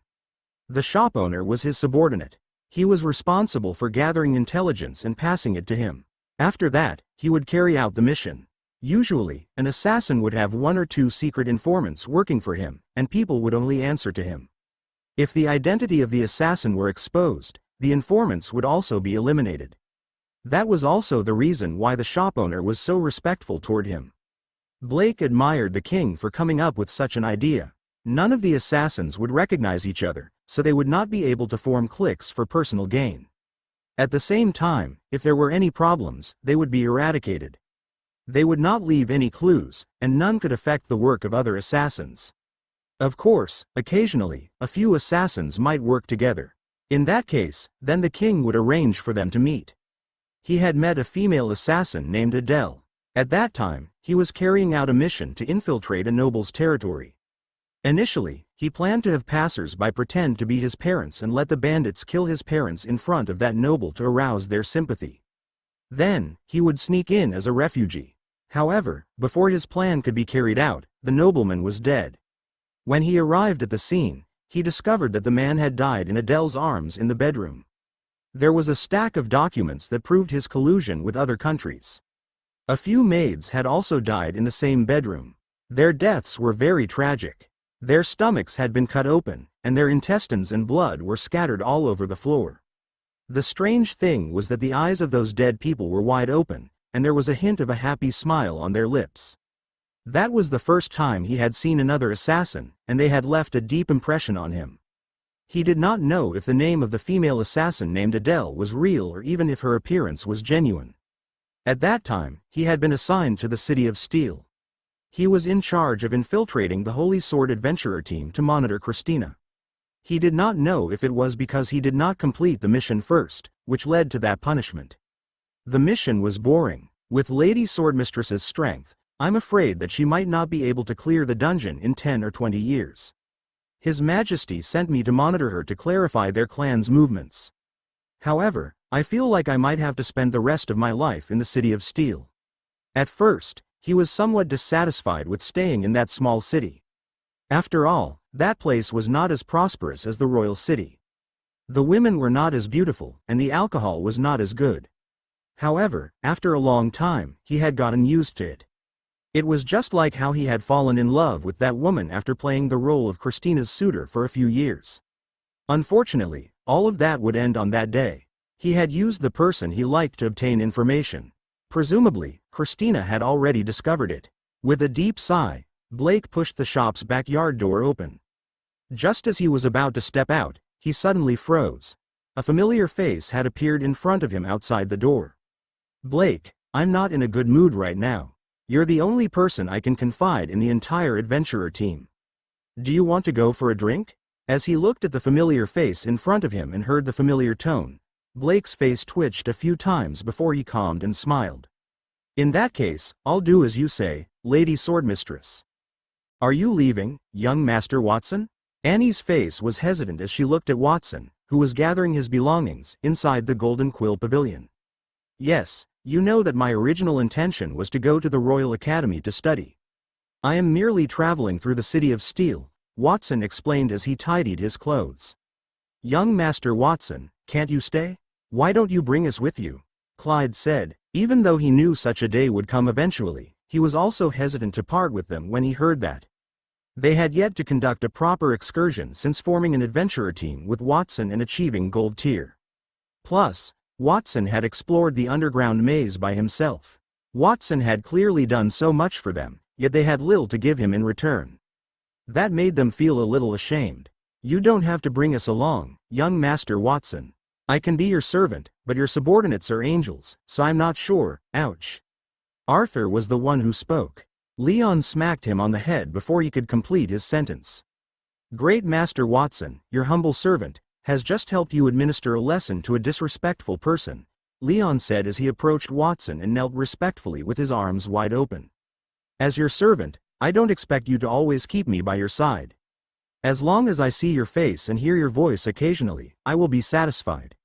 The shop owner was his subordinate. He was responsible for gathering intelligence and passing it to him. After that, he would carry out the mission. Usually, an assassin would have 1 or 2 secret informants working for him, and people would only answer to him. If the identity of the assassin were exposed, the informants would also be eliminated. That was also the reason why the shop owner was so respectful toward him. Blake admired the king for coming up with such an idea. None of the assassins would recognize each other, so they would not be able to form cliques for personal gain. At the same time, if there were any problems, they would be eradicated. They would not leave any clues, and none could affect the work of other assassins. Of course, occasionally, a few assassins might work together. In that case, then the king would arrange for them to meet. He had met a female assassin named Adele. At that time, he was carrying out a mission to infiltrate a noble's territory. Initially, he planned to have passers-by pretend to be his parents and let the bandits kill his parents in front of that noble to arouse their sympathy. Then, he would sneak in as a refugee. However, before his plan could be carried out, the nobleman was dead. When he arrived at the scene, he discovered that the man had died in Adele's arms in the bedroom. There was a stack of documents that proved his collusion with other countries. A few maids had also died in the same bedroom. Their deaths were very tragic. Their stomachs had been cut open, and their intestines and blood were scattered all over the floor. The strange thing was that the eyes of those dead people were wide open, and there was a hint of a happy smile on their lips. That was the first time he had seen another assassin, and they had left a deep impression on him. He did not know if the name of the female assassin named Adele was real or even if her appearance was genuine. At that time, he had been assigned to the City of Steel. He was in charge of infiltrating the Holy Sword adventurer team to monitor Christina. He did not know if it was because he did not complete the mission first, which led to that punishment. The mission was boring. With Lady Swordmistress's strength, I'm afraid that she might not be able to clear the dungeon in 10 or 20 years. His Majesty sent me to monitor her to clarify their clan's movements. However, I feel like I might have to spend the rest of my life in the City of Steel. At first, he was somewhat dissatisfied with staying in that small city. After all, that place was not as prosperous as the royal city. The women were not as beautiful, and the alcohol was not as good. However, after a long time, he had gotten used to it. It was just like how he had fallen in love with that woman after playing the role of Christina's suitor for a few years. Unfortunately, all of that would end on that day. He had used the person he liked to obtain information. Presumably, Christina had already discovered it. With a deep sigh, Blake pushed the shop's backyard door open. Just as he was about to step out, he suddenly froze. A familiar face had appeared in front of him outside the door. "Blake, I'm not in a good mood right now. You're the only person I can confide in the entire adventurer team. Do you want to go for a drink?" As he looked at the familiar face in front of him and heard the familiar tone, Blake's face twitched a few times before he calmed and smiled. "In that case, I'll do as you say, Lady Swordmistress." "Are you leaving, young Master Watson?" Annie's face was hesitant as she looked at Watson, who was gathering his belongings inside the Golden Quill Pavilion. "Yes, you know that my original intention was to go to the Royal Academy to study. I am merely traveling through the City of Steel," Watson explained as he tidied his clothes. "Young Master Watson, can't you stay? Why don't you bring us with you?" Clyde said. Even though he knew such a day would come eventually, he was also hesitant to part with them when he heard that. They had yet to conduct a proper excursion since forming an adventurer team with Watson and achieving Gold Tier. Plus, Watson had explored the underground maze by himself. Watson had clearly done so much for them, yet they had little to give him in return. That made them feel a little ashamed. "You don't have to bring us along, young Master Watson. I can be your servant, but your subordinates are angels, so I'm not sure." Ouch. Arthur was the one who spoke. Leon smacked him on the head before he could complete his sentence. "Great Master Watson, your humble servant, has just helped you administer a lesson to a disrespectful person," Leon said as he approached Watson and knelt respectfully with his arms wide open. "As your servant, I don't expect you to always keep me by your side. As long as I see your face and hear your voice occasionally, I will be satisfied.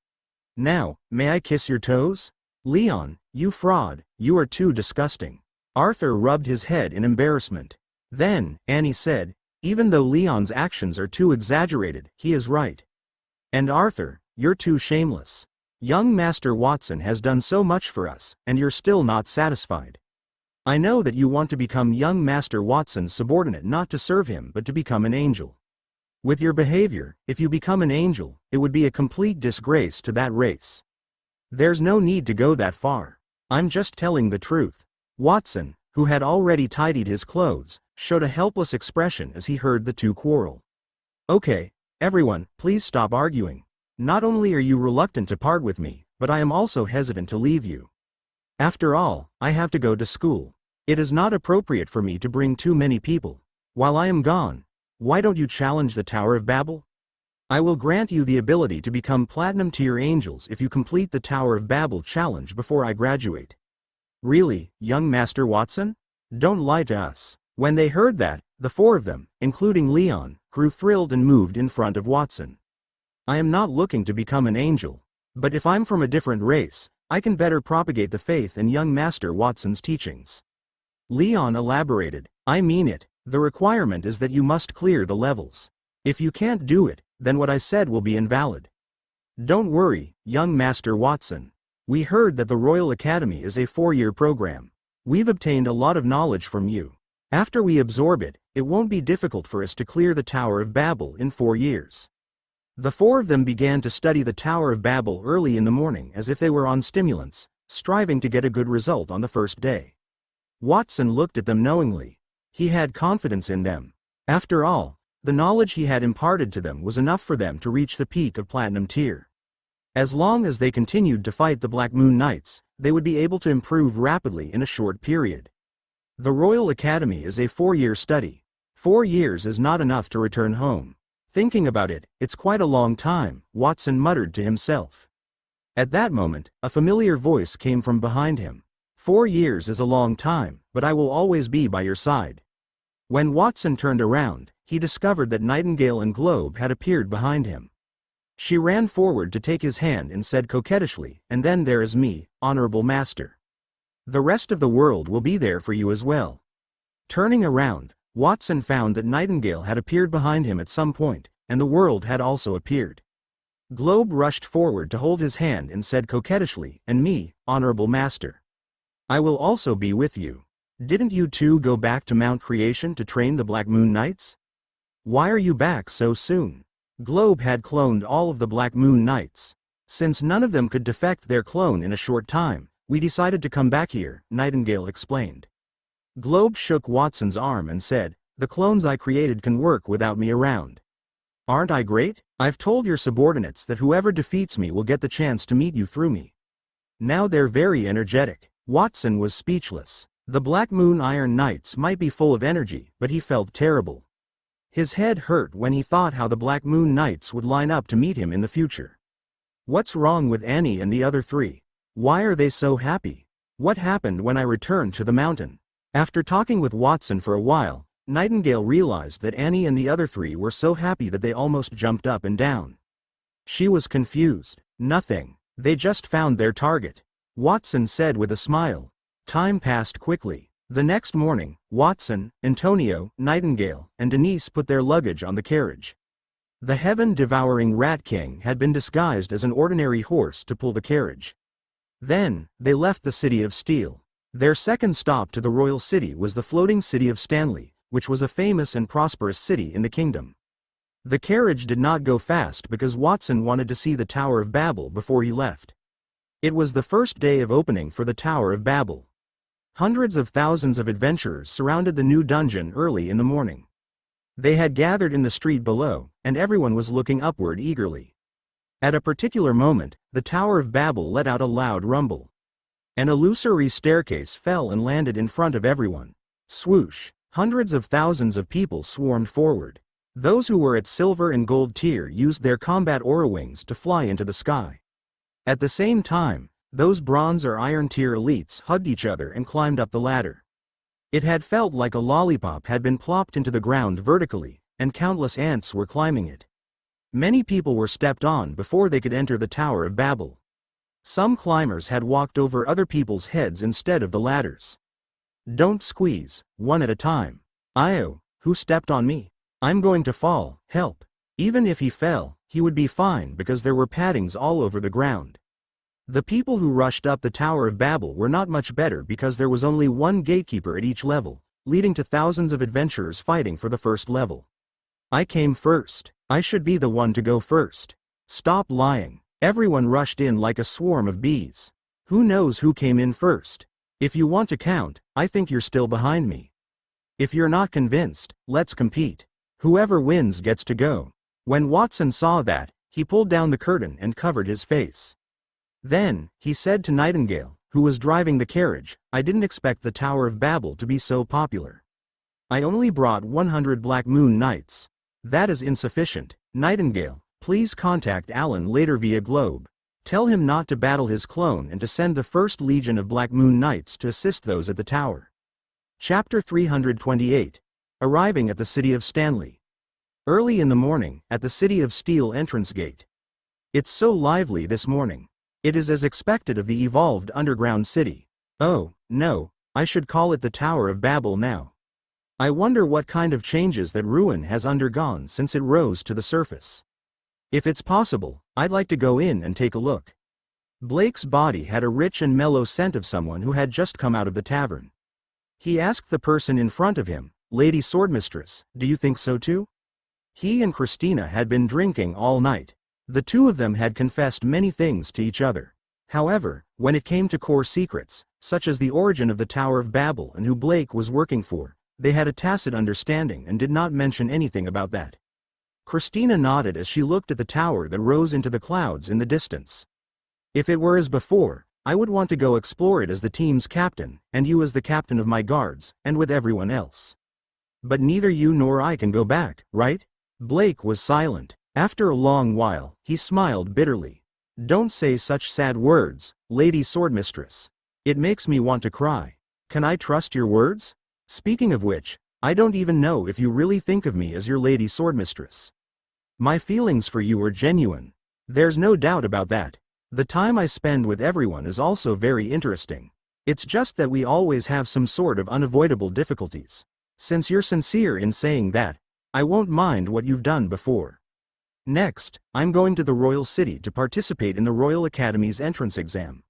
Now, may I kiss your toes?" "Leon, you fraud, you are too disgusting." Arthur rubbed his head in embarrassment. Then, Annie said, "Even though Leon's actions are too exaggerated, he is right. And Arthur, you're too shameless. Young Master Watson has done so much for us, and you're still not satisfied. I know that you want to become young Master Watson's subordinate, not to serve him but to become an angel. With your behavior, if you become an angel, it would be a complete disgrace to that race. There's no need to go that far. I'm just telling the truth." Watson, who had already tidied his clothes, showed a helpless expression as he heard the two quarrel. "Okay, everyone, please stop arguing. Not only are you reluctant to part with me, but I am also hesitant to leave you. After all, I have to go to school. It is not appropriate for me to bring too many people. While I am gone, why don't you challenge the Tower of Babel? I will grant you the ability to become Platinum Tier Angels if you complete the Tower of Babel challenge before I graduate." "Really, young Master Watson? Don't lie to us." When they heard that, the four of them, including Leon, grew thrilled and moved in front of Watson. "I am not looking to become an angel. But if I'm from a different race, I can better propagate the faith in young Master Watson's teachings." Leon elaborated, "I mean it. The requirement is that you must clear the levels. If you can't do it, then what I said will be invalid. Don't worry, young Master Watson. We heard that the Royal Academy is a 4-year program. We've obtained a lot of knowledge from you. After we absorb it, it won't be difficult for us to clear the Tower of Babel in 4 years." The four of them began to study the Tower of Babel early in the morning as if they were on stimulants, striving to get a good result on the first day. Watson looked at them knowingly. He had confidence in them. After all, the knowledge he had imparted to them was enough for them to reach the peak of Platinum Tier. As long as they continued to fight the Black Moon Knights, they would be able to improve rapidly in a short period. The Royal Academy is a 4-year study. 4 years is not enough to return home. Thinking about it, it's quite a long time, Watson muttered to himself. At that moment, a familiar voice came from behind him. 4 years is a long time, but I will always be by your side. When Watson turned around, he discovered that Nightingale and Globe had appeared behind him. She ran forward to take his hand and said coquettishly, "And then there is me, Honorable Master. The rest of the world will be there for you as well." Turning around, Watson found that Nightingale had appeared behind him at some point, and the world had also appeared. Globe rushed forward to hold his hand and said coquettishly, "And me, Honorable Master. I will also be with you. Didn't you two go back to Mount Creation to train the Black Moon Knights? Why are you back so soon?" Globe had cloned all of the Black Moon Knights. Since none of them could defect their clone in a short time, We decided to come back here, Nightingale explained. Globe shook Watson's arm and said, "The clones I created can work without me around. Aren't I great? I've told your subordinates that whoever defeats me will get the chance to meet you through me. Now they're very energetic." Watson was speechless. The Black Moon Iron Knights might be full of energy, but he felt terrible. His head hurt when he thought how the Black Moon Knights would line up to meet him in the future. What's wrong with Annie and the other three? Why are they so happy? What happened when I returned to the mountain? After talking with Watson for a while, Nightingale realized that Annie and the other three were so happy that they almost jumped up and down. She was confused. Nothing. They just found their target, Watson said with a smile. Time passed quickly. The next morning, Watson, Antonio, Nightingale, and Denise put their luggage on the carriage. The heaven-devouring Rat King had been disguised as an ordinary horse to pull the carriage. Then, they left the City of Steel. Their second stop to the royal city was the floating city of Stanley, which was a famous and prosperous city in the kingdom. The carriage did not go fast because Watson wanted to see the Tower of Babel before he left. It was the first day of opening for the Tower of Babel. Hundreds of thousands of adventurers surrounded the new dungeon early in the morning. They had gathered in the street below, and everyone was looking upward eagerly. At a particular moment, the Tower of Babel let out a loud rumble. An illusory staircase fell and landed in front of everyone. Swoosh! Hundreds of thousands of people swarmed forward. Those who were at silver and gold tier used their combat aura wings to fly into the sky. At the same time, those bronze or iron tier elites hugged each other and climbed up the ladder. It had felt like a lollipop had been plopped into the ground vertically, and countless ants were climbing it. Many people were stepped on before they could enter the Tower of Babel. Some climbers had walked over other people's heads instead of the ladders. Don't squeeze, one at a time. Io, who stepped on me? I'm going to fall, help. Even if he fell, he would be fine because there were paddings all over the ground. The people who rushed up the Tower of Babel were not much better because there was only one gatekeeper at each level, leading to thousands of adventurers fighting for the first level. I came first. I should be the one to go first. Stop lying. Everyone rushed in like a swarm of bees. Who knows who came in first? If you want to count, I think you're still behind me. If you're not convinced, let's compete. Whoever wins gets to go. When Watson saw that, he pulled down the curtain and covered his face. Then, he said to Nightingale, who was driving the carriage, I didn't expect the Tower of Babel to be so popular. I only brought 100 Black Moon Knights. That is insufficient. Nightingale, please contact Alan later via Globe. Tell him not to battle his clone and to send the first legion of Black Moon Knights to assist those at the tower. Chapter 328. Arriving at the City of Stanley. Early in the morning, at the City of Steel entrance gate. It's so lively this morning. It is as expected of the evolved underground city. Oh, no, I should call it the Tower of Babel now. I wonder what kind of changes that ruin has undergone since it rose to the surface. If it's possible, I'd like to go in and take a look. Blake's body had a rich and mellow scent of someone who had just come out of the tavern. He asked the person in front of him, Lady Swordmistress, do you think so too? He and Christina had been drinking all night. The two of them had confessed many things to each other. However, when it came to core secrets, such as the origin of the Tower of Babel and who Blake was working for, they had a tacit understanding and did not mention anything about that. Christina nodded as she looked at the tower that rose into the clouds in the distance. If it were as before, I would want to go explore it as the team's captain, and you as the captain of my guards, and with everyone else. But neither you nor I can go back, right? Blake was silent. After a long while, he smiled bitterly. Don't say such sad words, Lady Swordmistress. It makes me want to cry. Can I trust your words? Speaking of which, I don't even know if you really think of me as your Lady Swordmistress. My feelings for you are genuine. There's no doubt about that. The time I spend with everyone is also very interesting. It's just that we always have some sort of unavoidable difficulties. Since you're sincere in saying that, I won't mind what you've done before. Next, I'm going to the Royal City to participate in the Royal Academy's entrance exam.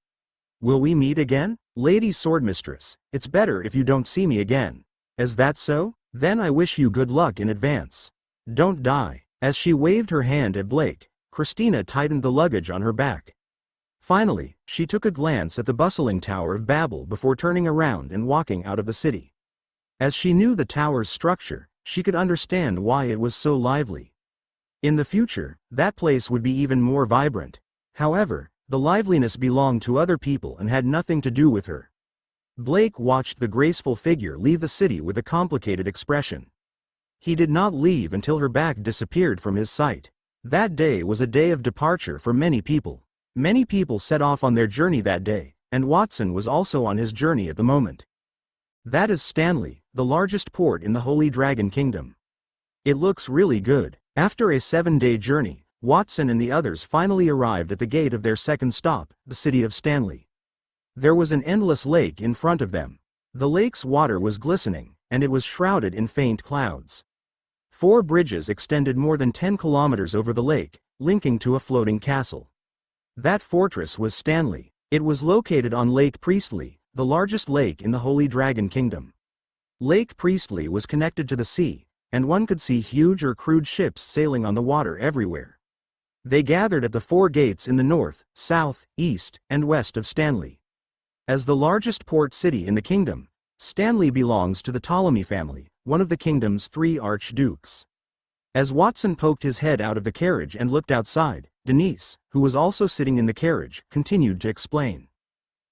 Will we meet again? Lady Swordmistress, it's better if you don't see me again. Is that so? Then I wish you good luck in advance. Don't die. As she waved her hand at Blake, Christina tightened the luggage on her back. Finally, she took a glance at the bustling Tower of Babel before turning around and walking out of the city. As she knew the tower's structure, she could understand why it was so lively. In the future, that place would be even more vibrant. However, the liveliness belonged to other people and had nothing to do with her. Blake watched the graceful figure leave the city with a complicated expression. He did not leave until her back disappeared from his sight. That day was a day of departure for many people. Many people set off on their journey that day, and Watson was also on his journey at the moment. That is Stanley, the largest port in the Holy Dragon Kingdom. It looks really good. After a 7-day journey, Watson and the others finally arrived at the gate of their second stop, the city of Stanley. There was an endless lake in front of them. The lake's water was glistening, and it was shrouded in faint clouds. 4 bridges extended more than 10 kilometers over the lake, linking to a floating castle. That fortress was Stanley. It was located on Lake Priestley, the largest lake in the Holy Dragon Kingdom. Lake Priestley was connected to the sea, and one could see huge or crude ships sailing on the water everywhere. They gathered at the 4 gates in the north, south, east, and west of Stanley. As the largest port city in the kingdom, Stanley belongs to the Ptolemy family, one of the kingdom's 3 archdukes. As Watson poked his head out of the carriage and looked outside, Denise, who was also sitting in the carriage, continued to explain.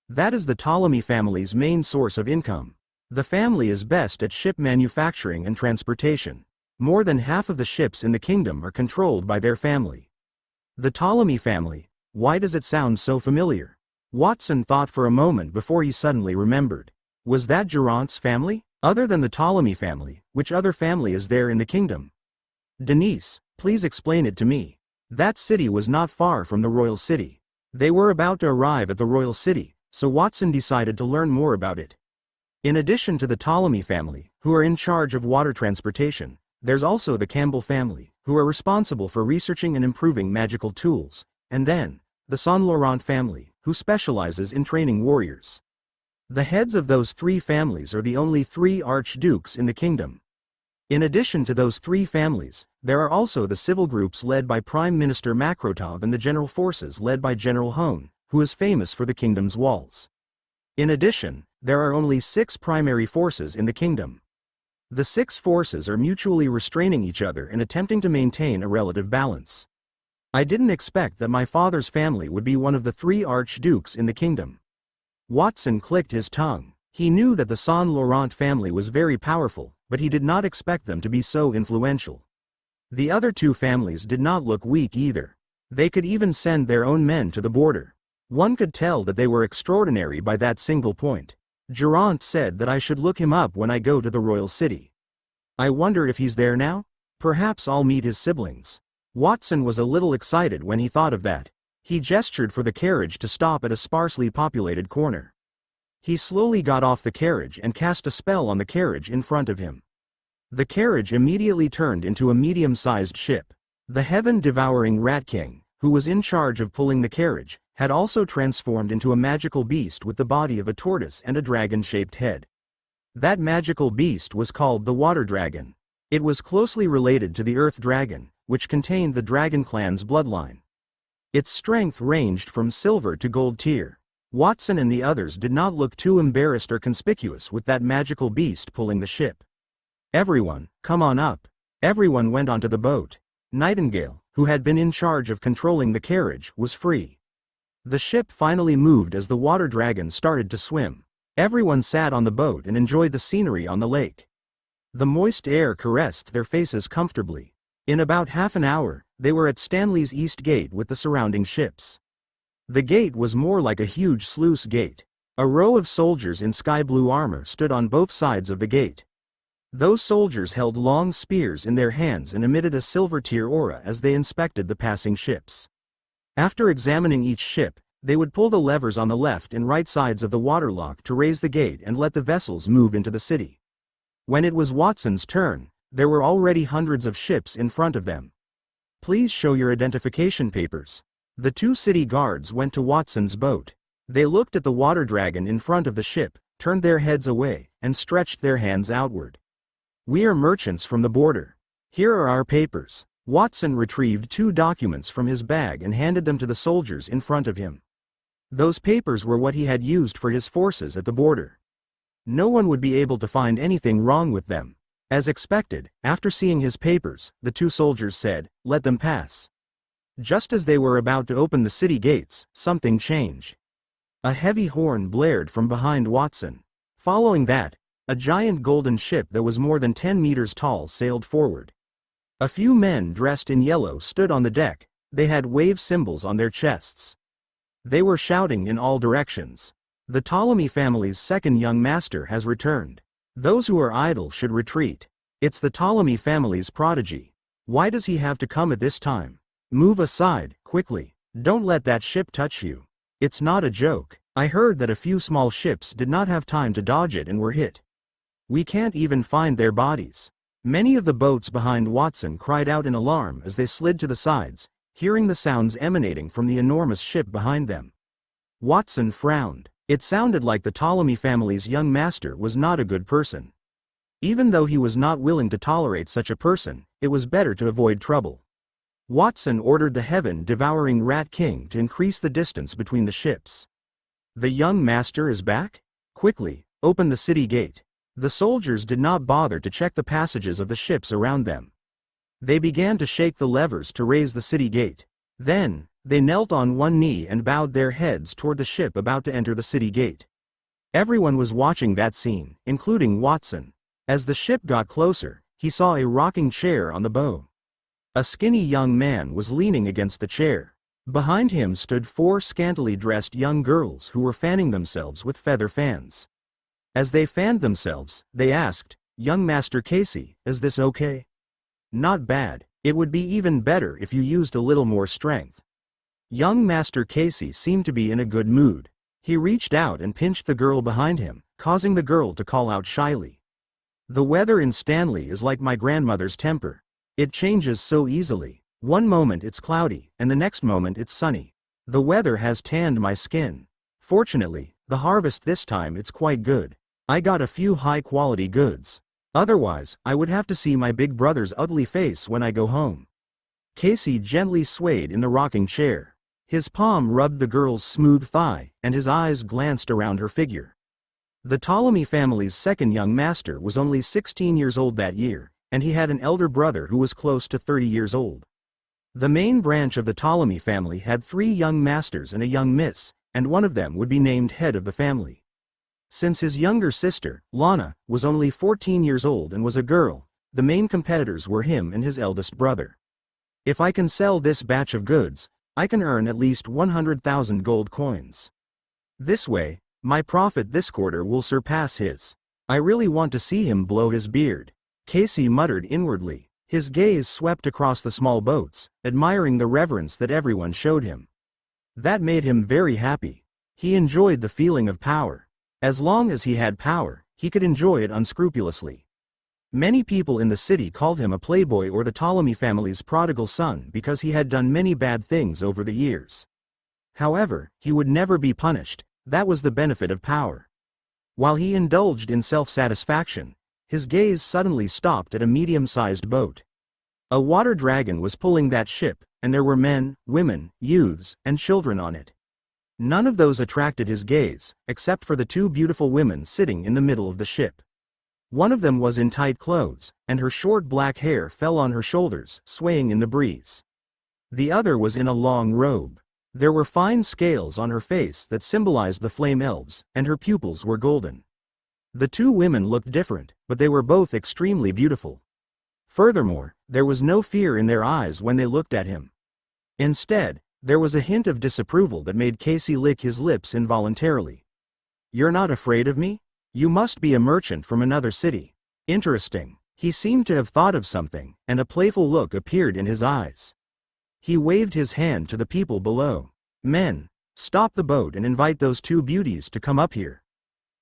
That is the Ptolemy family's main source of income. The family is best at ship manufacturing and transportation. More than half of the ships in the kingdom are controlled by their family. The Ptolemy family, why does it sound so familiar? Watson thought for a moment before he suddenly remembered. Was that Geraint's family? Other than the Ptolemy family, which other family is there in the kingdom? Denise, please explain it to me. That city was not far from the royal city. They were about to arrive at the royal city, so Watson decided to learn more about it. In addition to the Ptolemy family, who are in charge of water transportation, there's also the Campbell family, who are responsible for researching and improving magical tools, and then, the Saint Laurent family, who specializes in training warriors. The heads of those 3 families are the only 3 archdukes in the kingdom. In addition to those 3 families, there are also the civil groups led by Prime Minister Makrotov and the general forces led by General Hone, who is famous for the kingdom's walls. In addition, there are only 6 primary forces in the kingdom. The 6 forces are mutually restraining each other and attempting to maintain a relative balance. I didn't expect that my father's family would be one of the 3 archdukes in the kingdom. Watson clicked his tongue. He knew that the Saint Laurent family was very powerful, but he did not expect them to be so influential. The other 2 families did not look weak either. They could even send their own men to the border. One could tell that they were extraordinary by that single point. Geraint said that I should look him up when I go to the royal city. I wonder if he's there now? Perhaps I'll meet his siblings. Watson was a little excited when he thought of that. He gestured for the carriage to stop at a sparsely populated corner. He slowly got off the carriage and cast a spell on the carriage in front of him. The carriage immediately turned into a medium-sized ship. The heaven-devouring Rat King, who was in charge of pulling the carriage, had also transformed into a magical beast with the body of a tortoise and a dragon-shaped head. That magical beast was called the Water Dragon. It was closely related to the Earth Dragon, which contained the Dragon clan's bloodline. Its strength ranged from silver to gold tier. Watson and the others did not look too embarrassed or conspicuous with that magical beast pulling the ship. Everyone, come on up. Everyone went onto the boat. Nightingale, who had been in charge of controlling the carriage, was free. The ship finally moved as the Water Dragon started to swim. Everyone sat on the boat and enjoyed the scenery on the lake. The moist air caressed their faces comfortably. In about half an hour, they were at Stanley's East Gate with the surrounding ships. The gate was more like a huge sluice gate. A row of soldiers in sky blue armor stood on both sides of the gate. Those soldiers held long spears in their hands and emitted a silver tier aura as they inspected the passing ships. After examining each ship, they would pull the levers on the left and right sides of the waterlock to raise the gate and let the vessels move into the city. When it was Watson's turn, there were already hundreds of ships in front of them. Please show your identification papers. The 2 city guards went to Watson's boat. They looked at the Water Dragon in front of the ship, turned their heads away, and stretched their hands outward. We are merchants from the border. Here are our papers. Watson retrieved 2 documents from his bag and handed them to the soldiers in front of him. Those papers were what he had used for his forces at the border. No one would be able to find anything wrong with them. As expected, after seeing his papers, the two soldiers said, "Let them pass." Just as they were about to open the city gates, something changed. A heavy horn blared from behind Watson. Following that, a giant golden ship that was more than 10 meters tall sailed forward. A few men dressed in yellow stood on the deck. They had wave symbols on their chests. They were shouting in all directions. "The Ptolemy family's second young master has returned. Those who are idle should retreat. It's the Ptolemy family's prodigy. Why does he have to come at this time? Move aside, quickly. Don't let that ship touch you. It's not a joke. I heard that a few small ships did not have time to dodge it and were hit. We can't even find their bodies." Many of the boats behind Watson cried out in alarm as they slid to the sides, hearing the sounds emanating from the enormous ship behind them. Watson frowned. It sounded like the Ptolemy family's young master was not a good person. Even though he was not willing to tolerate such a person, it was better to avoid trouble. Watson ordered the heaven-devouring Rat King to increase the distance between the ships. "The young master is back? Quickly, open the city gate." The soldiers did not bother to check the passages of the ships around them. They began to shake the levers to raise the city gate. Then, they knelt on one knee and bowed their heads toward the ship about to enter the city gate. Everyone was watching that scene, including Watson. As the ship got closer, he saw a rocking chair on the bow. A skinny young man was leaning against the chair. Behind him stood 4 scantily dressed young girls who were fanning themselves with feather fans. As they fanned themselves, they asked, "Young Master Casey, is this okay?" "Not bad. It would be even better if you used a little more strength." Young Master Casey seemed to be in a good mood. He reached out and pinched the girl behind him, causing the girl to call out shyly. "The weather in Stanley is like my grandmother's temper. It changes so easily. One moment it's cloudy, and the next moment it's sunny. The weather has tanned my skin. Fortunately, the harvest this time it's quite good. I got a few high-quality goods. Otherwise, I would have to see my big brother's ugly face when I go home." Casey gently swayed in the rocking chair. His palm rubbed the girl's smooth thigh, and his eyes glanced around her figure. The Ptolemy family's second young master was only 16 years old that year, and he had an elder brother who was close to 30 years old. The main branch of the Ptolemy family had 3 young masters and a young miss, and one of them would be named head of the family. Since his younger sister, Lana, was only 14 years old and was a girl, the main competitors were him and his eldest brother. "If I can sell this batch of goods, I can earn at least 100,000 gold coins. This way, my profit this quarter will surpass his. I really want to see him blow his beard," Casey muttered inwardly. His gaze swept across the small boats, admiring the reverence that everyone showed him. That made him very happy. He enjoyed the feeling of power. As long as he had power, he could enjoy it unscrupulously. Many people in the city called him a playboy or the Ptolemy family's prodigal son because he had done many bad things over the years. However, he would never be punished. That was the benefit of power. While he indulged in self-satisfaction, his gaze suddenly stopped at a medium-sized boat. A water dragon was pulling that ship, and there were men, women, youths, and children on it. None of those attracted his gaze, except for the 2 beautiful women sitting in the middle of the ship. One of them was in tight clothes, and her short black hair fell on her shoulders, swaying in the breeze. The other was in a long robe. There were fine scales on her face that symbolized the flame elves, and her pupils were golden. The 2 women looked different, but they were both extremely beautiful. Furthermore, there was no fear in their eyes when they looked at him. Instead, there was a hint of disapproval that made Casey lick his lips involuntarily. "You're not afraid of me? You must be a merchant from another city. Interesting." He seemed to have thought of something, and a playful look appeared in his eyes. He waved his hand to the people below. "Men, stop the boat and invite those 2 beauties to come up here."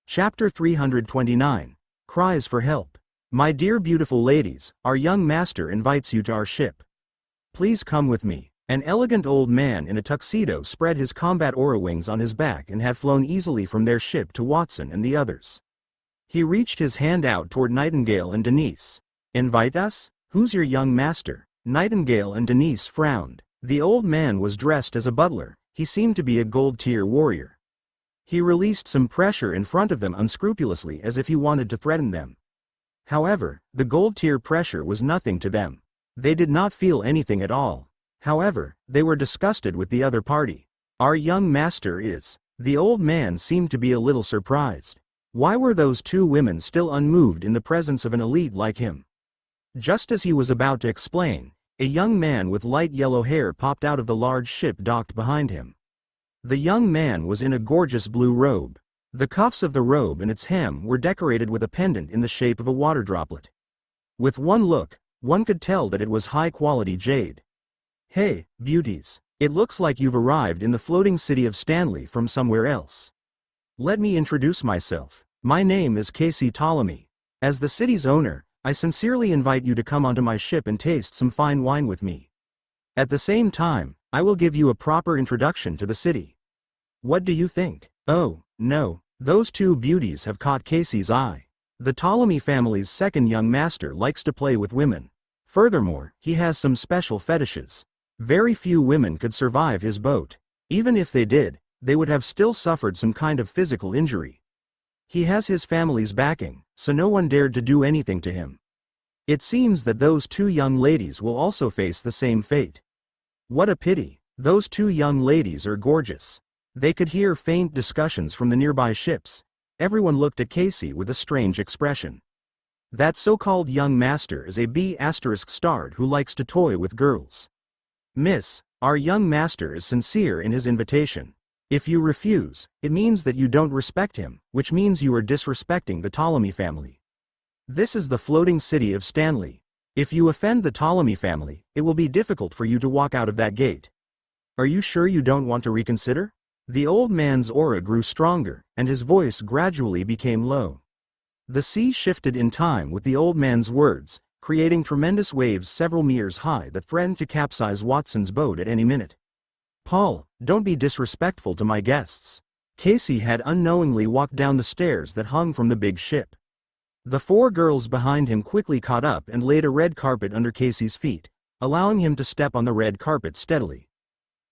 Chapter 329. Cries for help. "My dear beautiful ladies, our young master invites you to our ship. Please come with me." An elegant old man in a tuxedo spread his combat aura wings on his back and had flown easily from their ship to Watson and the others. He reached his hand out toward Nightingale and Denise. "Invite us? Who's your young master?" Nightingale and Denise frowned. The old man was dressed as a butler, He seemed to be a gold-tier warrior. He released some pressure in front of them unscrupulously as if he wanted to threaten them. However, the gold-tier pressure was nothing to them. They did not feel anything at all. However, they were disgusted with the other party. Our young master is. The old man seemed to be a little surprised. Why were those two women still unmoved in the presence of an elite like him? Just as he was about to explain, a young man with light yellow hair popped out of the large ship docked behind him. The young man was in a gorgeous blue robe. The cuffs of the robe and its hem were decorated with a pendant in the shape of a water droplet. With one look, one could tell that it was high-quality jade. Hey, beauties. It looks like you've arrived in the floating city of Stanley from somewhere else. Let me introduce myself. My name is Casey Ptolemy. As the city's owner, I sincerely invite you to come onto my ship and taste some fine wine with me. At the same time, I will give you a proper introduction to the city. What do you think? Oh, no, those two beauties have caught Casey's eye. The Ptolemy family's second young master likes to play with women. Furthermore, he has some special fetishes. Very few women could survive his boat. Even if they did, they would have still suffered some kind of physical injury. He has his family's backing, so no one dared to do anything to him. It seems that those two young ladies will also face the same fate. What a pity. Those two young ladies are gorgeous. They could hear faint discussions from the nearby ships. Everyone looked at Casey with a strange expression. That so-called young master is a B***starred who likes to toy with girls. Miss, our young master is sincere in his invitation. If you refuse, it means that you don't respect him, which means you are disrespecting the Ptolemy family. This is the floating city of Stanley. If you offend the Ptolemy family, it will be difficult for you to walk out of that gate. Are you sure you don't want to reconsider? The old man's aura grew stronger, and his voice gradually became low. The sea shifted in time with the old man's words, creating tremendous waves several meters high that threatened to capsize Watson's boat at any minute. Paul, don't be disrespectful to my guests. Casey had unknowingly walked down the stairs that hung from the big ship. The four girls behind him quickly caught up and laid a red carpet under Casey's feet, allowing him to step on the red carpet steadily.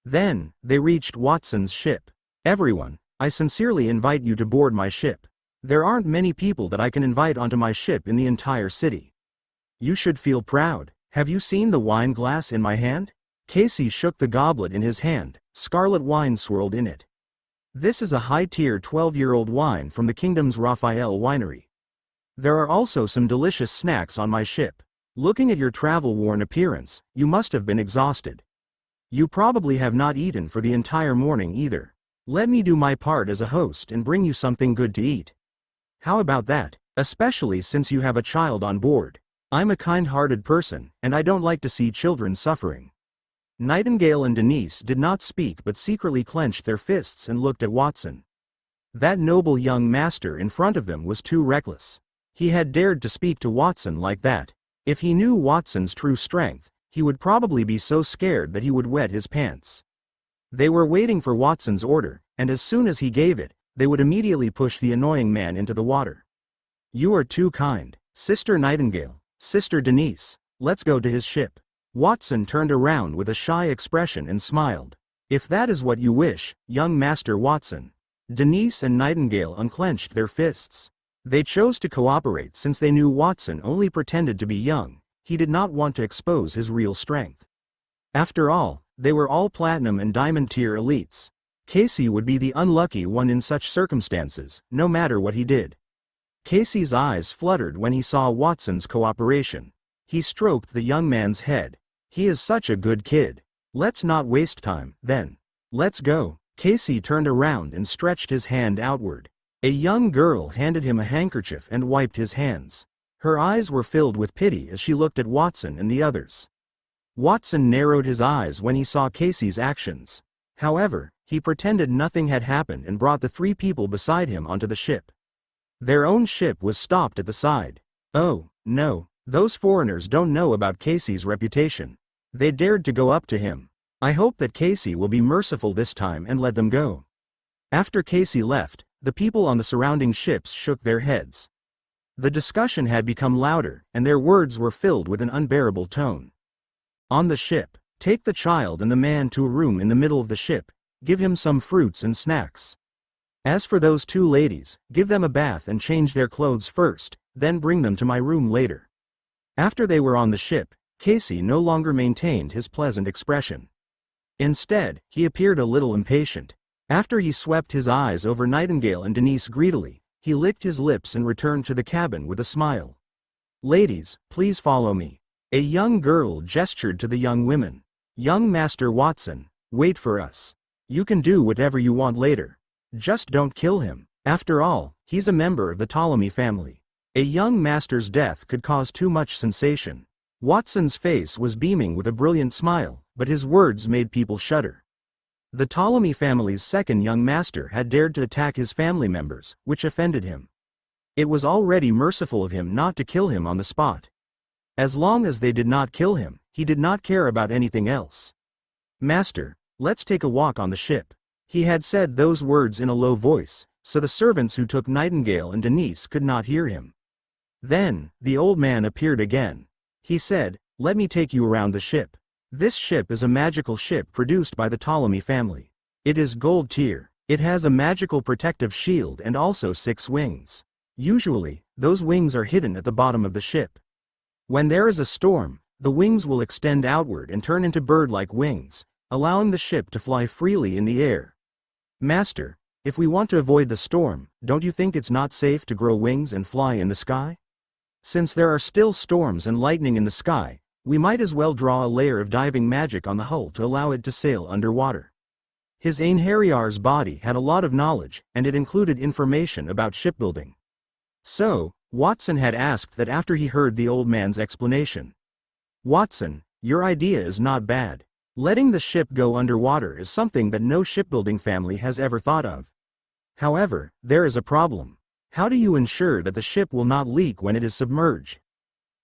Then, they reached Watson's ship. Everyone, I sincerely invite you to board my ship. There aren't many people that I can invite onto my ship in the entire city. You should feel proud. Have you seen the wine glass in my hand? Casey shook the goblet in his hand. Scarlet wine swirled in it. This is a high-tier 12-year-old wine from the kingdom's Raphael winery. There are also some delicious snacks on my ship. Looking at your travel-worn appearance, you must have been exhausted. You probably have not eaten for the entire morning either. Let me do my part as a host and bring you something good to eat. How about that, especially since you have a child on board? I'm a kind-hearted person, and I don't like to see children suffering. Nightingale and Denise did not speak but secretly clenched their fists and looked at Watson. That noble young master in front of them was too reckless. He had dared to speak to Watson like that. If he knew Watson's true strength, he would probably be so scared that he would wet his pants. They were waiting for Watson's order, and as soon as he gave it, they would immediately push the annoying man into the water. You are too kind, Sister Nightingale. Sister Denise, let's go to his ship. Watson turned around with a shy expression and smiled. If that is what you wish, young Master Watson. Denise and Nightingale unclenched their fists. They chose to cooperate since they knew Watson only pretended to be young. He did not want to expose his real strength. After all, they were all platinum and diamond tier elites. Casey would be the unlucky one in such circumstances, no matter what he did. Casey's eyes fluttered when he saw Watson's cooperation. He stroked the young man's head. He is such a good kid. Let's not waste time, then. Let's go. Casey turned around and stretched his hand outward. A young girl handed him a handkerchief and wiped his hands. Her eyes were filled with pity as she looked at Watson and the others. Watson narrowed his eyes when he saw Casey's actions. However, he pretended nothing had happened and brought the three people beside him onto the ship. Their own ship was stopped at the side. Oh, no, those foreigners don't know about Casey's reputation. They dared to go up to him. I hope that Casey will be merciful this time and let them go. After Casey left, the people on the surrounding ships shook their heads. The discussion had become louder, and their words were filled with an unbearable tone. On the ship, take the child and the man to a room in the middle of the ship. give him some fruits and snacks. As for those two ladies, give them a bath and change their clothes first, then bring them to my room later. After they were on the ship, Casey no longer maintained his pleasant expression. Instead, he appeared a little impatient. After he swept his eyes over Nightingale and Denise greedily, he licked his lips and returned to the cabin with a smile. Ladies, please follow me. A young girl gestured to the young women. Young Master Watson, wait for us. You can do whatever you want later. Just don't kill him. After all, he's a member of the Ptolemy family. A young master's death could cause too much sensation. Watson's face was beaming with a brilliant smile, but his words made people shudder. The Ptolemy family's second young master had dared to attack his family members, which offended him. It was already merciful of him not to kill him on the spot. As long as they did not kill him, he did not care about anything else. Master, let's take a walk on the ship. He had said those words in a low voice, so the servants who took Nightingale and Denise could not hear him. Then, the old man appeared again. He said, let me take you around the ship. This ship is a magical ship produced by the Ptolemy family. It is gold tier. It has a magical protective shield and also 6 wings. Usually, those wings are hidden at the bottom of the ship. When there is a storm, the wings will extend outward and turn into bird-like wings, allowing the ship to fly freely in the air. Master, if we want to avoid the storm, don't you think it's not safe to grow wings and fly in the sky? Since there are still storms and lightning in the sky, we might as well draw a layer of diving magic on the hull to allow it to sail underwater. His Einherjar's body had a lot of knowledge, and it included information about shipbuilding. So, Watson had asked that after he heard the old man's explanation. Watson, your idea is not bad. Letting the ship go underwater is something that no shipbuilding family has ever thought of. However, there is a problem. How do you ensure that the ship will not leak when it is submerged?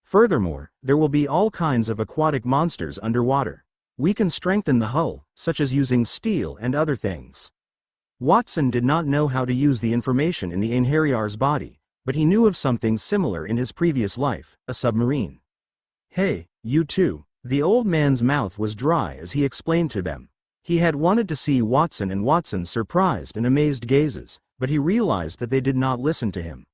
Furthermore, there will be all kinds of aquatic monsters underwater. We can strengthen the hull, such as using steel and other things. Watson did not know how to use the information in the Einherjar's body, but he knew of something similar in his previous life, a submarine. Hey, you two. The old man's mouth was dry as he explained to them. He had wanted to see Watson and Watson's surprised and amazed gazes, but he realized that they did not listen to him.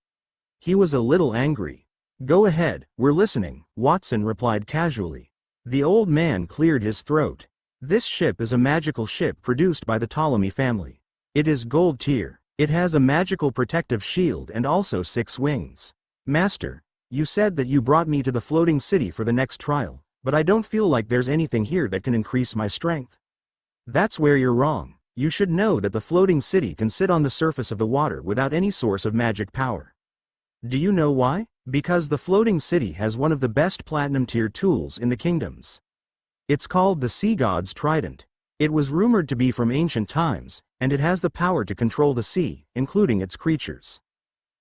He was a little angry. Go ahead, we're listening, Watson replied casually. The old man cleared his throat. This ship is a magical ship produced by the Ptolemy family. It is gold tier. It has a magical protective shield and also 6 wings. Master, you said that you brought me to the floating city for the next trial. But I don't feel like there's anything here that can increase my strength. That's where you're wrong. You should know that the floating city can sit on the surface of the water without any source of magic power. Do you know why? Because the floating city has one of the best platinum tier tools in the kingdoms. It's called the Sea God's Trident. It was rumored to be from ancient times, and it has the power to control the sea, including its creatures.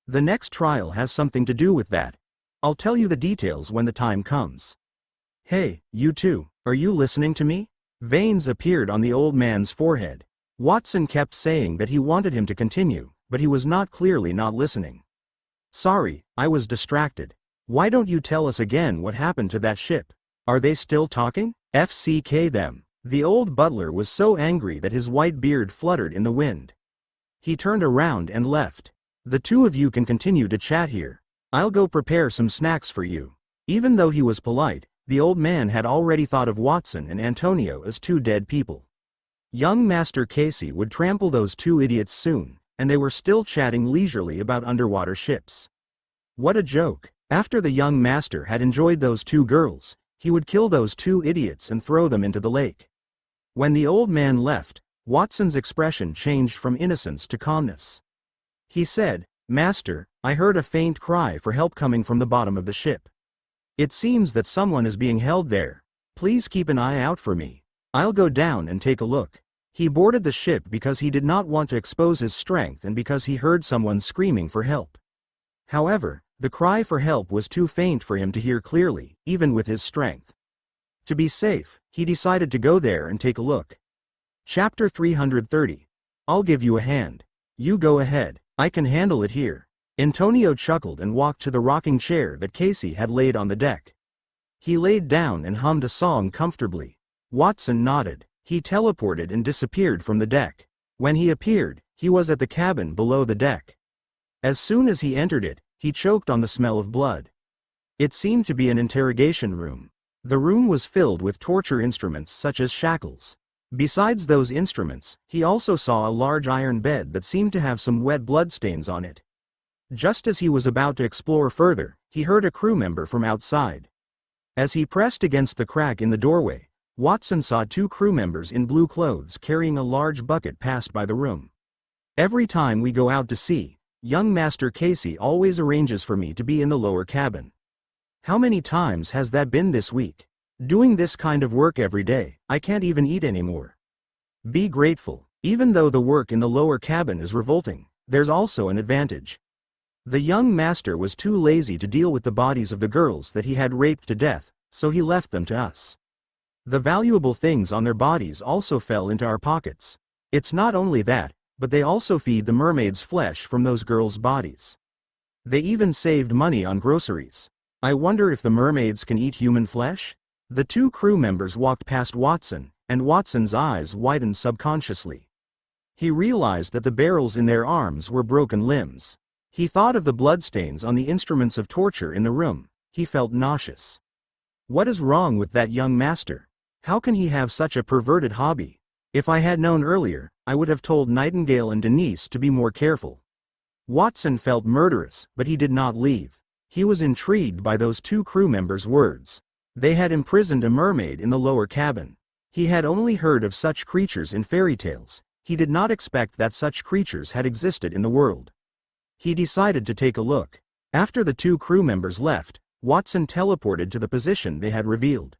The next trial has something to do with that. I'll tell you the details when the time comes. Hey, you two, are you listening to me? Veins appeared on the old man's forehead. Watson kept saying that he wanted him to continue, but he was not clearly not listening. Sorry, I was distracted. Why don't you tell us again what happened to that ship? Are they still talking? FCK them. The old butler was so angry that his white beard fluttered in the wind. He turned around and left. The two of you can continue to chat here. I'll go prepare some snacks for you. Even though he was polite, the old man had already thought of Watson and Antonio as 2 dead people. Young Master Casey would trample those 2 idiots soon, and they were still chatting leisurely about underwater ships. What a joke. After the young master had enjoyed those 2 girls, he would kill those 2 idiots and throw them into the lake. When the old man left, Watson's expression changed from innocence to calmness. He said, Master, I heard a faint cry for help coming from the bottom of the ship. It seems that someone is being held there. Please keep an eye out for me. I'll go down and take a look. He boarded the ship because he did not want to expose his strength and because he heard someone screaming for help. However, the cry for help was too faint for him to hear clearly, even with his strength. To be safe, he decided to go there and take a look. Chapter 330. I'll give you a hand. You go ahead. I can handle it here. Antonio chuckled and walked to the rocking chair that Casey had laid on the deck. He laid down and hummed a song comfortably. Watson nodded. He teleported and disappeared from the deck. When he appeared, he was at the cabin below the deck. As soon as he entered it, he choked on the smell of blood. It seemed to be an interrogation room. The room was filled with torture instruments such as shackles. Besides those instruments, he also saw a large iron bed that seemed to have some wet bloodstains on it. Just as he was about to explore further, he heard a crew member from outside. As he pressed against the crack in the doorway, Watson saw two crew members in blue clothes carrying a large bucket pass by the room. Every time we go out to sea, young Master Casey always arranges for me to be in the lower cabin. How many times has that been this week? Doing this kind of work every day, I can't even eat anymore. Be grateful. Even though the work in the lower cabin is revolting, there's also an advantage. The young master was too lazy to deal with the bodies of the girls that he had raped to death, so he left them to us. The valuable things on their bodies also fell into our pockets. It's not only that, but they also feed the mermaids flesh from those girls' bodies. They even saved money on groceries. I wonder if the mermaids can eat human flesh? The two crew members walked past Watson, and Watson's eyes widened subconsciously. He realized that the barrels in their arms were broken limbs. He thought of the bloodstains on the instruments of torture in the room. He felt nauseous. What is wrong with that young master? How can he have such a perverted hobby? If I had known earlier, I would have told Nightingale and Denise to be more careful. Watson felt murderous, but he did not leave. He was intrigued by those two crew members' words. They had imprisoned a mermaid in the lower cabin. He had only heard of such creatures in fairy tales. He did not expect that such creatures had existed in the world. He decided to take a look. After the two crew members left, Watson teleported to the position they had revealed.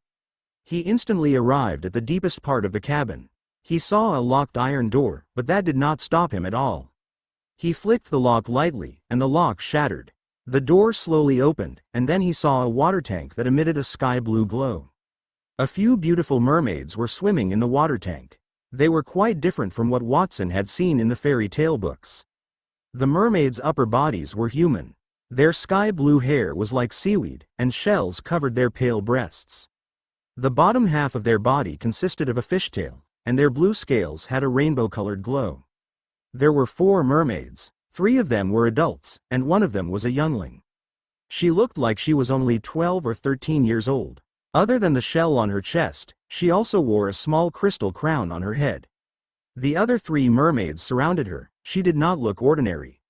He instantly arrived at the deepest part of the cabin. He saw a locked iron door, but that did not stop him at all. He flicked the lock lightly, and the lock shattered. The door slowly opened, and then he saw a water tank that emitted a sky-blue glow. A few beautiful mermaids were swimming in the water tank. They were quite different from what Watson had seen in the fairy tale books. The mermaids' upper bodies were human. Their sky-blue hair was like seaweed, and shells covered their pale breasts. The bottom half of their body consisted of a fishtail, and their blue scales had a rainbow-colored glow. There were 4 mermaids. 3 of them were adults, and 1 of them was a youngling. She looked like she was only 12 or 13 years old. Other than the shell on her chest, she also wore a small crystal crown on her head. The other 3 mermaids surrounded her. She did not look ordinary.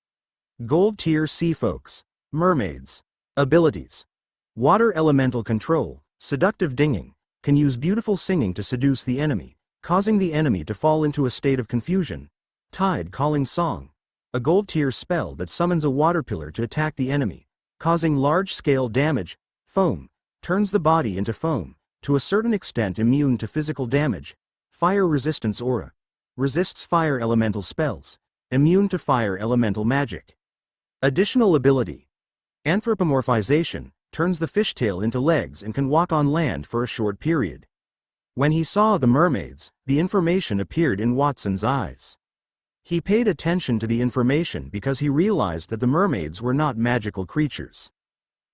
Gold-tier sea folks. Mermaids. Abilities. Water elemental control, seductive dinging, can use beautiful singing to seduce the enemy, causing the enemy to fall into a state of confusion. Tide calling song. A gold-tier spell that summons a water pillar to attack the enemy, causing large-scale damage. Foam. Turns the body into foam, to a certain extent immune to physical damage. Fire resistance aura. Resists fire elemental spells. Immune to fire elemental magic. Additional ability. Anthropomorphization. Turns the fishtail into legs and can walk on land for a short period. When he saw the mermaids, the information appeared in Watson's eyes. He paid attention to the information because he realized that the mermaids were not magical creatures.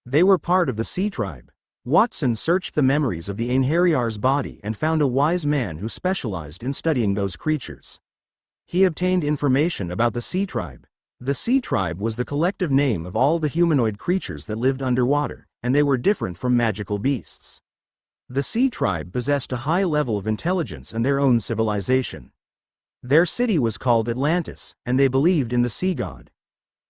They were part of the sea tribe. Watson searched the memories of the Einherjar's body and found a wise man who specialized in studying those creatures. He obtained information about the sea tribe. The sea tribe was the collective name of all the humanoid creatures that lived underwater, and they were different from magical beasts. The sea tribe possessed a high level of intelligence and their own civilization. Their city was called Atlantis, and they believed in the sea god.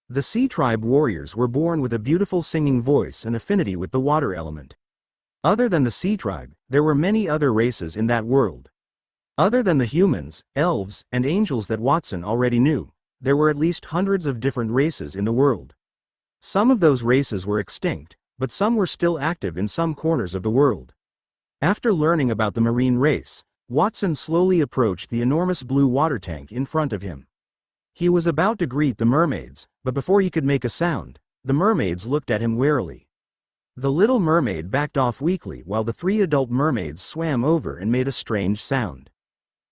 The sea tribe warriors were born with a beautiful singing voice and affinity with the water element. Other than the sea tribe, there were many other races in that world. Other than the humans, elves, and angels that Watson already knew, there were at least hundreds of different races in the world. Some of those races were extinct, but some were still active in some corners of the world. After learning about the marine race, Watson slowly approached the enormous blue water tank in front of him. He was about to greet the mermaids, but before he could make a sound, the mermaids looked at him warily. The little mermaid backed off weakly while the 3 adult mermaids swam over and made a strange sound.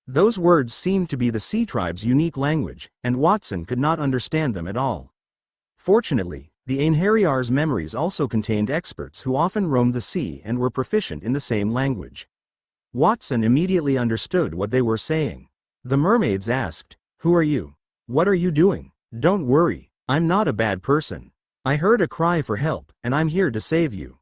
Those words seemed to be the sea tribe's unique language, and Watson could not understand them at all. Fortunately, the Einherjar's memories also contained experts who often roamed the sea and were proficient in the same language. Watson immediately understood what they were saying. The mermaids asked, "Who are you? What are you doing?" "Don't worry, I'm not a bad person. I heard a cry for help, and I'm here to save you."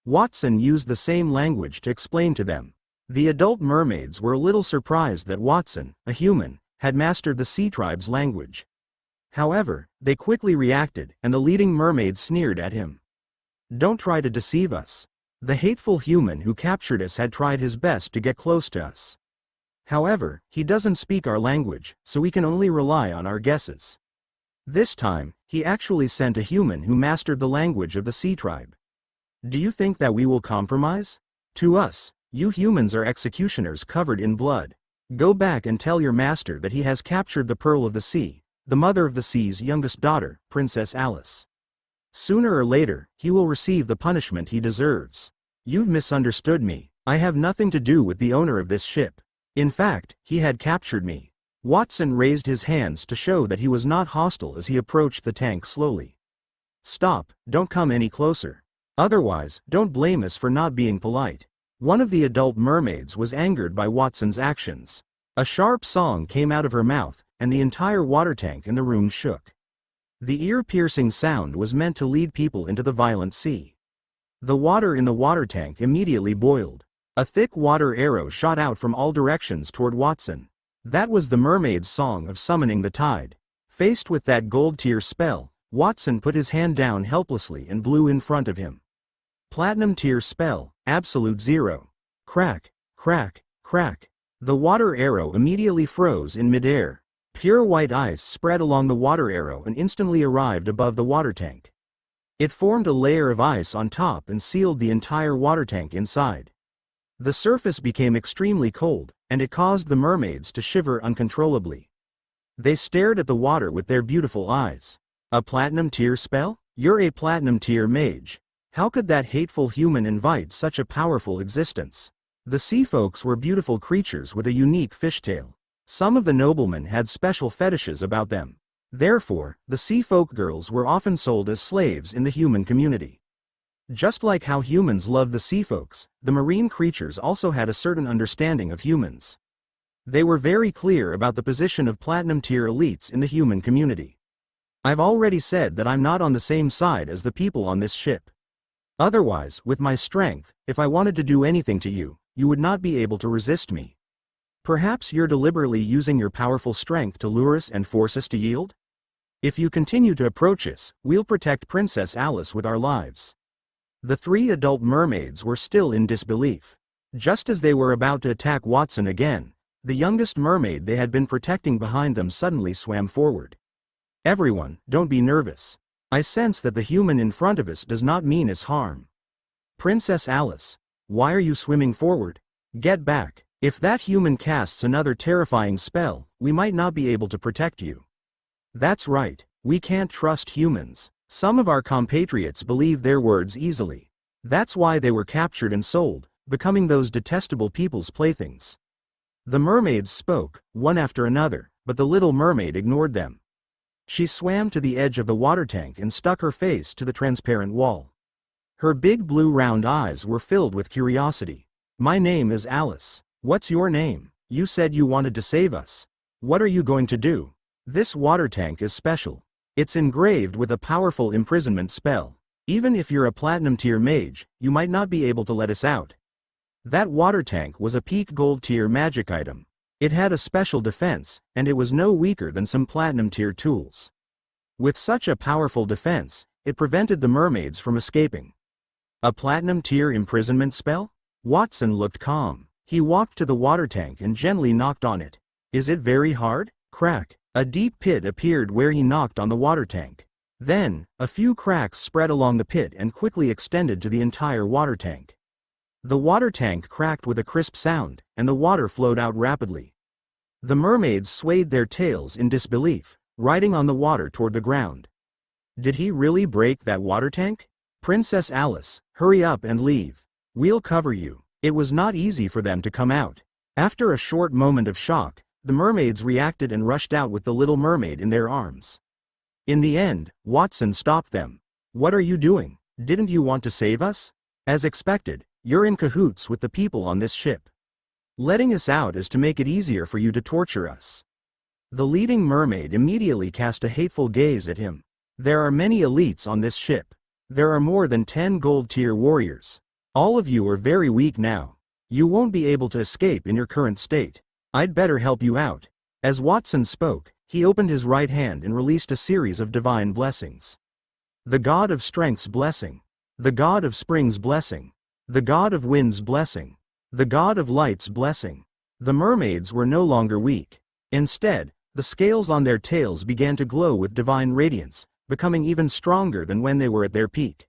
Watson used the same language to explain to them. The adult mermaids were a little surprised that Watson, a human, had mastered the sea tribe's language. However, they quickly reacted, and the leading mermaid sneered at him. "Don't try to deceive us. The hateful human who captured us had tried his best to get close to us. However, he doesn't speak our language, so we can only rely on our guesses. This time, he actually sent a human who mastered the language of the sea tribe. Do you think that we will compromise? To us, you humans are executioners covered in blood. Go back and tell your master that he has captured the Pearl of the Sea, the mother of the sea's youngest daughter, Princess Alice. Sooner or later, he will receive the punishment he deserves. You've misunderstood me. I have nothing to do with the owner of this ship. In fact, he had captured me." Watson raised his hands to show that he was not hostile as he approached the tank slowly. "Stop, don't come any closer. Otherwise, don't blame us for not being polite." One of the adult mermaids was angered by Watson's actions. A sharp song came out of her mouth, and the entire water tank in the room shook. The ear-piercing sound was meant to lead people into the violent sea. The water in the water tank immediately boiled. A thick water arrow shot out from all directions toward Watson. That was the mermaid's song of summoning the tide. Faced with that gold tier spell, Watson put his hand down helplessly and blew in front of him. Platinum tier spell, absolute zero. Crack, crack, crack. The water arrow immediately froze in midair. Pure white ice spread along the water arrow and instantly arrived above the water tank. It formed a layer of ice on top and sealed the entire water tank inside. The surface became extremely cold, and it caused the mermaids to shiver uncontrollably. They stared at the water with their beautiful eyes. "A platinum tier spell? You're a platinum tier mage. How could that hateful human invite such a powerful existence?" The sea folks were beautiful creatures with a unique fishtail. Some of the noblemen had special fetishes about them. Therefore, the sea folk girls were often sold as slaves in the human community. Just like how humans love the sea folks, the marine creatures also had a certain understanding of humans. They were very clear about the position of platinum tier elites in the human community. "I've already said that I'm not on the same side as the people on this ship. Otherwise, with my strength, if I wanted to do anything to you, you would not be able to resist me. Perhaps you're deliberately using your powerful strength to lure us and force us to yield? If you continue to approach us, we'll protect Princess Alice with our lives." The three adult mermaids were still in disbelief. Just as they were about to attack Watson again, the youngest mermaid they had been protecting behind them suddenly swam forward. "Everyone, don't be nervous. I sense that the human in front of us does not mean us harm. Princess Alice, why are you swimming forward? Get back. If that human casts another terrifying spell, we might not be able to protect you." "That's right, we can't trust humans. Some of our compatriots believe their words easily. That's why they were captured and sold, becoming those detestable people's playthings." The mermaids spoke, one after another, but the little mermaid ignored them. She swam to the edge of the water tank and stuck her face to the transparent wall. Her big blue round eyes were filled with curiosity. "My name is Alice. What's your name? You said you wanted to save us. What are you going to do? This water tank is special. It's engraved with a powerful imprisonment spell. Even if you're a platinum tier mage, you might not be able to let us out." That water tank was a peak gold tier magic item. It had a special defense, and it was no weaker than some platinum tier tools. With such a powerful defense, it prevented the mermaids from escaping. "A platinum tier imprisonment spell?" Watson looked calm. He walked to the water tank and gently knocked on it. "Is it very hard?" Crack. A deep pit appeared where he knocked on the water tank. Then, a few cracks spread along the pit and quickly extended to the entire water tank. The water tank cracked with a crisp sound, and the water flowed out rapidly. The mermaids swayed their tails in disbelief, riding on the water toward the ground. "Did he really break that water tank? Princess Alice, hurry up and leave. We'll cover you." It was not easy for them to come out. After a short moment of shock, the mermaids reacted and rushed out with the little mermaid in their arms. In the end, Watson stopped them. "What are you doing? Didn't you want to save us? As expected, you're in cahoots with the people on this ship. Letting us out is to make it easier for you to torture us." The leading mermaid immediately cast a hateful gaze at him. "There are many elites on this ship. There are more than 10 gold-tier warriors. All of you are very weak now. You won't be able to escape in your current state. I'd better help you out." As Watson spoke, he opened his right hand and released a series of divine blessings. The God of Strength's blessing. The God of Spring's blessing. The God of Wind's blessing. The God of Light's blessing. The mermaids were no longer weak. Instead, the scales on their tails began to glow with divine radiance, becoming even stronger than when they were at their peak.